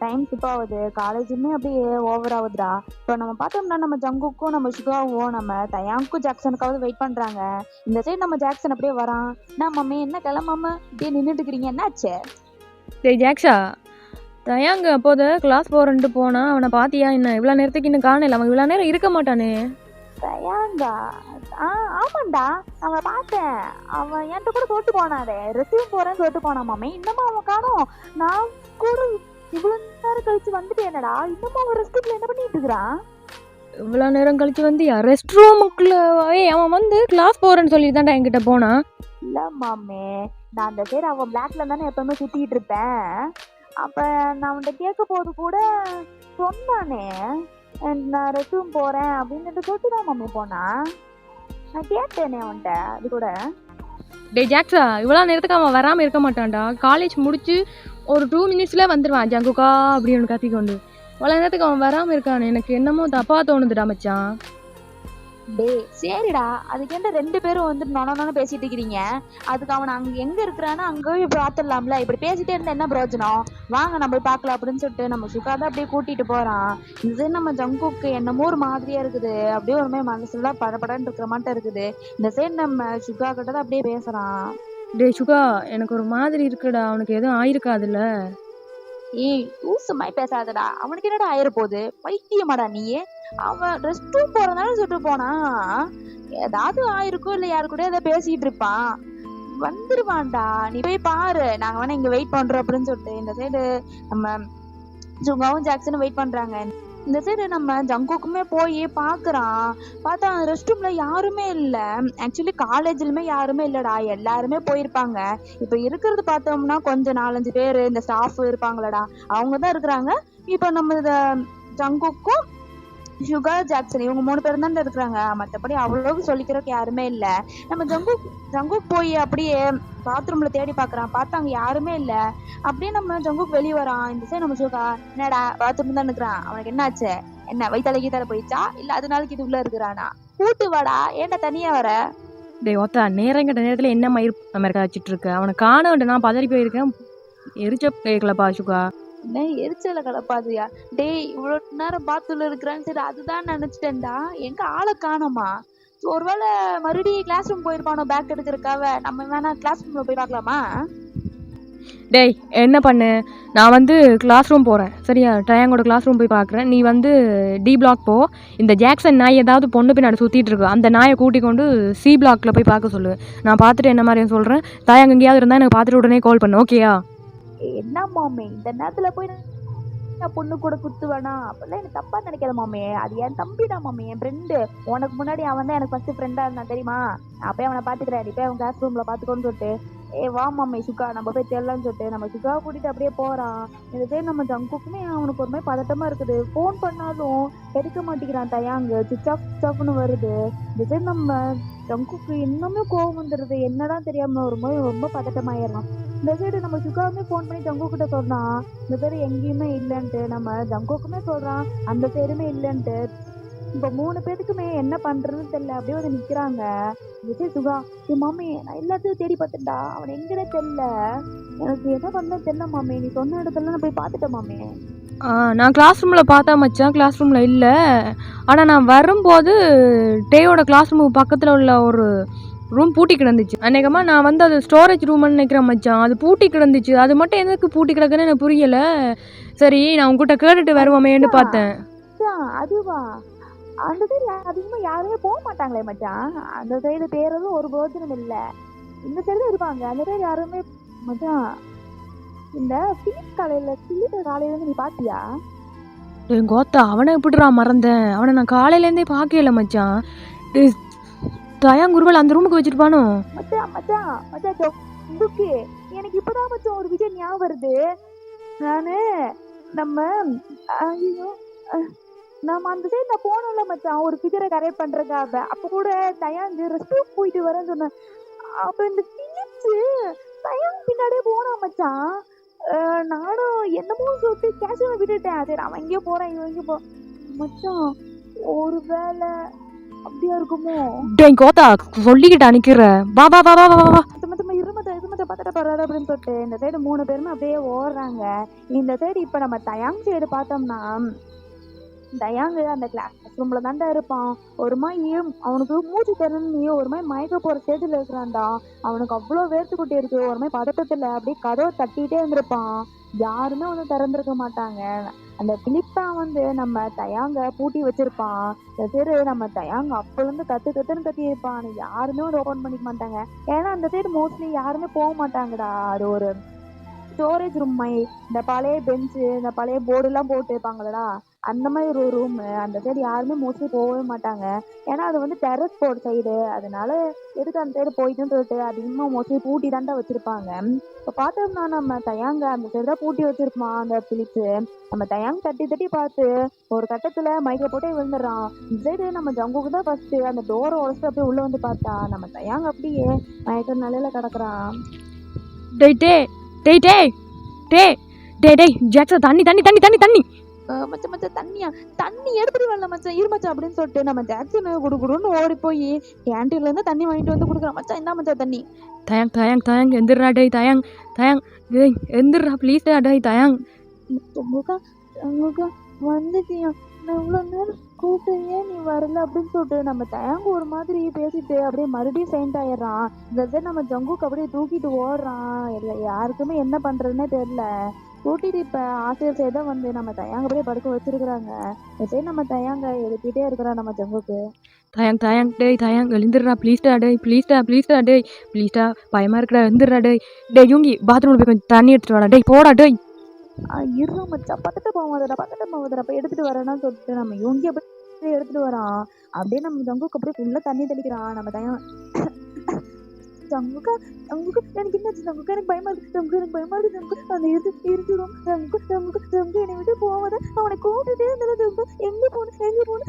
டைம் ஸ்கிப் ஆகுது. காலேஜுமே அப்படியே ஓவர் ஆகுதுடா. இப்போ நம்ம பார்த்தோம்னா நம்ம ஜங்குக்கும் நம்ம சிவாவும் நம்ம தயாங்க்கும் ஜாக்சனுக்காவது வெயிட் பண்றாங்க. இந்த சைடு நம்ம ஜாக்சன் அப்படியே வரான். நான் மம்மி என்ன கிளம்பாம இப்படியே நின்றுட்டு இருக்கிறீங்க, என்னாச்சு? டேய் ஜாக்ஸா, தயாங்க அப்போது கிளாஸ் போகிறேன்ட்டு போனா, அவனை பார்த்தியா என்ன? இவ்வளோ நேரத்துக்கு இன்னும் காணல. அவன் இவ்வளோ நேரம் இருக்க மாட்டானே. தயாங்கா? ஆமாண்டா, அவன் பார்த்தேன். அவன் என்கிட்ட கூட சொல்லிட்டு போனாதே, ரெசியூம் போறேன்னு சொல்லிட்டு போனான் மாமே. இன்னமும் அவன் காணோம். நான் கூட இவ்வளவு நேரம் கழிச்சு வந்துட்டேனடா. இன்னமும் அவன் ரெஸ்ட் ரூம்ல என்ன பண்ணிட்டு இருக்கிறான்? இவ்வளோ நேரம் கழிச்சு வந்து ரெஸ்ட் ரூமுக்குள்ள அவன் வந்து கிளாஸ் போகிறேன்னு சொல்லிட்டு தான்டா என்கிட்ட போனான். இல்ல மாமே, நான் அந்த சைடு அவன் பிளாக்ல தானே எப்பவுமே சுத்திட்டு இருப்பேன். அப்ப நான் அவன்கிட்ட கேட்க போது கூட சொன்னானே, நான் ரெஸ்ட் ரூம் போறேன் அப்படின்னு சொல்லிட்டு தான் மாமே போனான். நான் கேட்டேனே அவன்கிட்ட அது கூட. டேய் ஜாக்ஸா, இவ்வளோ நேரத்துக்கு அவன் வராமல் இருக்க மாட்டான்டா. காலேஜ் முடிச்சு ஒரு 2 மினிட்ஸில் வந்துடுவான் ஜங்குக்கா அப்படின்னு கத்திக்கொண்டு. இவ்வளோ நேரத்துக்கு அவன் வராமல் இருக்கானே, எனக்கு என்னமோ தப்பாக தோணுதுடா மச்சான். டேய் சரிடா, அதுக்கு என்ன 2 பேரும் வந்து நொனன்னு பேசிட்டு இருக்கிறீங்க? அதுக்கு அவன் அங்க எங்க இருக்கிறானோ அங்கேயே பார்த்துடலாம்ல. இப்படி பேசிட்டே இருந்தா என்ன பிரயோஜனம்? வாங்க நம்ம போய் பார்க்கலாம் அப்படின்னு சொல்லிட்டு நம்ம சுகாதான் அப்படியே கூட்டிட்டு போறான். இது நம்ம ஜங்குக்கு என்னமோ ஒரு மாதிரியா இருக்குது. அப்படியே ஒரு மாதிரி மனசுலாம் படபடன்னு இருக்கிற மாட்டம் இருக்குது. இந்த சைடு நம்ம சுகா கிட்ட தான் அப்படியே பேசுறான். டேய் சுகா, எனக்கு ஒரு மாதிரி இருக்குடா. அவனுக்கு எதுவும் ஆயிருக்காதுல்ல? ஏய் லூசுமாய் பேசாதடா. அவனுக்கு என்னடா ஆயிரப்போகுது? பைத்தியமாடா நீயே? அவன் ரெஸ்ட் ரூம் போறதுனால சொல்லிட்டு போனா. ஏதாவது ஆயிருக்கும், இல்ல யாரு கூட ஏதாவது பேசிட்டு இருப்பான். வந்துருவான்டா, நீ போய் பாரு. நாங்க வேணா இங்க வெயிட் பண்றோம் அப்படின்னு சொல்லிட்டு இந்த சைடு நம்ம ஜுங்காவும் ஜாக்சனும் வெயிட் பண்றாங்க. இந்த சைடு நம்ம ஜங்குக்குமே போய் பாக்குறான். பார்த்தா ரெஸ்ட் ரூம்ல யாருமே இல்ல. ஆக்சுவலி காலேஜ்லயுமே யாருமே இல்லடா, எல்லாருமே போயிருப்பாங்க. இப்ப இருக்கிறது பார்த்தோம்னா கொஞ்சம் 4-5 பேரு இந்த ஸ்டாஃப் இருப்பாங்களடா, அவங்கதான் இருக்கிறாங்க. இப்ப நம்ம இத ஜங்குக்கும் சுகர் ஜாக்சன் இவங்க 3 பேரும் தான் இருக்கிறாங்க. மற்றபடி அவ்வளவு சொல்லிக்கிறதுக்கு யாருமே இல்ல. நம்ம ஜங்குக் போய் அப்படியே பாத்ரூம்ல தேடி பாக்குறான். பார்த்தா அங்க யாருமே இல்ல. அப்படியே நம்ம ஜங்குக் வெளியே வரான். இந்த சைடு நம்ம சுகா, என்னடா பாத்ரூம் தான் இருக்கிறான், அவனுக்கு என்னாச்சு? என்ன வயித்தால கீத்தால போயிடுச்சா, இல்ல அதனால இது உள்ள இருக்கிறானா? கூட்டு வாடா, ஏன்டா தனியா வர? டேய் ஒத்தா, நேரங்கிட்ட நேரத்தில் என்ன மயிர் நம்ம இருக்க வச்சுட்டு இருக்க? அவனை காணோன்ட்டு நான் பதறி போயிருக்கேன். எரிச்ச கேட்கலப்பா சுகா. என்ன எரிச்சல கலப்பாதுயா? டேய் இவ்வளவு நேரம் பாத்ரூம்ல இருக்கிறான்னு சரி அதுதான் நினைச்சிட்டேன்டா. எங்க ஆளை காணோமா? ஒருவேளை மறுபடியும் கிளாஸ் ரூம் போயிருப்பானோ பேக் எடுக்கிறதுக்காக. நம்ம வேணா கிளாஸ் ரூம்ல போய் பார்க்கலாமா? டேய் என்ன பண்ணு, நான் வந்து கிளாஸ் ரூம் போகிறேன் சரியா? ட்ரையாங்கோட கிளாஸ் ரூம் போய் பார்க்குறேன். நீ வந்து டி பிளாக் போ. இந்த ஜாக்சன் நாய் ஏதாவது பொண்ணு பின்னாடி சுற்றிட்டு இருக்கு, அந்த நாயை கூட்டிக் கொண்டு சி பிளாக்ல போய் பார்க்க சொல்லு. நான் பார்த்துட்டு என்ன மாதிரின்னு சொல்கிறேன். தாயாங்க எங்கேயாவது இருந்தால் எனக்கு பார்த்துட்டு உடனே கால் பண்ணு, ஓகேயா? என்ன மாமே இந்த நேரத்துல போய் நான் பொண்ணு கூட குத்துவேனா? அப்பெல்லாம் எனக்கு தப்பா நினைக்காத மாமே. அது என் தம்பிடா மாமே, என் ஃப்ரெண்டு. உனக்கு முன்னாடி அவன் தான் எனக்கு ஃபர்ஸ்ட் ஃப்ரெண்டா இருந்தான் தெரியுமா? நான் அப்பயே அவனை பாத்துக்கிறேன், நீ போய் அவன் கிளாஸ் ரூம்ல பாத்துக்கோன்னு சொல்லிட்டு. வா மாமே சுகா, நம்ம போய் தெரியலான்னு சொல்லிட்டு நம்ம சுகாவை கூட்டிட்டு அப்படியே போறான். இந்த சைடு நம்ம ஜங்குக்குமே அவனுக்கு ஒரு மாதிரி பதட்டமா இருக்குது. ஃபோன் பண்ணாலும் எடுக்க மாட்டேங்கிறான் தயாங்கு. சுவிச் ஆஃப்னு வருது. இந்த சைடு நம்ம ஜங்குக்கு இன்னுமே கோவம் வந்துடுது. என்னடா தெரியாம ஒரு மாதிரி ரொம்ப பதட்டமாயிடலாம். இந்த சைடு நம்ம சுகாவுமே ஃபோன் பண்ணி ஜங்கு கிட்ட சொல்றான், இந்த சைடு எங்கேயுமே இல்லைன்ட்டு. நம்ம ஜங்குக்குமே சொல்றான் அந்த சைடுமே இல்லைன்ட்டு. இப்போ 3 பேருக்குமே என்ன பண்றதுன்னு தெரியல. அப்படியே வந்து நிக்கிறாங்க. விஜய் சுகா, என் மாமி நான் எல்லாத்தையும் தேடி பார்த்துட்டா, அவன் எங்கடே தெரியல. எனக்கு என்ன பண்ண தெரியல மாமி. நீ சொன்ன இடத்துல நான் போய் பார்த்துட்டேன் மாமி. நான் கிளாஸ் ரூமில் பார்த்தா மச்சான், கிளாஸ் ரூமில் இல்லை. ஆனால் நான் வரும்போது டேயோட கிளாஸ் ரூமுக்கு பக்கத்தில் உள்ள ஒரு ரூம் பூட்டி கிடந்துச்சு. அநேகமாக நான் வந்து அது ஸ்டோரேஜ் ரூம்னு நினைக்கிறேன் மச்சான். அது பூட்டி கிடந்துச்சு. அது மட்டும் எதுக்கு பூட்டி கிடக்குன்னு எனக்கு புரியலை. சரி நான் உங்ககிட்ட கேட்டுட்டு வருவோமேன்னு பார்த்தேன். அதுவா? அந்த சைடு அதிகமா யாருமே போக மாட்டாங்களே மச்சான். அந்த சைடு பேரதும் ஒரு பிரோஜனம் இல்லை. இந்த சைடு இருப்பாங்க, அந்த சைடு யாருமே. மச்சான் இந்த பிலிப் காலையில நீ பாத்தியா? என் கோத்தா, அவனை எப்படிடா மறந்தேன்? அவனை நான் காலையிலேருந்தே பார்க்கல மச்சான். தயாங் குருவல் அந்த ரூமுக்கு வச்சிருப்பானோ? மச்சான் மச்சான் மச்சான் ஜங்குக்கு எனக்கு இப்பதான் மச்சான் ஒரு விஷயம் ஞாபகம் வருது. நானு நம்ம ஐயோ நம்ம அந்த சைடு நான் போனோம்ல மச்சான் ஒரு ஃபிகரை கரெக்ட் பண்றதுக்காக. அப்ப கூட தயாங்கு ரெஸ்ட் ரூம் போயிட்டு வரேன்னு சொன்னேன். அப்ப இந்த பிலிப்ஸ் தயாங் பின்னாடியே போனான் மச்சான். நானும் என்னமோ சொல்லிட்டு கேஷுவலை விட்டுட்டேன். சரி அவன் எங்கேயோ போறான் இவன் எங்கேயோ போ மச்சான். ஒரு வேலை அப்படியா இருக்குமோ? டேய் கோத்தா சொல்லிக்கிட்டு அனுக்கிற. வா வா வா வா வா வா. இருமத்தை பத்திர போறாரு அப்படின்னு சொல்லிட்டு இந்த சைடு 3 பேருமே அப்படியே ஓடுறாங்க. இந்த சைடு இப்ப நம்ம தயாங் சைடு பார்த்தோம்னா தயாங்கு அந்த கிளாஸ் ரூம்ல தாண்டா இருப்பான். ஒரு மாதிரி அவனுக்கு மூச்சு தரணும்னு ஒரு மாதிரி மயக்க போற ஸ்டேஜ்ல இருக்கிறான்டா. அவனுக்கு அவ்வளோ வேர்த்து குட்டி இருக்கு. ஒரு மாதிரி பதட்டத்துல அப்படியே கதவை தட்டிட்டே இருந்திருப்பான். யாருமே வந்து திறந்திருக்க மாட்டாங்க. அந்த பிலிப் தான் வந்து நம்ம தயாங்க பூட்டி வச்சிருப்பான். சரி நம்ம தயாங்க அப்ப இருந்து கத்துன்னு கத்தி இருப்பான். யாருமே வந்து ஓபன் பண்ணிக்க மாட்டாங்க. ஏன்னா அந்த சைடு மோஸ்ட்லி யாருமே போக மாட்டாங்கடா. அது ஒரு ஸ்டோரேஜ் ரூம் மாதிரி இந்த பழைய பெஞ்சு இந்த பழைய போர்டு எல்லாம் போட்டு இருப்பாங்களடா அந்த மாதிரி ஒரு ரூம். அந்த சைடு யாருமே மோஸ்ட்லி போகவே மாட்டாங்க. ஏன்னா அது வந்து டெரஸ் போர்டு சைடு. அதனால எதுக்கு அந்த சைடு போயிட்டுன்னு சொல்லிட்டு அதிகமாக மோஸ்ட்லி பூட்டி தாண்டா வச்சிருப்பாங்க. இப்போ பார்த்தோம்னா நம்ம தயாங்க அந்த சைடு தான் பூட்டி வச்சிருப்பான் அந்த பிலிப்ஸு. நம்ம தயாங்க தட்டி தட்டி பார்த்து ஒரு கட்டத்துல மைக்கை போட்டே விழுந்துடுறான். இந்த சைடு நம்ம ஜங்குக்கு தான் ஃபர்ஸ்ட் அந்த டோரை உடச்சிட்டு அப்படியே உள்ள வந்து பார்த்தா நம்ம தயாங்க அப்படியே மயக்க நிலையில கிடக்குறான். டேய் டே டேய் டே டே டே டேய் ஜாக்சன் தண்ணி தண்ணி தண்ணி தண்ணி தண்ணி மச்சா மச்சா தண்ணி எடுத்துட்டு வரல மச்சான் இரு மச்சான் அப்படின்னு சொல்லிட்டு நம்ம ஜாக்சன் குடுக்குடுன்னு ஓடி போய் கேன்டீன்ல இருந்து தண்ணி வாங்கிட்டு வந்து கொடுக்குறான். மச்சான் என்ன மச்சா தண்ணி. தயாங் தயாங் தயாங் எந்திரா டேய் தயாங் தயாங் டேய் எந்திரா ப்ளீஸ் டேய் தயாங். வந்துட்டியா? நான் இவ்வளோ நேரம் கூப்பிட்டே நீ வரல அப்படின்னு சொல்லிட்டு நம்ம தயாங்க ஒரு மாதிரி பேசிட்டு அப்படியே மறுபடியும் ஃபெயிண்ட் ஆயிடுறான். இந்த சைடு நம்ம ஜங்குக்கு அப்படியே தூக்கிட்டு ஓடுறான். இல்லை யாருக்குமே என்ன பண்றதுன்னே தெரியல. கூட்டிட்டு இப்ப ஆசிரியர் சைடு தான் வந்து நம்ம தயாங்க அப்படியே படுக்க வச்சிருக்கிறாங்க. இந்த சைடு நம்ம தயாங்க எழுப்பிட்டே இருக்கிறான் நம்ம ஜங்குக்கு. தயாங் தயாங் டேய் தயாங் எழுந்திரா ப்ளீஸ்டா டேய் ப்ளீஸ்டா ப்ளீஸ்டா டேய் ப்ளீஸ்டா பயமா இருக்குடா எழுந்திரா டேய் டேய் யூங்கி பாத்ரூம்ல போய் கொஞ்சம் தண்ணி எடுத்துட்டு வாடா டேய் போடா டேய். இருறா மச்சான் பக்கத்து போகும்போதுடா போய் எடுத்துட்டு வரேன்னு சொல்லிட்டு நம்ம யோங்கி அப்படியே எடுத்துட்டு வரான். அப்படியே நம்ம ஜங்குக்கு அப்படியே ஃபுல்லா தண்ணி தெளிக்கிறான் நம்ம தயான். ஜங்குக்கா ஜங்குக்கு எனக்கு என்னாச்சு ஜங்குக்கா எனக்கு பயமா இருக்கு ஜங்கு எனக்கு பயமா இருக்கு ஜங்கு அந்த இருந்துடும் ஜங்கு என்னை விட்டு போவாத அவனை கூப்பிட்டுட்டே இருந்தாலும் ஜங்கு எங்க போகணும்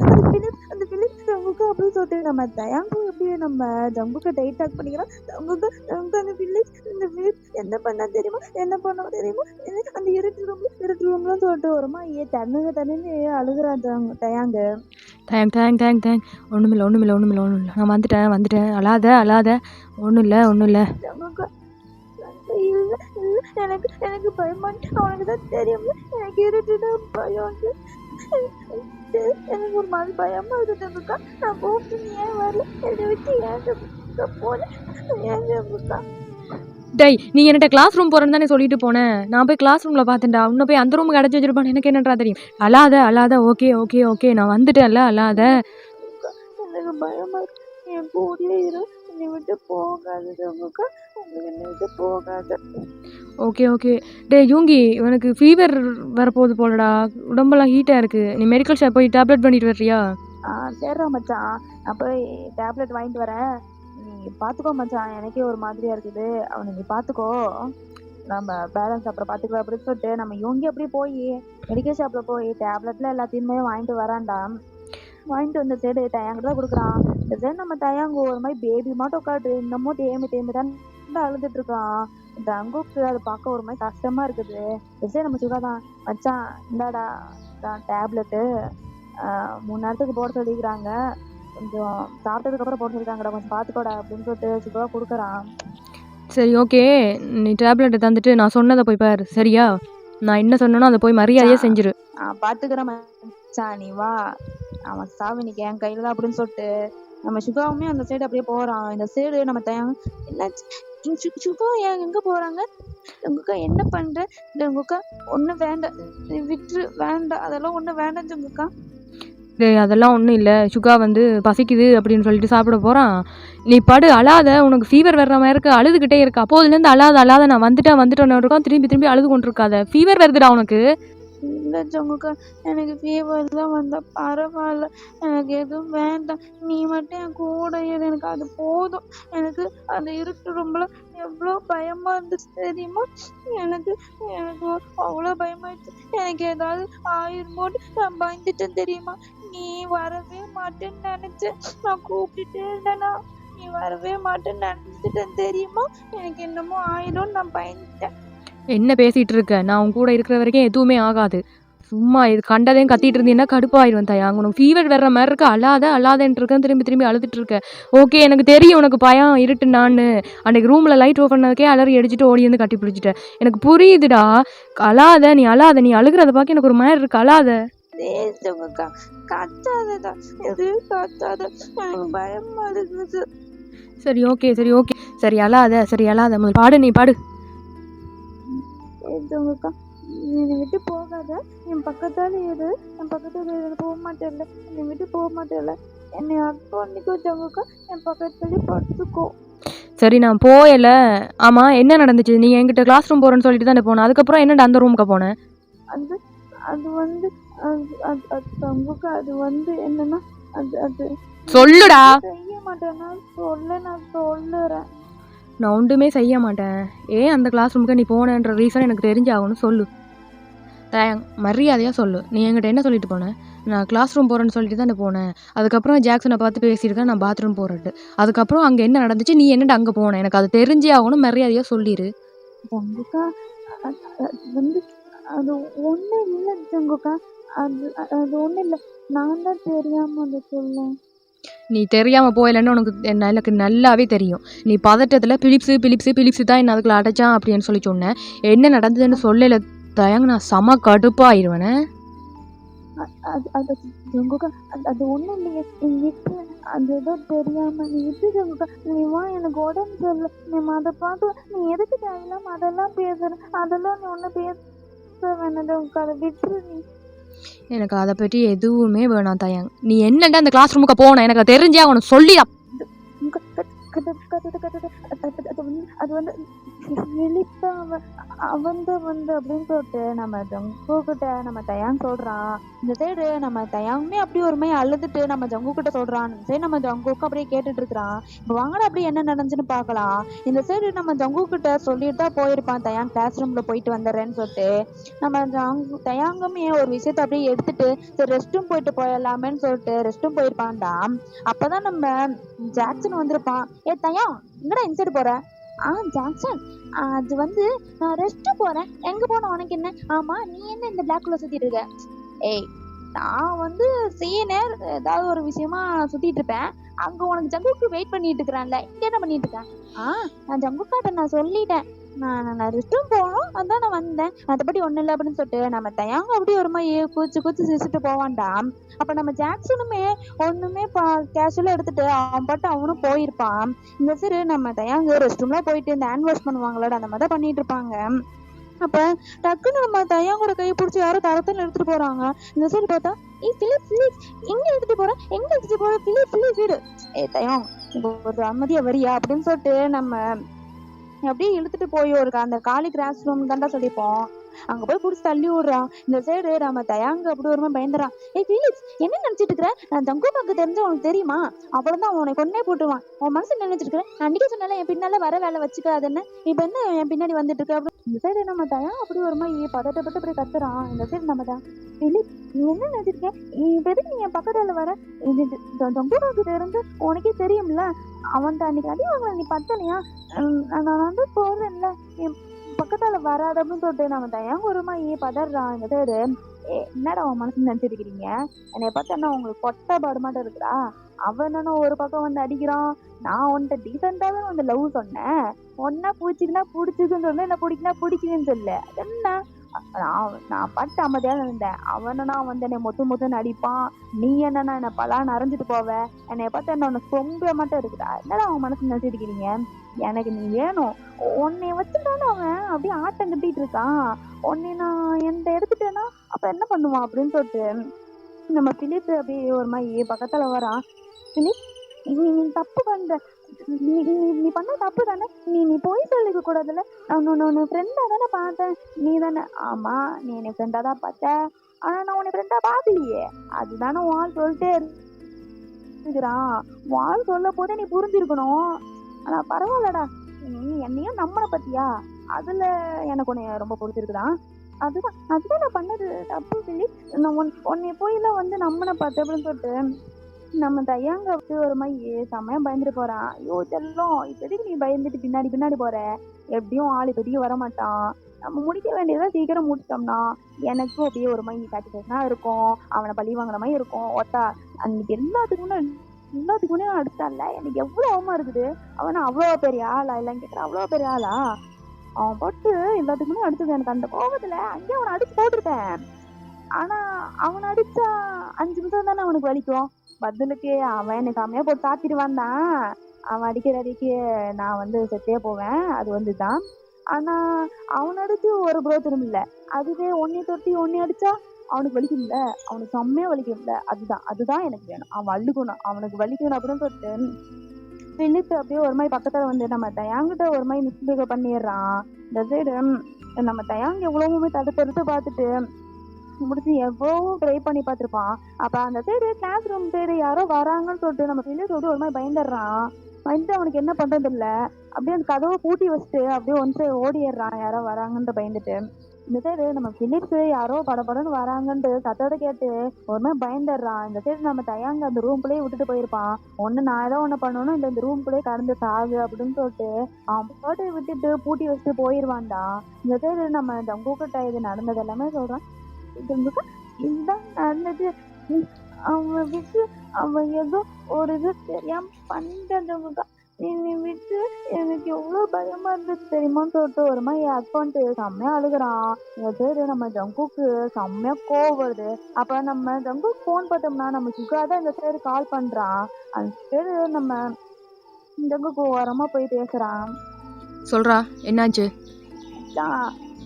அந்த பிலிப் ஜங்குக்கா அப்படின்னு சொல்லிட்டு நம்ம தயாங்கு அப்படியே நம்ம ஜங்குக்கு டைட் டாக் பண்ணிக்கிறோம். ஜங்குக்கா அந்த பிலிப் என்ன பண்ணா தெரியுமா அந்த இருட்டு ரூம்லாம் சொல்லிட்டு வருமா தண்ணுன்னு அழுகுறான் தயாங்கு. தயாங் தயாங் தயாங் தயாங் ஒன்றுமில்ல நான் வந்துட்டேன் அழாத ஒன்றும் இல்லை. எனக்கு பயமா அவனுக்கு தான் தெரியும். எனக்கு இருட்டுதான் பயம். எனக்கு ஒரு மாதிரி பயமா இருக்குதுக்கா. நான் கூப்பிட்டு நீ ஏன் வரல என்னை விட்டு ஏன் போல ஏன். டேய் நீ என்கிட்ட கிளாஸ் ரூம் போகிறேன்னு தானே சொல்லிட்டு போனேன். நான் போய் கிளாஸ் ரூமில் பார்த்தேன்டா. இன்னும் போய் அந்த ரூமுக்கு அடைச்சி வச்சிருப்பான்னு எனக்கு என்னன்றா தெரியும். அழாத ஓகே நான் வந்துட்டேன்ல அழாத. எனக்கு பயமா இருக்கு. என் கூடயே இரு என்னை விட்டு போகாது என்னை விட்டு போகாது. ஓகே டேய் யூங்கி இவனுக்கு ஃபீவர் வரப்போகுது போலடா. உடம்பெல்லாம் ஹீட்டாக இருக்குது. நீ மெடிக்கல் ஷாப் போய் டேப்லெட் பண்ணிட்டு வர்றியா? சரிடா மச்சான் நான் போய் டேப்லெட் வாங்கிட்டு வரேன். நீ பார்த்துக்கோ மச்சான். எனக்கே ஒரு மாதிரியா இருக்குது. அவனை நீ பார்த்துக்கோ. நம்ம பேலன்ஸ் அப்புறம் பார்த்துக்கலாம் அப்படின்னு சொல்லிட்டு நம்ம யோங்கி அப்படியே போய் மெடிக்கல் ஷாப்பில் போய் டேப்லெட்ல எல்லாத்தையுமே வாங்கிட்டு வரான்டா. வாங்கிட்டு வந்த சைடு தயாங்கிட்ட தான் கொடுக்குறான். இந்த சைடு நம்ம தயாங்கு ஒரு மாதிரி பேபி மாட்டோம் உட்காட்டு இன்னமும் தேம்பி தான் அழுதுட்டு இருக்கான். ஜங்குக்கு அதை பார்க்க ஒரு மாதிரி கஷ்டமா இருக்குது. இந்த சைடு நம்ம சுகா தான் மச்சான் இந்தாடா டேப்லெட்டு 3 நேரத்துக்கு போட சொல்லிக்கிறாங்க. கொஞ்சம் சாப்பிட்டதுக்கு அப்புறம் போட சொல்லிருக்காங்கடா கொஞ்சம் பார்த்துக்கோடா அப்படின்னு சொல்லிட்டு சுகா கொடுக்குறான். சரி ஓகே நீ டேப்லெட்டை தந்துட்டு நான் சொன்னதை போய் பாரு சரியா? நான் என்ன சொன்னேனோ அதை போய் மரியாதையாக செஞ்சிரு. பார்த்துக்கிறேன் மச்சான் நீ வா. அவன் சாவு இன்னைக்கு என் கையில தான் அப்படின்னு சொல்லிட்டு நம்ம சுகாவுமே அந்த சைடு அப்படியே போறான். இந்த சைடு நம்ம தயாங்க என்னாச்சு சுகா ஏன் எங்க போறாங்க? ஜங்குக்கா என்ன பண்ற? ஜங்குக்கா ஒன்றும் வேண்டாம் விட்டுரு வேண்டாம் அதெல்லாம் ஒன்றும் வேண்டாம் ஜங்குக்கா. டேய் அதெல்லாம் ஒன்றும் இல்லை. சுகா வந்து பசிக்குது அப்படின்னு சொல்லிட்டு சாப்பிட போகிறான். நீ படு அழாத. உனக்கு ஃபீவர் வர்ற மாதிரி இருக்கு அழுதுகிட்டே இருக்கு. அப்போதுலேருந்து அழாத நான் வந்துட்டேன் இருக்கோம். திரும்பி அழுது கொண்டு இருக்காத. ஃபீவர் வருதுடா உனக்கு. இல்லை ஜங்குக்கா, எனக்கு ஃபீவர்லாம் வந்தால் பரவாயில்ல, எனக்கு எதுவும் வேண்டாம், நீ மட்டும் என் கூட இரு, எனக்கு அது போதும். எனக்கு அந்த இருட்டு ரூம்ல எவ்வளோ பயமா இருந்துச்சு தெரியுமா? எனக்கு எனக்கு அவ்வளோ பயமாயிடுச்சு. எனக்கு ஏதாவது ஆயிருமோன்னு நான் பயந்துட்டேன் தெரியுமா? நீ வரவே மாட்டேன்னு நினைச்சேன், நான் கூப்பிட்டுட்டே இருந்தேனா, நீ வரவே மாட்டேன்னு நினைச்சிட்டேன் தெரியுமா? எனக்கு என்னமோ ஆயிடும்னு நான் பயந்துட்டேன். என்ன பேசிகிட்டு இருக்க? நான் உன் கூட இருக்கிற வரைக்கும் எதுவுமே ஆகாது. சும்மா இது கண்டதையும் கத்திட்டு இருந்தீங்கன்னா கடுப்பாயிடுவேன் தயாங்க. உனக்கு ஃபீவர் வர்ற மாதிரி இருக்க, அழாதன்ட்டு இருக்கேன், திரும்பி திரும்பி அழுதுட்டு இருக்க. ஓகே, எனக்கு தெரியும் உனக்கு பயம் இருட்டு. நான் அன்றைக்கி ரூமில் லைட் ஓப்பன் பண்ணதுக்கே அலறி அடிச்சுட்டு ஓடி வந்து கட்டி பிடிச்சிட்டேன். எனக்கு புரியுதுடா, அழாத, நீ அழுகிறத பார்க்க எனக்கு ஒரு மாதிரி இருக்கு, அழாத. கத்தாதடா, எதுவும் கத்தாத, எனக்கு பயமா இருக்குது. சரி ஓகே, சரி அழாத, முதல் பாடு, நீ பாடு. ஜங்குக்கா, என்னை விட்டு போகாத, என் பக்கத்தால இரு, என் பக்கத்துல போக மாட்டேன்ல, என்னை விட்டு போக மாட்டேன்ல, என்னை அக்கா பண்ணிக்கோ ஜங்குக்கா, என் பக்கத்துலேயே படுத்துக்கோ. சரி நான் போயல. ஆமாம், என்ன நடந்துச்சு? நீ என்கிட்ட கிளாஸ் ரூம் போகிறேன்னு சொல்லிட்டு தானே போனேன். அதுக்கப்புறம் என்னடா அந்த ரூமுக்கு போனேன்? அது அது வந்து ஜங்குக்கா, அது வந்து என்னன்னா, அது சொல்லுடா. செய்ய மாட்டேன், நான் சொல்லுறேன். நான் ஒன்றுமே செய்ய மாட்டேன். ஏன் அந்த கிளாஸ் ரூமுக்கு நீ போனேன்ற ரீசன் எனக்கு தெரிஞ்சாகணும், சொல்லு. மரியாதையாக சொல்லு. நீ என்கிட்ட என்ன சொல்லிட்டு போனேன்? நான் கிளாஸ் ரூம் போகிறேன்னு சொல்லிட்டு தான் போனேன். அதுக்கப்புறம் ஜாக்சனை பார்த்து பேசியிருக்கேன், நான் பாத்ரூம் போகிறேன்ட்டு. அதுக்கப்புறம் அங்கே என்ன நடந்துச்சு, நீ என்னடா அங்கே போனேன்? எனக்கு அது தெரிஞ்சே ஆகணும், மரியாதையாக சொல்லிடு. ஜங்குக்கா, அது வந்து அது ஒன்றும் இல்லை ஜங்குக்கா, அது ஒன்றும் இல்லை, நான் தான் தெரியாமல் அதை சொல்லேன். நீ தெரியாமல் போயலன்னு எனக்கு நல்லாவே தெரியும். நீ பதட்டத்தில் பிலிப்ஸு தான் என்ன அதுக்குள்ள அடைச்சான் அப்படின்னு சொல்லி சொன்னேன். என்ன நடந்ததுன்னு சொல்லல தயங்க, நான் செம கடுப்பாயிருவேனே. ஜங்குக்கா, அது ஒன்றும் இல்லையே, எங்கிட்ட அது ஏதோ தெரியாமல் நீ விட்டு ஜங்குக்கா, நீ வா, எனக்கு உடம்பு சரியில்லை, நீ அதை பார்த்து நீ எதுக்கு தேவையில்லாம அதெல்லாம் பேசுற, அதெல்லாம் நீ ஒன்றும் பேச வேணாம் ஜங்குக்கா, அதை விட்டுரு நீ. எனக்கு அதை பற்றி எதுவுமே வேணாம் தயங். நீ என்னடா அந்த கிளாஸ் ரூமுக்கு போன, எனக்கு தெரிஞ்சே அவனுக்கு சொல்லி. அது வந்து வந்து அப்படின்னு சொல்லிட்டு நம்ம ஜங்குக்கிட்ட நம்ம தயாங் சொல்றான். இந்த சைடு நம்ம தயாங்குமே அப்படி ஒரு மாதிரி அழுதுட்டு நம்ம ஜங்கு கிட்ட சொல்றான். இந்த சைடு நம்ம ஜங்குக்கு அப்படியே கேட்டுட்டு இருக்கிறான். இப்போ வாங்கடா அப்படியே என்ன நடந்துச்சுன்னு பார்க்கலாம். இந்த சைடு நம்ம ஜங்கு கிட்ட சொல்லிட்டு தான் போயிருப்பான், தயாங் கிளாஸ் ரூம்ல போயிட்டு வந்துடுறேன்னு சொல்லிட்டு. நம்ம தயாங்குமே ஒரு விஷயத்த அப்படியே எடுத்துட்டு சரி ரெஸ்ட் ரூம் போயிட்டு போயிடலாமேன்னு சொல்லிட்டு ரெஸ்ட் ரூம் போயிருப்பான்டா. அப்பதான் நம்ம ஜாக்சன் வந்திருப்பான். ஏ தயாங், எங்கடா இந்த சைடு போற? ஜாக்சன், அது வந்து நான் ரெஸ்ட் போறேன். எங்க போன உனக்கு என்ன? ஆமா, நீ என்ன இந்த பிளாக்குள்ள சுத்திட்டு இருக்க? ஏய், நான் வந்து சீனியர் ஏதாவது ஒரு விஷயமா சுத்திட்டு இருப்பேன். அங்க உனக்கு ஜங்குக்கு வெயிட் பண்ணிட்டு இருக்கிறான்ல, இங்க என்ன பண்ணிட்டு இருக்கேன்? நான் ஜங்குக்காட்ட நான் சொல்லிட்டேன், நான் ரெஸ்ட் ரூம் போகணும், அதான் நான் வந்தேன், மற்றபடி ஒன்றும் இல்லை அப்படின்னு சொல்லிட்டு நம்ம தயாங்க அப்படியே ஒரு மாதிரி கூச்சு சிரிச்சுட்டு போவான்டா. அப்போ நம்ம ஜாக்சனுமே ஒன்றுமே கேஷுவலாக எடுத்துட்டு அவன் பாட்டு அவனும் போயிருப்பான். இந்த சரி நம்ம தயாங்க ரெஸ்ட் ரூம்லாம் போயிட்டு இந்த ஹேண்ட் வாஷ் பண்ணுவாங்களோட அந்த மாதிரி தான் பண்ணிட்டு இருப்பாங்க. அப்ப டக்குன்னு நம்ம தயாங்கோட கை பிடிச்சி யாரும் தரத்துல எடுத்துட்டு போறாங்க. இந்த சைடு பார்த்தா பிலிப் எங்க எடுத்துட்டு போற பிலிப் வீடு. தயம், ஒரு அமைதியா வரியா அப்படின்னு சொல்லிட்டு நம்ம அப்படியே இழுத்துட்டு போய் ஒரு அந்த காலி கிளாஸ் ரூம் தாண்டா சொல்லிப்போம், அங்க போய் புடிச்சு தள்ளி விடுறான். இந்த சைடு நம்ம தயாங்க அப்படி ஒரு பயந்துறான். பிலிப்ஸ், என்ன நினைச்சிட்டு இருக்கிற? நான் ஜங்கு பாக்கு தெரிஞ்சு உனக்கு தெரியுமா? அவ்வளவுதான், உன்னை கொன்னே போட்டுருவான். உன் மனசு நினைச்சிருக்கிற? நான் அன்னைக்கு சொன்னால என் பின்னால வர வேலை வச்சுக்காதுன்னு, இப்ப என்ன என் பின்னாடி வந்துட்டு இருக்க? அப்படி இந்த சைடு நம்ம தயா அப்படி ஒரு மாதிரி பதட்டப்பட்டு அப்படி கத்துறான். இந்த சைடு நம்ம தான், பிலிப், நீ என்ன நினைச்சிருக்க? இப்ப எதுக்கு நீ என் பக்கத்துல வர? ஜங்கு பாக்கு தெரிஞ்சு உனக்கே தெரியும்ல, அவன்கிட்ட அன்னைக்கு அடி வாங்கல, நீ பத்தலையா? நான் வந்து போறேன்ல, என் பக்கத்தால வராது அப்படின்னு சொல்லிட்டு நம்ம தயாங்க ஒரு மாதிரி பதறான். இந்த சைடு, என்னடா அவன் மனசு நினைச்சிருக்கிறீங்க? என்னை பார்த்தா என்ன உங்களுக்கு கொட்டை பாடு மாட்டம் இருக்குடா? அவன் என்னன்னா ஒரு பக்கம் வந்து அடிக்கிறான். நான் உன்கிட்ட டீசெண்டாவே வந்து லவ் சொன்னேன், ஒன்னா பூச்சிக்குன்னா பிடிச்சிக்குன்னு சொல்லு, என்ன பிடிக்குன்னா பிடிக்குதுன்னு சொல்லு, என்ன நான் பட்டு அமைதியாக இருந்தேன். அவனா வந்து என்னை மொத்துன்னு அடிப்பான், நீ என்னன்னா என்னை பலான்னு அரைஞ்சிட்டு போவ, என்னை பார்த்தா என்ன உன்னை சொம்ப மட்டும் இருக்குடா? என்னடா அவன் மனசு நினைச்சிருக்கிறீங்க? எனக்கு நீ வேணும், உன்னை வச்சுட்டானே அவன் அப்படியே ஆட்டம் கட்டிட்டு இருக்கான், உன்னை நான் எந்த எடுத்துட்டேன்னா அப்ப என்ன பண்ணுவான் அப்படின்னு சொல்லிட்டு நம்ம பிலிப் அப்படியே ஒரு மாதிரி பக்கத்துல வரான். பிலிப், நீ தப்பு பண்ற, நீ நீ நீ பண்ண தப்பு தானே. நீ போய் சொல்லிக்க கூடாதுல்ல. நான் உன்னை ஃப்ரெண்டா தானே பார்த்தேன். நீ தானே ஆமா நீ என்னை ஃப்ரெண்டா தான் பார்த்த. ஆனா நான் உன்னை ஃப்ரெண்டா பார்க்கலையே. அதுதானே வால் சொல்லிட்டே இருக்கிறான். வால் சொல்ல போதே நீ புரிஞ்சிருக்கணும். ஆனா பரவாயில்லடா, நீ என்னையும் நம்பின பத்தியா, அதுல எனக்கு உன்னைய ரொம்ப பிடிச்சிருக்குதான். அதுதான் நான் பண்ணது தப்பு சொல்லி நான் உன்னை போயெல்லாம் வந்து நம்பின பார்த்து அப்படின்னு சொல்லிட்டு நம்ம தையாங்க வந்து ஒரு மாதிரி செம்மையா பயந்துட்டு போறான். ஐயோ செல்லம், இப்போதைக்கு நீ பயந்துட்டு பின்னாடி பின்னாடி போற. எப்படியும் ஆள் இப்போதைக்கு வரமாட்டான். நம்ம முடிக்க வேண்டியதெல்லாம் சீக்கிரம் முடிச்சிட்டோம்னா எனக்கும் அப்படியே ஒரு மாதிரி சாட்டிஸ்ஃபேக்ஷனா இருக்கும். அவனை பழி வாங்குற மாதிரி இருக்கும். ஒத்தா அன்னைக்கு எல்லாத்துக்குமே அடிச்சான்ல, எனக்கு எவ்வளவு அவமா இருக்குது. அவனா அவ்வளோ பெரிய ஆளா இல்லைன்னு கேட்குற, அவ்வளோ பெரிய ஆளா அவன் போட்டு எல்லாத்துக்குமே அடிச்சது. எனக்கு அந்த கோபத்துல அங்கேயே அவனை அடிச்சு போட்டுருக்கேன். ஆனா அவனை அடிச்சா 5 நிமிஷம் தானே அவனுக்கு வலிக்கும். பதிலுக்கு அவன் என்னை செம்மையா போட்டு தாக்கிட்டு வந்தான். அவன் அடிக்கிற அடிக்கு நான் வந்து செத்தே போவேன். அது வந்துதான். ஆனா அவன் அடிச்சு ஒரு புரோஜனம் இல்லை. அதுவே ஒன்னே தொட்டி ஒன்னே அடிச்சா அவனுக்கு வலிக்கும்ல, அவனுக்கு செம்மையா வலிக்கும்ல. அதுதான் எனக்கு வேணும். அவன் அழுகணும், அவனுக்கு வலிக்கணும் அப்படின்னு சொல்லிட்டு பிலிப் அப்படியே ஒரு மாதிரி பக்கத்துல வந்து நம்ம தயாங்கிட்ட ஒரு மாதிரி மிஸ்பிஹேவ் பண்ணிடுறான். இந்த சைடு நம்ம தயாங்க எவ்வளவுமே தடுத்து பார்த்துட்டு முடிச்சு எவ்வளவோ ட்ரை பண்ணி பார்த்துருப்பான். அப்ப அந்த சைடு கிளாஸ் ரூம் சைடு யாரோ வராங்கன்னு சொல்லிட்டு நம்ம பிள்ளைய சொல்லிட்டு ஒரு மாதிரி பயந்துடுறான். வந்து அவனுக்கு என்ன பண்றது இல்ல, அப்படியே அந்த கதவை பூட்டி வச்சுட்டு அப்படியே ஒன்று ஓடிடுறான் யாரோ வராங்கன்ட்டு பயந்துட்டு. இந்த சைடு நம்ம பிலிப்ஸ் யாரோ படபடன்னு வராங்கன்ட்டு சத்தோட கேட்டு ஒரு மாதிரி பயந்துடுறான். இந்த சைடு நம்ம தயாங்க அந்த ரூம்குள்ளேயே விட்டுட்டு போயிருப்பான். நான் ஏதோ ஒண்ணு பண்ணணும், இந்த ரூம்குள்ளேயே கடந்து சாகு அப்படின்னு சொல்லிட்டு அவன் போட்டு விட்டுட்டு பூட்டி வச்சுட்டு போயிடுவான்டா. இந்த சைடு நம்ம ஜங்குக்கிட்ட இது நடந்தது எல்லாமே சொல்றான். இதுதான் நடந்தது. அவன் விட்டு அவன் ஏதோ ஒரு இது தெரியாம பண்ணிட்டு நீ விட்டு எனக்கு எவ்வளவு பயமா இருந்துச்சு தெரியுமான்னு சொல்லிட்டு ஒரு மாதிரி அக்கௌண்ட் செம்மையா அழுகுறான். இந்த பேரு நம்ம ஜங்குக்கு செம்மையா கோவம் வருது. அப்ப நம்ம ஜங்குக்கு போன் பார்த்தோம்னா நம்ம சுகாதான் இந்த பேரு கால் பண்றான். அந்த பேரு நம்ம ஜங்குக்கு ஓரமா போய் பேசுறான். சொல்றா என்னாச்சு?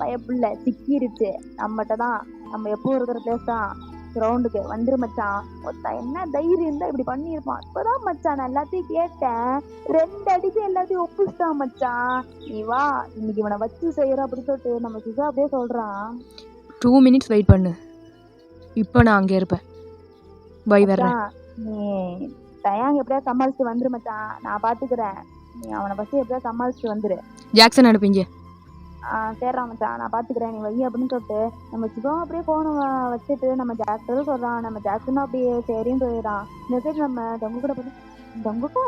பயப்புள்ள சிக்கிருச்சு நம்மகிட்ட தான். நம்ம எப்போ இருக்கிற பிளேஸ் தான், கிரவுண்டுக்கு வந்துரு மச்சான். ஒருத்தன் என்ன தைரியம் தான் இப்படி பண்ணியிருப்பான். இப்பதான் மச்சான் நான் எல்லாத்தையும் கேட்டேன். 2 அடிக்கு எல்லாத்தையும் ஒப்புச்சிட்டான் மச்சான். நீ வா இன்னைக்கு இவனை வச்சு செய்யற அப்படி சொல்லிட்டு நம்ம சுகா அப்படியே சொல்றான். 2 மினிட்ஸ் வெயிட் பண்ணு, இப்போ நான் அங்கே இருப்பேன். பை வர்றேன். நீ தயாங்க எப்படியா சமாளிச்சுட்டு வந்துரு மச்சான், நான் பாத்துக்கிறேன். நீ அவனை பத்தி எப்படியா சமாளிச்சுட்டு வந்துரு. ஜாக்சன் அனுப்பிங்க. சரிடா மச்சான் நான் பாத்துக்கிறேன், நீ வை அப்படின்னு சொல்லிட்டு நம்ம சிவா அப்படியே போன வச்சுட்டு நம்ம ஜாக்சனும் சொல்றான். நம்ம ஜாக்சனும் அப்படியே சரின்னு சொல்லிடுறான். இந்த சைடு நம்ம ஜங்கு கூட போட்டு ஜங்குக்கா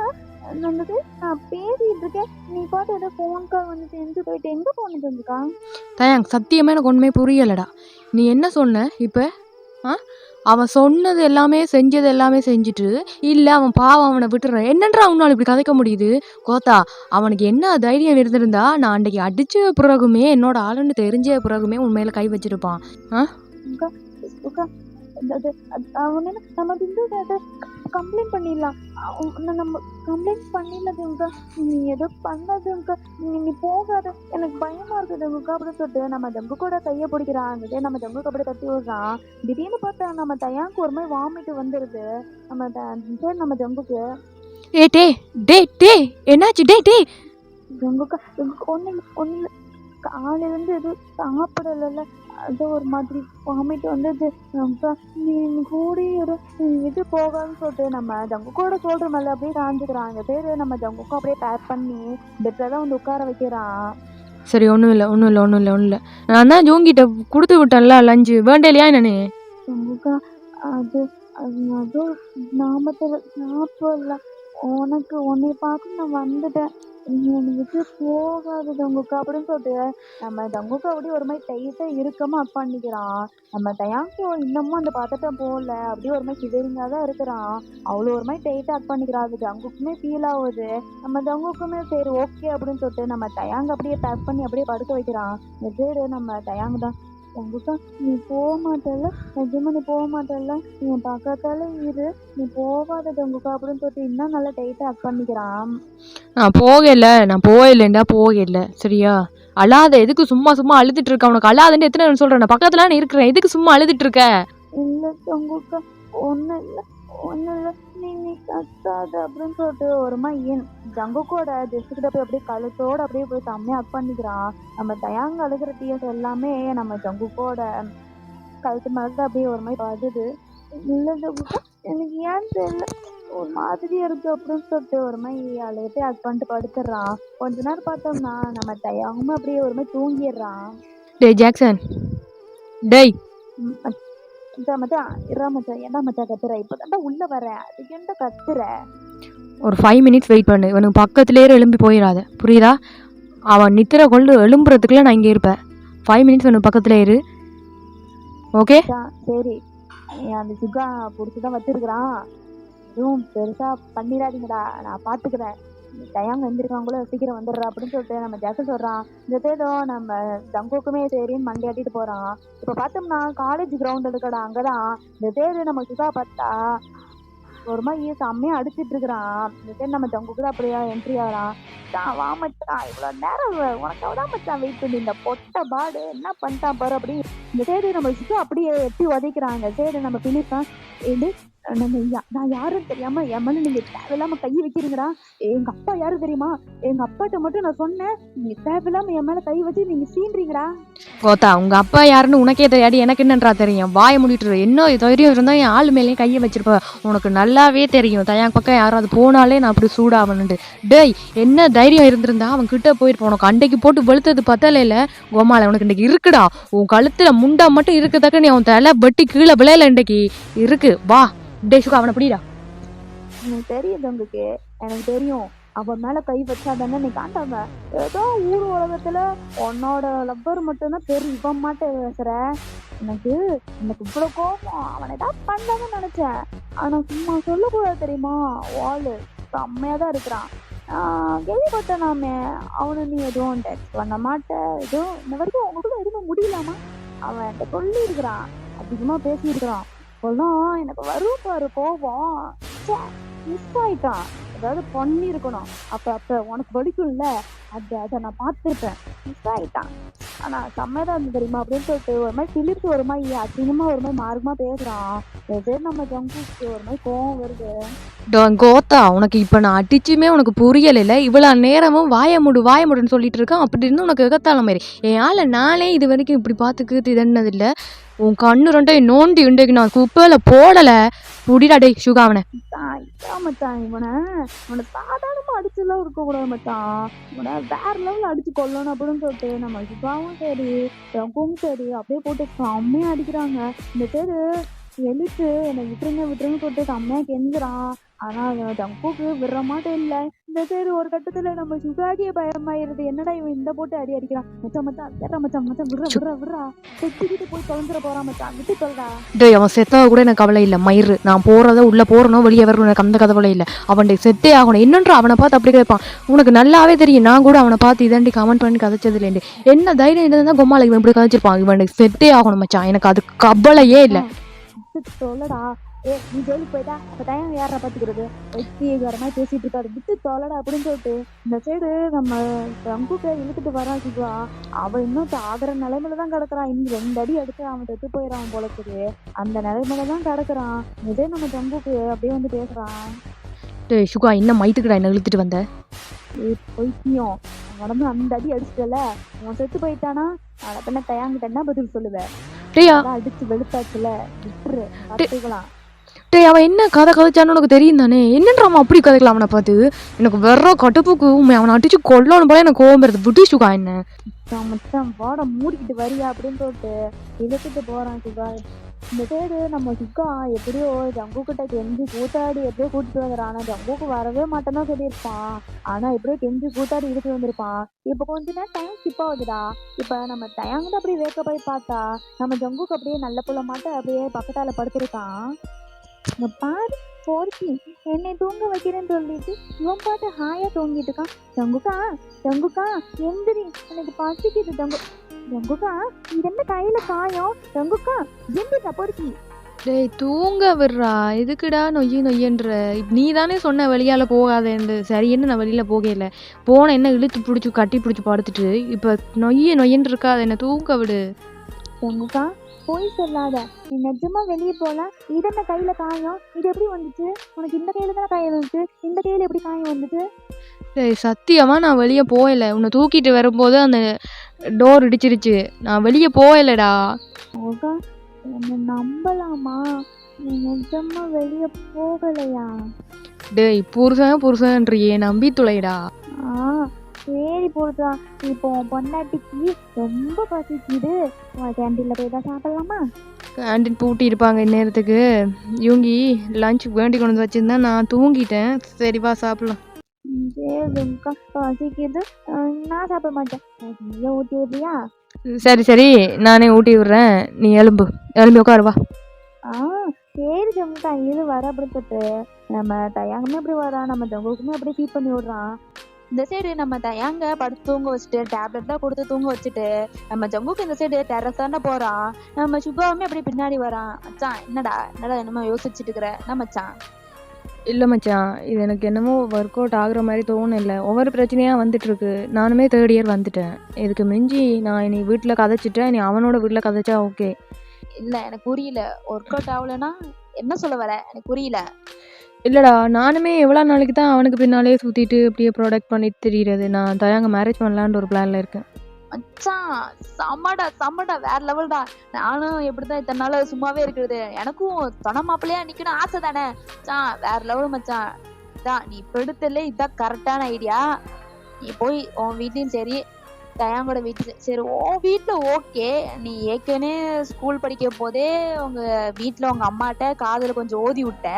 வந்துட்டு நான் பேசிட்டு இருக்கேன், நீ பாட்டு ஏதோ ஃபோன் கால் வந்துட்டு எங்க போயிட்டு எங்க போனது ஜங்குக்கா? தயாங் சத்தியமாக எனக்கு ஒன்றுமே புரியலடா. நீ என்ன சொன்ன இப்போ? அவன் சொன்னது எல்லாமே செஞ்சது எல்லாமே செஞ்சுட்டு இல்லை அவன் பாவம் அவனை விட்டுறான். என்னன்றா அவனால் இப்படி கதைக்க முடியுது? கோத்தா அவனுக்கு என்ன தைரியம் இருந்திருந்தா நான் அன்றைக்கி அடித்த பிறகுமே என்னோட ஆளுன்னு தெரிஞ்ச பிறகுமே உன் மேலே கை வச்சிருப்பான். அவன் நம்ம கம்ப்ளைண்ட் பண்ணிடலாம். நம்ம கம்ப்ளைண்ட் பண்ணிடலாதுங்கக்கா. நீ ஏதோ பண்ணாதுங்கக்கா, நீ போகாத, எனக்கு பயமா இருக்குதுங்கக்கா அப்படின்னு சொல்லிட்டு நம்ம ஜங்கு கூட கையை பிடிக்கிறான். நம்ம ஜங்குக்கு அப்படியே தட்டி விடுறான். திடீர்னு பார்த்தா நம்ம தயாங்கு ஒரு மாதிரி வாமிட்டு வந்துடுது நம்ம ஜங்குக்கு. என்னாச்சு? ஜங்குக்கா ஒண்ணு காலையிலேருந்து எதுவும் சாப்பிடல, அது ஒரு மாதிரி வாமிட்டு வந்தது. நீ கூட இது போகாதுன்னு சொல்லிட்டு நம்ம ஜங்கு கூட சொல்ற மாதிரி அப்படியே காஞ்சிக்கிறான். இந்த பேரு நம்ம ஜங்குக்கும் அப்படியே பேக் பண்ணி பெட்ல தான் வந்து உட்கார வைக்கிறான். சரி ஒன்றும் இல்லை. நான் தான் ஜோங்கிட்ட கொடுத்து விட்டேன்ல லஞ்சு, வேண்டலையா என்னன்னு? ஜங்குக்கா அதுவும் நாமத்தில் சாப்பிடல. உனக்கு உன்னை பார்த்து நான் வந்துட்டேன், எனக்கு போகாது ஜங்குக்கா அப்படின்னு சொல்லிட்டு நம்ம ஜங்குக்கா அப்படியே ஒரு மாதிரி டைட்டா இருக்கமா அப் பண்ணிக்கிறான். நம்ம தயாங்கு இன்னமும் அந்த பதத்தை போகல, அப்படியே ஒரு மாதிரி சிதறிங்கா தான் இருக்கிறான். அவ்வளோ ஒரு மாதிரி டைட்டா அப் பண்ணிக்கிறான். அது ஜங்குக்குமே ஃபீல் ஆகுது. நம்ம ஜங்குக்குமே சரி ஓகே அப்படின்னு சொல்லிட்டு நம்ம தயாங்க அப்படியே பேக் பண்ணி அப்படியே படுக்க வைக்கிறான். இந்த பேரு நம்ம தயாங்க தான். ஜங்குக்கா நீ போக மாட்டல, நிஜமா நீ போக மாட்டல, நீ பக்கத்தால இரு, நீ போகாத ஜங்குக்கா அப்படின்னு சொல்லிட்டு இன்னும் நல்லா டைட்டா அப் பண்ணிக்கிறான். நான் போகல சரியா? அழாத, எதுக்கு சும்மா அழுதுட்டு இருக்க? உனக்கு அழாதுன்னு எத்தனை சொல்றேன், நான் பக்கத்துல இருக்கிறேன், எதுக்கு சும்மா அழுதுட்டு இருக்க? இல்ல ஜங்குக்கா ஒன்னும் இல்லை நீ கத்தாத அப்படின்னு சொல்லிட்டு ஒரு மாதிரி ஜங்குக்கோட ஜெஸ்ஸுக்கிட்ட போய் அப்படியே கழுத்தோட அப்படியே போய் செம்மையா அக் பண்ணிக்கிறான். நம்ம தயாங்க அழுகிற டீஸ் எல்லாமே நம்ம ஜங்குக்கோட கழுத்து மேலதான் அப்படியே ஒரு மாதிரி படுது. இல்ல ஜங்குக்கா, எனக்கு ஏன் தெரியல ஒரு மாதிரியா இருக்கு அப்படின்னு சொல்லிட்டு ஒரு மாதிரி அழுகிட்டே அக் பண்ணிட்டு படுத்துடுறான். கொஞ்ச நேரம் பார்த்தோம்னா நம்ம தயாவும் அப்படியே ஒரு மாதிரி தூங்கிடுறான். டேய் ஜாக்சன், டேய் மச்சான் இரா மச்சான், என்ன மச்சான் கத்துற? இப்பதான்டா உள்ள வர, அதுக்கு என்ன கத்துற? ஒரு 5 மினிட்ஸ் வெயிட் பண்ணு. இவனுக்கு பக்கத்துலேயே எழும்பி போயிடாத, புரியுதா? அவன் நித்திர கொண்டு எழும்புறதுக்குள்ள நான் இங்கே இருப்பேன். 5 மினிட்ஸ் இவனுக்கு பக்கத்துல இரு, ஓகே? சரி, அந்த சுகா பிடிச்சிதான் வச்சிருக்கிறான், எதுவும் பெருசா பண்ணிடாதீங்கடா, நான் பாத்துக்கிறேன். தயாங்க எந்திருக்காங்களோ சீக்கிரம் வந்துடுறா அப்படின்னு சொல்லிட்டு நம்ம ஜாக்சன் சொல்றான். இந்த தேதோ நம்ம ஜங்குக்குமே சரின்னு மண்டையாட்டிட்டு போறான். இப்ப பார்த்தோம்னா காலேஜ் கிரவுண்ட் இருக்கடா, அங்கதான் இந்த தேரு நம்ம சுகா பார்த்தா ஒரு மாதிரி செம்மையா அடிச்சிட்டு இருக்கிறான். இந்த தேர் நம்ம ஜங்குக்கு தான் அப்படியே என்ட்ரி ஆகிறான். வா மச்சான், இவ்வளவு நேரம் உனக்காக தான் மச்சான் வெயிட் பண்ணி, இந்த பொட்டை பாடு என்ன பண்ணிட்டான் பாரு அப்படி. இந்த தேடு நம்ம சுகா அப்படியே எட்டி உதைக்கிறாங்க. தேடு நம்ம பிலிப்பான், நான் யாருன்னு தெரியாம என் மேல நீங்க தேவையில்லாம கை வைக்கிறீங்கடா. எங்க அப்பா யாரு தெரியுமா? எங்க அப்பாட்ட மட்டும் நான் சொன்னேன், நீங்க தேவையில்லாம என் மேல கை வச்சு நீங்க சீன்றீங்கடா. கோத்தா, உங்க அப்பா யாருன்னு உனக்கே தெரியாது, எனக்கு என்னன்றா தெரியும். வாயை மூடிட்டு என்ன தைரியம் இருந்தா என் ஆளு மேலேயும் கையை வச்சிருப்ப. உனக்கு நல்லாவே தெரியும் தயாங்க பக்கம் யாராவது போனாலே நான் அப்படி சூடாவணுண்டு. டேய், என்ன தைரியம் இருந்திருந்தா அவன் கிட்ட போயிருப்பான். உனக்கு அண்டைக்கு போட்டு வெளுத்தது பத்தல இல்ல கோமால, உனக்கு இன்னைக்கு இருக்குடா. உன் கழுத்துல முண்டா மட்டும் இருக்கத்தக்க நீ அவன் தலை வெட்டி கீழே விளையல இன்றைக்கு இருக்கு. வா டே சுகா, அவனை பிடிடா. எனக்கு தெரியுது உங்களுக்கு, எனக்கு தெரியும் அவன் மேல கை வச்சாதானே நீ காண்டாங்க. ஏதோ ஊர் உலகத்துல உன்னோட லவ்வர் மட்டும்தான் தெரியும், இவன் மாட்டேன் பேசுற. எனக்கு இவ்வளவு கோபம், அவனை ஏதாவது பண்ணான்னு நினைச்சேன். ஆனா சும்மா சொல்லக்கூடாது தெரியுமா, வாலு செம்மையாதான் இருக்கிறான். கேள்விப்பட்டேன் நாமே, அவனை நீ எதுவும் டெக்ஸ்ட் பண்ண மாட்டேன், எதுவும் இந்த வரைக்கும் அவங்க கூட எதுவும் முடியலாமா? அவன் என்கிட்ட சொல்லி இருக்கிறான், அதிகமா பேசியிருக்கிறான். இப்போல்லாம் எனக்கு வரும் பாரு கோபம், மிஸ் ஆயிட்டான். ஏதாவது பண்ணியிருக்கணும், அப்ப உனக்கு வலிக்கும்ல, அதை நான் பார்த்துருப்பேன். மிஸ் ஆயிட்டான். ஆனா செம்மைதான் இருந்து தெரியுமா அப்படின்னு சொல்லிட்டு ஒரு மாதிரி சிலிர்த்து ஒரு மாதிரி அசிங்கமா ஒரு மாதிரி மார்க்கமா பேசுறான். நம்ம ஜங்குக்கு ஒரு மாதிரி கோவம் வருது. கோத்தா, உனக்கு இப்ப நான் அடிச்சுமே உனக்கு புரியல. இவ்வளவு நேரமும் வாய முடுன்னு சொல்லிட்டு இருக்கான். அப்படி இருந்து உனக்கு எகத்தால மாதிரி என் ஆளை நானே இது வரைக்கும் இப்படி பார்த்துக்கு இதன்னது இல்லை. உன் கண்ணு ரெண்டையும் நோண்டி இன்றைக்கு நான் குப்பையில போடல. புடிடா டே சுகா அவனை. மச்சான் இவனை சாதாரணமா அடிச்சுலாம் இருக்க கூடாது மச்சான், இவனை வேற லெவல்ல அடிச்சு கொல்லணும் அப்படின்னு சொல்லிட்டு நம்ம சுகாவும் சரி ரங்கும் சரி அப்படியே போட்டு செம்மையா அடிக்கிறாங்க. இந்த பேரு எழுத்து என்னை விட்டுருங்க சொல்லிட்டு செம்மையா கெஞ்சுறான். ஆனா ஜங்குக்கு விடுற மாட்டேன் இல்ல. இந்த பேரு ஒரு கட்டத்துல நம்ம சுகாகிய பயமாயிருது, என்னடா இவன் இந்த போட்டு அடிக்கிறான். மச்சான் விடுறா செத்துக்கிட்டு போய் தொலைஞ்சிட போறான் மச்சான், விட்டு சொல்றா. டேய், அவன் செத்தா கூட எனக்கு கவலை இல்லை மயிறு. நான் போறத உள்ள போறணும் வெளியே வரணும், எனக்கு அந்த கவலை இல்லை. அவன் செத்தே ஆகணும். என்னன்றா அவனை பார்த்து அப்படி கேட்பான். உனக்கு நல்லாவே தெரியும், நான் கூட அவனை பார்த்து இதாண்டி கமெண்ட் பண்ணி கதைச்சதுலேண்டு என்ன தைரியம் இருந்தா கோமால இவன் இப்படி கதைச்சிருப்பான். இவனுக்கு செத்தே ஆகணும் மச்சான், எனக்கு அது கவலையே இல்லை. சொல்லடா, நீ ஜெயிலுக்கு போயிட்டா அப்ப டைம் யாரா பாத்துக்கிறது, வைத்தியகாரமா பேசிட்டு இருக்காது, விட்டு தொலைடா அப்படின்னு சொல்லிட்டு இந்த சைடு நம்ம ரங்குக்க இழுத்துட்டு வரான் சிவா. அவன் இன்னும் ஆகிற நிலைமையிலதான் கிடக்குறான். இன்னும் 2 அடி அடிச்சு அவன் செத்து போயிடறான் போலக்குது, அந்த நிலைமையிலதான் கிடக்குறான். இதே நம்ம ஜங்குக்கு அப்படியே வந்து பேசுறான். டேய் சுகா, என்ன மயித்துக்குடா என்ன இழுத்துட்டு வந்த? பைத்தியம், உடம்பு அந்த அடி அடிச்சுட்டல, அவன் செத்து போயிட்டானா பண்ண தயாங்கிட்ட என்ன பதில் சொல்லுவேன்? அடிச்சு வெளுத்தாச்சுல, விட்டுரு பார்த்துக்கலாம். டேய், அவன் என்ன கதை கதைச்சான்னு உனக்கு தெரியும் தானே? என்னன்ற அவன் அப்படி கதைக்கலாம் அவனை பார்த்து? எனக்கு வெற கட்டுப்புக்கு அவனை அடிச்சு கொல்லணும் போல எனக்கு கோவம் வருது. விட்டு சுகா என்ன மச்சான் வாட மூடிக்கிட்டு வரியா அப்படின்னு சொல்லிட்டு இழுத்துட்டு போறான் சுகா. இந்த சைடு நம்ம சுகா எப்படியோ ஜங்கு கிட்ட கெஞ்சி கூத்தாடி எப்படியோ கூட்டிட்டு வந்துடுறான். ஆனா ஜங்குக்கு வரவே மாட்டேன்னு சொல்லியிருப்பான், ஆனா எப்படியோ கெஞ்சி கூத்தாடி இழுத்து வந்திருப்பான். இப்ப கொஞ்ச நேரம் டைம் ஸ்கிப் ஆகுதுடா. இப்ப நம்ம தயாங்கிட்ட அப்படியே வேக்க போய் பார்த்தா நம்ம ஜங்குக்கு அப்படியே நல்ல புள்ள மாட்ட அப்படியே பக்கத்தால படுத்திருக்கான். பாரு போர்த்தி என்னை தூங்க வைக்கிறேன்னு சொல்லிட்டு இவன் பாட்டு ஹாயா தூங்கிட்டு இருக்கான். ஜங்குக்கா எந்திரி, எனக்கு பசிக்குது. ஜங்குக்கா இது என்ன கையில காயம்? ஜங்குக்கா எந்திரிடா பொறுக்கி. டேய் தூங்க விடுறா, எதுக்குடா நொய்யன்ற? நீ தானே சொன்ன வெளியால போகாதேன்னு. சரின்னு நான் வெளியில போகல, போன என்ன இழுத்து பிடிச்சி கட்டி பிடிச்சி படுத்துட்டு இப்ப நொய்யன்னு இருக்கா, அதை என்ன தூங்க விடு. ஜங்குக்கா போய் சொல்லாத. நீ நிஜமா வெளியே போல. இது என்ன கையில காயம்? இது எப்படி வந்துச்சு? உனக்கு இந்த கையில தானே காயம் வந்துச்சு, இந்த கையில எப்படி காயம் வந்துச்சு? டேய் சத்தியமா நான் வெளியே போகல. உன்னை தூக்கிட்டு வரும்போது அந்த டோர் இடிச்சிருச்சு. நான் வெளியே போகலடா. ஜங்குக்கா என்ன நம்பலாமா? நீ நிஜமா வெளியே போகலையா? டேய் புருஷன்றியே நம்பி துளைடா. ஆ சரி போடுதா. இப்போ உன் பொண்டாட்டிக்கு ரொம்ப பசிக்குது. கேண்டீன்ல போய் தான் சாப்பிடலாமா? கேண்டீன் பூட்டி இருப்பாங்க இந்நேரத்துக்கு. இவங்கி லஞ்ச் வேண்டி கொண்டு வந்து வச்சிருந்தா நான் தூங்கிட்டேன். சரி வா சாப்பிடலாம். சரி ஜமுக்கா பசிக்குது. நான் சாப்பிட மாட்டேன். நீயே ஊட்டி விடுறியா? சரி நானே ஊட்டி விடுறேன். நீ எழும்பி உட்காரு வா. ஆ சரி ஜமுக்கா இது வர அப்படிப்பட்டு நம்ம தயாங்குமே அப்படி வரா, நம்ம ஜங்குக்குமே அப்படியே ஃபீட் பண்ணி விடுறான். இந்த சைடு நம்ம தயாங்க படுத்து தூங்க வச்சுட்டு டேப்லெட் தான் கொடுத்து தூங்க வச்சுட்டு நம்ம ஜங்குக்கு இந்த சைடு டெரஸ் தானே போறான். நம்ம சுபாவுமே அப்படியே பின்னாடி வரான். மச்சான் என்னடா என்னமோ யோசிச்சுட்டு இருக்கிற என்ன மச்சான்? இல்லை மச்சான், இது எனக்கு என்னமோ ஒர்க் அவுட் ஆகுற மாதிரி தோணலை. ஒவ்வொரு பிரச்சனையாக வந்துட்டுருக்கு. நானுமே 3rd இயர் வந்துட்டேன். இதுக்கு மிஞ்சி நான் இனி வீட்டில் கதைச்சிட்டேன். இனி அவனோட வீட்டில் கதைச்சா ஓகே. இல்ல எனக்கு புரியல. ஒர்க் அவுட் ஆகலைன்னா என்ன சொல்ல வர எனக்கு புரியல. இல்லைடா, நானுமே எவ்வளோ நாளைக்கு தான் அவனுக்கு பின்னாலே சுற்றிட்டு இப்படியே ப்ராடக்ட் பண்ணிட்டு தெரியுறது. நான் தயாங்க மேரேஜ் பண்ணலான்ற ஒரு பிளானில் இருக்கேன். மச்சான் செம்மடா வேற லெவல்டா. நானும் எப்படிதான் இத்தனை நாள் சும்மாவே இருக்கிறது. எனக்கும் தொண மாப்பிள்ளையா நிக்கணும் ஆசை தானே. மச்சான் வேற லெவல் மச்சான். இதான் நீ இப்ப எடுத்தல இதான் கரெக்டான ஐடியா. நீ போய் உன் வீட்லயும் சரி தயாங்கோட வீட்டு சரி உன் வீட்டுல ஓகே. நீ ஏற்கனவே ஸ்கூல் படிக்கும் போதே உங்க வீட்டுல உங்க அம்மாட்ட காதுல கொஞ்சம் ஓதி விட்ட.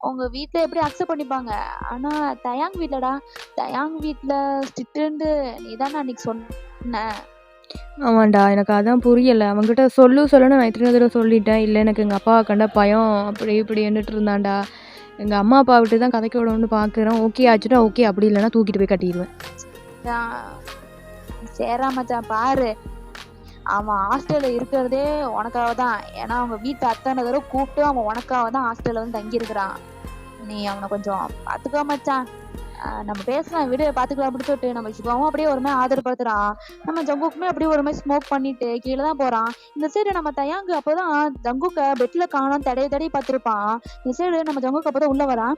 உங்க வீட்டுல எப்படி அக்செப்ட் பண்ணிப்பாங்க. ஆனா தயாங் வீட்டுலடா, தயாங் வீட்டுல ஸ்ட்ரிக்ட்ன்னு நீ தானே அன்னைக்கு சொன்ன. ஆமாண்டா, எனக்கு அதான் புரியலை. அவங்ககிட்ட சொல்லுன்னு நான் எத்தனை தடவை சொல்லிட்டேன். இல்லை எனக்கு எங்கள் அப்பாவை கண்ட பயம் அப்படி இப்படி என்னட்டு இருந்தான்டா. எங்கள் அம்மா அப்பா விட்டு தான் கதைக்க விடணும்னு பார்க்குறேன். ஓகே ஆச்சுட்டா ஓகே, அப்படி இல்லைன்னா தூக்கிட்டு போய் கட்டிடுவேன். சேரா மச்சான் பாரு, அவன் ஹாஸ்டல்ல இருக்கிறதே உனக்காக தான். ஏன்னா அவங்க வீட்டு அத்தனை தடவை கூப்பிட்டு அவன் உனக்காக தான் ஹாஸ்டல்ல வந்து தங்கி இருக்கிறான். நீ அவனை கொஞ்சம் பாத்துக்கோ மச்சான். நம்ம பேசலாம் விடு, பாத்துக்கலாம் அப்படி சொல்லிட்டு நம்ம சிவாவும் அப்படியே ஒரு மாதிரி ஆதரப்படுத்துறான். நம்ம ஜங்குக்குமே அப்படியே ஒரு மாதிரி ஸ்மோக் பண்ணிட்டு கீழே தான் போறான். இந்த சைடு நம்ம தயாங்கு அப்போதான் ஜங்குக்க பெட்ல காணோம் தடவி பார்த்திருப்பான். இந்த சைடு நம்ம ஜங்குக்கு அப்போதான் உள்ள வரான்.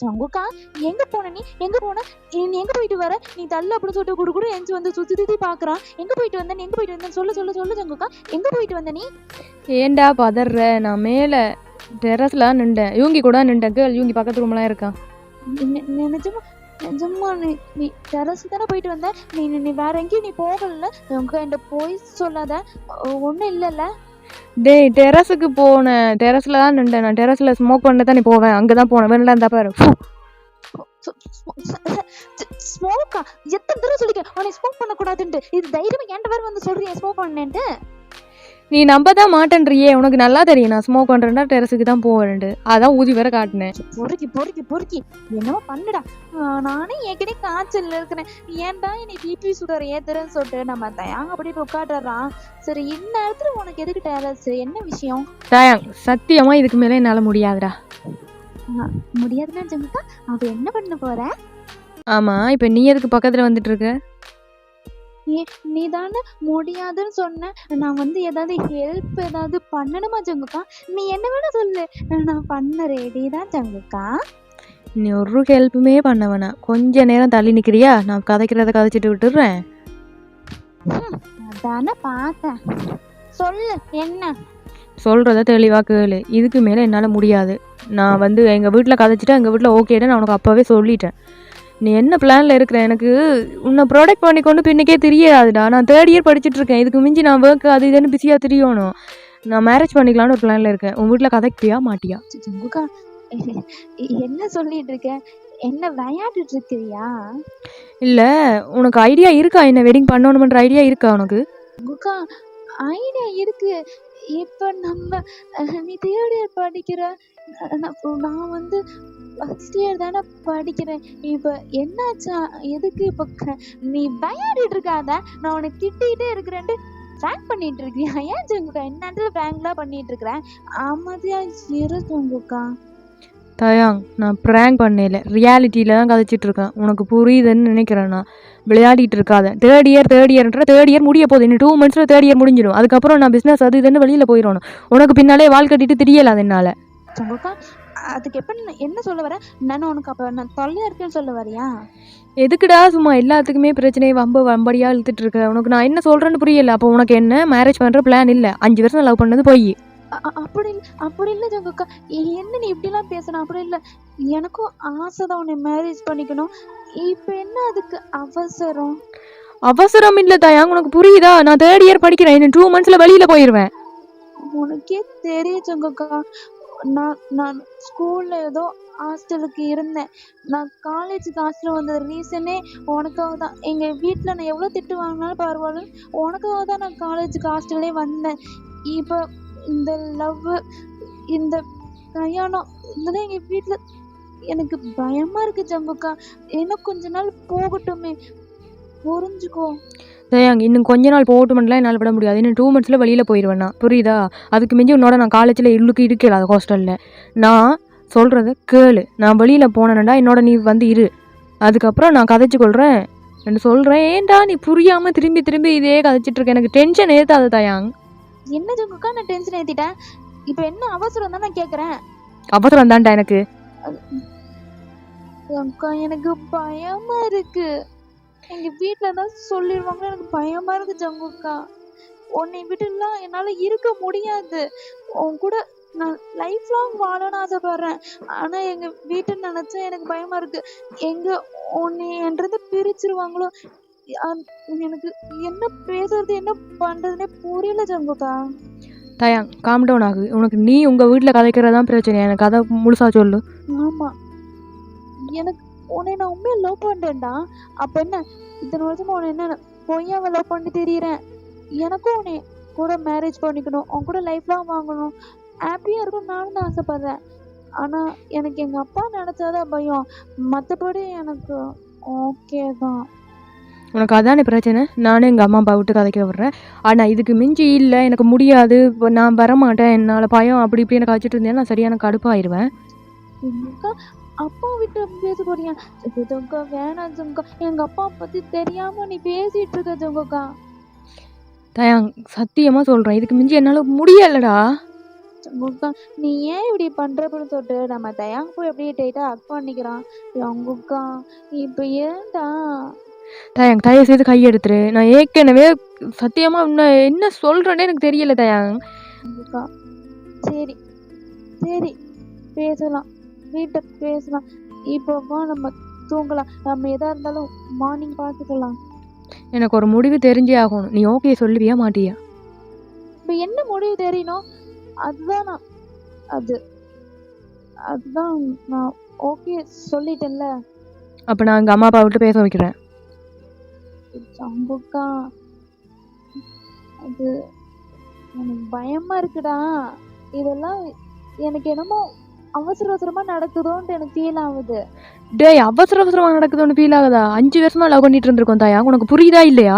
ஜங்குக்கா எங்க போன நீ எங்க போயிட்டு வர? நீ தள்ள அப்படின்னு சொல்லிட்டு குடுக்குடு எஞ்சி வந்து சுத்தி பாக்குறான். எங்க போயிட்டு வந்தேன் சொல்லு ஜங்குக்கா, எங்க போயிட்டு வந்த நீ? ஏண்டா பதற? நான் மேலே டெரஸ்ல நின்றேன். யூங்கி கூட நின்றேன். கேர்ள் யூங்கி பக்கத்து ரூம்லாம் இருக்கான். நிஜமா நீ டெரஸ் தானே போயிட்டு வந்த? நீ வேற எங்கேயும் நீ போகல? என்கிட்ட போய் சொல்லாத. ஒண்ணும் இல்லல்ல. டேய் டெரஸுக்கு போனேன். டெரஸ்ல தான் நின்றேன். நான் டெரஸ்ல ஸ்மோக் பண்ண தான் நீ போவேன். அங்கதான் போனேன். வேணா இருந்தா பாரு. ஸ்மோக்கா? எத்தனை தடவை சொல்லிக்க உன்னை ஸ்மோக் பண்ண கூடாதுன்ட்டு. இது தைரியமா என்கிட்ட வேற வந்து சொல்றியா ஸ்மோக் பண்ணேன்ட்டு? நீ நம்ப தான் மாட்டேன்றியே. உனக்கு நல்லா தெரியும் நான் ஸ்மோக் பண்ணுறேன்டா, டெரஸுக்கு தான் போவேன்ட்டு. அதான் ஊதி வேற காட்டினேன். பொறுக்கி என்னவோ பண்ணுடா. நானே ஏற்கனவே காய்ச்சல் இருக்கிறேன். ஏன்டா என்னை பிபி சுகர் ஏத்துறேன்னு சொல்லிட்டு நம்ம தயாங்க அப்படி உட்காடுறான். சரி இந்த இடத்துல உனக்கு எதுக்கு டெரஸ்? என்ன விஷயம்? தயாங் சத்தியமா இதுக்கு மேலே என்னால் முடியாதுடா. முடியாதுன்னா ஜமுக்கா அவ என்ன பண்ண போற? ஆமா, இப்போ நீ எதுக்கு பக்கத்தில் வந்துட்டு இருக்க? நீ தானே முடியாதுன்னு சொன்ன. நான் வந்து ஏதாவது ஹெல்ப் ஏதாவது பண்ணணுமா ஜங்குக்கா? நீ என்ன வேணா சொல்லு, நான் பண்ண ரெடி தான் ஜங்குக்கா. நீ ஒரு ஹெல்ப்புமே பண்ண வேணாம். கொஞ்ச நேரம் தள்ளி நிற்கிறியா? நான் கதைக்கிறத கதைச்சிட்டு விட்டுடுறேன். அதானே பார்த்தேன். சொல்லு என்ன சொல்கிறத தெளிவாக கேளு. இதுக்கு மேலே என்னால் முடியாது. நான் வந்து எங்கள் வீட்டில் கதைச்சிட்டேன். எங்கள் வீட்டில் ஓகேன்னு நான் உனக்கு அப்போவே சொல்லிட்டேன். நீ என்ன பிளானில் இருக்கிற? எனக்கு உன்னை ப்ராடக்ட் பண்ணி கொண்டு பின்னைக்கே தெரியாதுடா. நான் 3rd இயர் படிச்சுட்ருக்கேன். இதுக்கு மிஞ்சி நான் ஒர்க் அது இதுன்னு பிஸியாக தெரியணும். நான் மேரேஜ் பண்ணிக்கலான்னு ஒரு பிளானில் இருக்கேன். உன் வீட்டில் கதைக்கிறியா மாட்டியா? ஜங்குக்கா என்ன சொல்லிட்டு இருக்க? என்ன விளையாடிட்டு இருக்கிறியா? இல்லை, உனக்கு ஐடியா இருக்கா? என்ன வெட்டிங் பண்ணணுமன்ற ஐடியா இருக்கா உனக்கு? ஜங்குக்கா ஐடியா இருக்கு. இப்ப நம்ம நீ 3rd இயர் படிக்கிற, நான் வந்து ஃபர்ஸ்ட் இயர் தானே படிக்கிறேன். இப்ப என்னாச்சா? எதுக்கு இப்ப நீ விளையாடிட்டு இருக்காத? நான் உனக்கு திட்டிகிட்டே இருக்கிறேன்ட்டு பிராங்க் பண்ணிட்டு இருக்கியா? ஏன் ஜங்குக்கா என்ன பிராங்க்லாம் பண்ணிட்டு இருக்கிறேன்? அமைதியா இரு ஜங்குக்கா. தயாங், நான் ப்ராங்க் பண்ணல, ரியாலிட்டியில் தான் கதைச்சிட்டு இருக்கேன். உனக்கு புரியுதுன்னு நினைக்கிறேன். நான் விளையாடிட்டு இருக்காத. தேர்ட் இயர் முடிய போகுது. இன்னும் 2 monthsல தேர்ட் இயர் முடிஞ்சிடும். அதுக்கப்புறம் நான் பிஸ்னஸ் அது இதுன்னு வெளியில் போயிடணும். உனக்கு பின்னாலே வாழ் கட்டிட்டு தெரியல அது என்னால். சங்கோக்கா, அதுக்கு எப்ப என்ன சொல்ல வர? நான் உனக்கு அப்ப நான் தொல்லையா இருக்கேன்னு சொல்ல வரியா? எதுக்குடா சும்மா எல்லாத்துக்குமே பிரச்சனையை வம்படியாக இழுத்துட்டு இருக்க? உனக்கு நான் என்ன சொல்கிறேன்னு புரியல. அப்போ உனக்கு என்ன மேரேஜ் பண்ணுற பிளான் இல்லை? 5 வருஷம் லவ் பண்ணது போய். அப்படி இல்லை ஜங்கக்கா. என்ன நீ இப்படிலாம் பேசணும்? அப்படி இல்லை, எனக்கும் ஆசை தான் உன்னை மேரேஜ் பண்ணிக்கணும். இப்போ என்ன அதுக்கு அவசரம்? அவசரம் இல்லை தயாங், உனக்கு புரியுதா? நான் தேர்ட் இயர் படிக்கிறேன். இன்னும் 2 monthsல வெளியில் போயிடுவேன். உனக்கே தெரியும் ஜங்கக்கா, நான் ஸ்கூல்ல ஏதோ ஹாஸ்டலுக்கு இருந்தேன். நான் காலேஜுக்கு ஹாஸ்டல் வந்தது ரீசனே உனக்காக தான். எங்கள் வீட்டில் நான் எவ்வளோ திட்டு வாங்கினாலும் பரவாயில்ல, உனக்காக தான் நான் காலேஜுக்கு ஹாஸ்டல்லே வந்தேன். இப்போ இந்த லவ், இந்த கல்யாணம், இதெல்லாம் எங்கள் வீட்டில் எனக்கு பயமாக இருக்குது ஜங்குக்கா. இன்னும் கொஞ்ச நாள் போகட்டுமே, புரிஞ்சுக்கோ. தயாங், இன்னும் கொஞ்ச நாள் போகட்டுமெல்லாம் என்னால் விட முடியாது. இன்னும் 2 monthsல வெளியில் போயிடுவேன் நான், புரியுதா? அதுக்கு மிஞ்சி உன்னோட நான் காலேஜில் இருக்கல அது ஹாஸ்டலில். நான் சொல்கிறத கேளு. நான் வெளியில் போனேன்டா என்னோட நீ வந்து இரு. அதுக்கப்புறம் நான் கதைச்சு கொள்கிறேன் என்று சொல்கிறேன். ஏன்டா நீ புரியாமல் திரும்பி திரும்பி இதே கதைச்சிட்டு இருக்க? எனக்கு டென்ஷன் ஏற்றாது தயாங். என்ன ஜங்குக்கா, நான் டென்ஷன் ஏற்றிட்டேன்? இப்போ என்ன அவசரம் தான் நான் கேட்குறேன். அவசரம் தான்டா எனக்கு. அக்கா, எனக்கு பயமா இருக்கு. எங்க வீட்டில் தான் சொல்லிடுவாங்க, எனக்கு பயமா இருக்கு ஜங்குக்கா. உன்னை விட்டுலாம் என்னால் இருக்க முடியாது. உன் கூட நான் லைஃப் லாங் வாழணும்னு ஆசைப்படுறேன். ஆனால் எங்கள் வீட்டை நினச்சா எனக்கு பயமா இருக்கு. எங்கே உன்னை என்றது பிரிச்சிருவாங்களோ. எனக்கு என்ன பேசுறது என்ன பண்ணுறதுனே புரியல ஜங்குக்கா. தயாங், காம் டவுன் ஆகு. உனக்கு நீ உங்கள் வீட்டில் கதைக்கிறதான் பிரச்சனை. எனக்கு கதை முழுசாக சொல்லு. ஆமாம், எனக்கு உன்னை நான் உண்மையை லவ் பண்ணுறேன்டா. அப்போ என்ன இத்தனை வருஷமா உன்னை என்ன பொய்யாவை லவ் பண்ணி தெரியுறேன்? எனக்கும் உன்னை கூட மேரேஜ் பண்ணிக்கணும், உன் கூட லைஃப்லாம் வாங்கணும், ஹாப்பியாக இருக்கணும் நானும் தான் ஆசைப்பட்றேன். ஆனால் எனக்கு எங்கள் அப்பா நினச்சாதான் பயம். மற்றபடி எனக்கு ஓகே தான். உனக்கு அதானே பிரச்சனை? நானும் எங்கள் அம்மா அப்பா விட்டு கதைக்க விட்றேன். ஆனால் இதுக்கு மிஞ்சி இல்லை, எனக்கு முடியாது, இப்போ நான் வரமாட்டேன், என்னால் பயம், அப்படி இப்படி எனக்கு வச்சுட்டு இருந்தேன். நான் சரியான கடுப்பாயிருவேன். அப்பா விட்டு பேச போறியா? ஜங்கக்கா வேணாம் ஜங்கக்கா, எங்கள் அப்பா பற்றி தெரியாமல் நீ பேசிகிட்டு இருக்க ஜங்கக்கா. தயாங், சத்தியமாக சொல்கிறேன், இதுக்கு மிஞ்சி என்னால் முடியலடா. ஜங்குக்கா, நீ ஏன் இப்படி பண்ணுறப்பன்னு சொல்லிட்டு நம்ம தயாங்க போய் அப்படியே டைட்டாக ஹக் பண்ணிக்கிறான். ஜங்குக்கா, இப்போ ஏன்டா? தயாங், தயவு செய்து கையெடுத்துரு. நான் ஏற்கனவே சத்தியமாக இன்னும் என்ன சொல்கிறேன்னே எனக்கு தெரியல தயாங். ஜங்குக்கா, சரி சரி பேசலாம், வீட்டை பேசலாம். இப்போவா நம்ம தூங்கலாம். நம்ம எதாக இருந்தாலும் மார்னிங் பார்த்துக்கலாம். எனக்கு ஒரு முடிவு தெரிஞ்சே ஆகணும். நீ ஓகே சொல்லுவியா மாட்டியா? இப்போ என்ன முடிவு தெரியணும்? அதுதான் நான் அதுதான் நான் ஓகே சொல்லிட்டேன்ல. அப்போ நான் எங்கள் அம்மா அப்பா விட்டு பேச வைக்கிறேன். ஜங்குக்கா, அது எனக்கு பயமா இருக்குடா. இதெல்லாம் எனக்கு என்னமோ அவசர அவசரமா நடக்குதோன்ட்டு எனக்கு ஃபீல் ஆகுது. டேய், அவசர அவசரமாக நடக்குதுன்னு ஃபீல் ஆகுதா? 5 வருஷமா லவ் பண்ணிட்டு இருந்திருக்கோம் தயா, உனக்கு புரியுதா இல்லையா?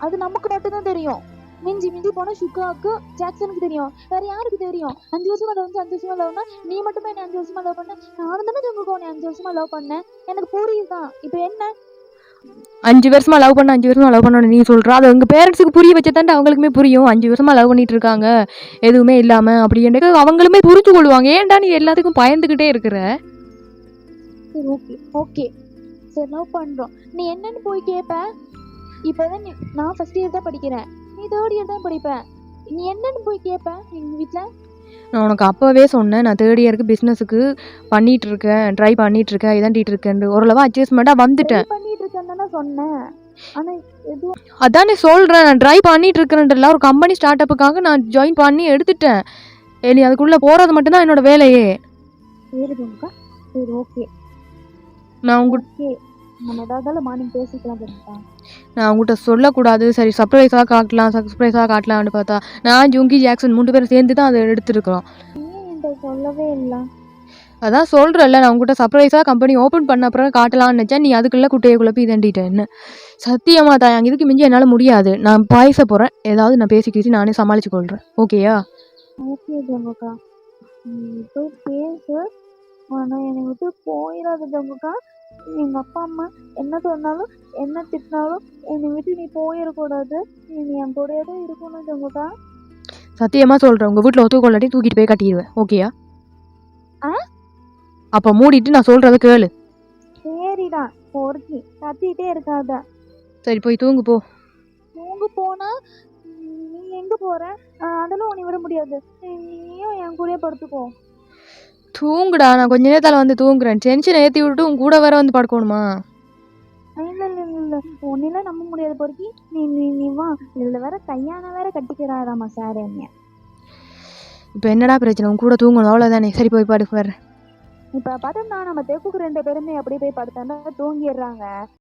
அது நமக்கு மட்டும்தான் தெரியும். மிஞ்சி மிஞ்சி போனால் சுகாவுக்கு ஜாக்சனுக்கு தெரியும், வேற யாருக்கு தெரியும்? 5 வருஷமா லவ் வந்து 5 வருஷமா லவ்னா நீ மட்டுமே என்ன 5 வருஷமா லவ் பண்ண? நானும் தானே ஜங்குக்கா உன்னை 5 வருஷமா லவ் பண்ணேன். எனக்கு புரியுதுதான். இப்போ என்ன 5 வருஷமா லவ் பண்ணணும்னு நீ சொல்கிற? அது உங்கள் பேரண்ட்ஸுக்கு புரிய வச்சதாண்டா அவங்களுக்குமே புரியும். 5 வருஷமா லவ் பண்ணிட்டு இருக்காங்க எதுவுமே இல்லாமல் அப்படின்ட்டு அவங்களுமே புரிஞ்சு கொள்வாங்க. ஏன்டா நீ எல்லாத்துக்கும் பயந்துக்கிட்டே இருக்கிற? சரி ஓகே ஓகே சரி லவ் பண்ணுறோம், நீ என்னன்னு போய் கேட்ப? இப்போதான் நான் ஃபர்ஸ்ட் இயர் தான் படிக்கிறேன், நீ தேர்ட் இயர் தான் படிப்பேன். நீ என்னன்னு போய் கேட்ப எங்கள் வீட்டில்? நான் உனக்கு அப்போவே சொன்னேன், நான் தேர்ட் இயருக்கு பிஸ்னஸுக்கு ட்ரை பண்ணிகிட்ருக்கேன் இதாண்டிகிட்டு இருக்கேன். ஓரளவு அட்ஜஸ்ட்மெண்ட்டாக வந்துட்டேன். பண்ணிட்டு இருக்கேன்னு தானே சொன்னேன். ஆனால் எதுவும் அதானே சொல்கிறேன், நான் ட்ரை பண்ணிகிட்டு இருக்கிறேன்ல. ஒரு கம்பெனி ஸ்டார்ட் அப்புக்காக நான் ஜாயின் பண்ணி எடுத்துட்டேன். நீ அதுக்குள்ளே போகிறது மட்டும்தான் என்னோடய வேலையே. சரிங்கக்கா, சரி ஓகே. நான் உங்கள்கிட்ட ஓகே, நம்ம ஏதாவது மார்னிங் பேசிக்கலாம். நான் உங்கள்கிட்ட சொல்லக்கூடாது, சரி சர்ப்ரைஸாக காட்டலாம்னு பார்த்தா நான் ஜுங்கி ஜாக்சன் 3 பேரும் சேர்ந்து தான் அதை எடுத்துருக்கோம். ஏன் என்கிட்ட சொல்லவே இல்லை? அதான் சொல்கிறேன்ல, நான் உங்கள்கிட்ட சர்ப்ரைஸாக கம்பெனி ஓப்பன் பண்ண அப்புறம் காட்டலான்னு நினச்சேன். நீ அதுக்குள்ளே குட்டையை குழப்பி இதண்டிட்டேன். என்ன சத்தியமாக தான் இதுக்கு மிஞ்சி என்னால் முடியாது. நான் பேச போகிறேன், ஏதாவது நான் பேசிக்கிட்டு நானே சமாளித்து கொள்கிறேன். ஓகேயா? ஓகே ஜங்கக்கா, நீ போய் பேசு. ஆனா என்னை விட்டு போயிடாத ஜமுக்கா. எங்க அப்பா அம்மா என்ன சொன்னாலும் என்ன திட்டினாலும் என்னை விட்டு நீ போயிடக்கூடாது. நீ என் கூடயே தான் இருக்கணும் ஜமுக்கா. சத்தியமாக சொல்கிறேன், உங்கள் வீட்டில் ஒத்துக்கொள்ளாட்டி தூக்கிட்டு போய் கட்டிடுவேன். ஓகேயா? ஆ அப்போ மூடிட்டு நான் சொல்கிறத கேளு. சரிடா பொறுக்கி கத்திட்டே இருக்காத. சரி போய் தூங்கு போ. தூங்க போனா நீ எங்க போற? அதெல்லாம் உன்னை விட முடியாது. நீயும் என் கூடயே படுத்துக்கோ. தூங்குடா, நான் கொஞ்ச நேரத்தில் வந்து தூங்குறேன். டென்ஷன் ஏற்றி விட்டுட்டு உன் கூட வேற வந்து படுக்கணுமா? இல்ல இல்ல இல்ல இல்ல உன்னையெல்லாம் நம்ப முடியாது பொறுக்கி. நீ நீ நீ வா. இதுல வேற கையான வேற கட்டிக்கிறாராமா சார் என்னைய. இப்போ என்னடா பிரச்சனை? உன் கூட தூங்கணும் அவ்வளோதானே. சரி போய் படுக்க வர்றேன். இப்ப பார்த்தோம்னா நம்ம தெக்குக்கு 2 பேருமே அப்படியே போய் படுத்தோம்னா தூங்கிடுறாங்க.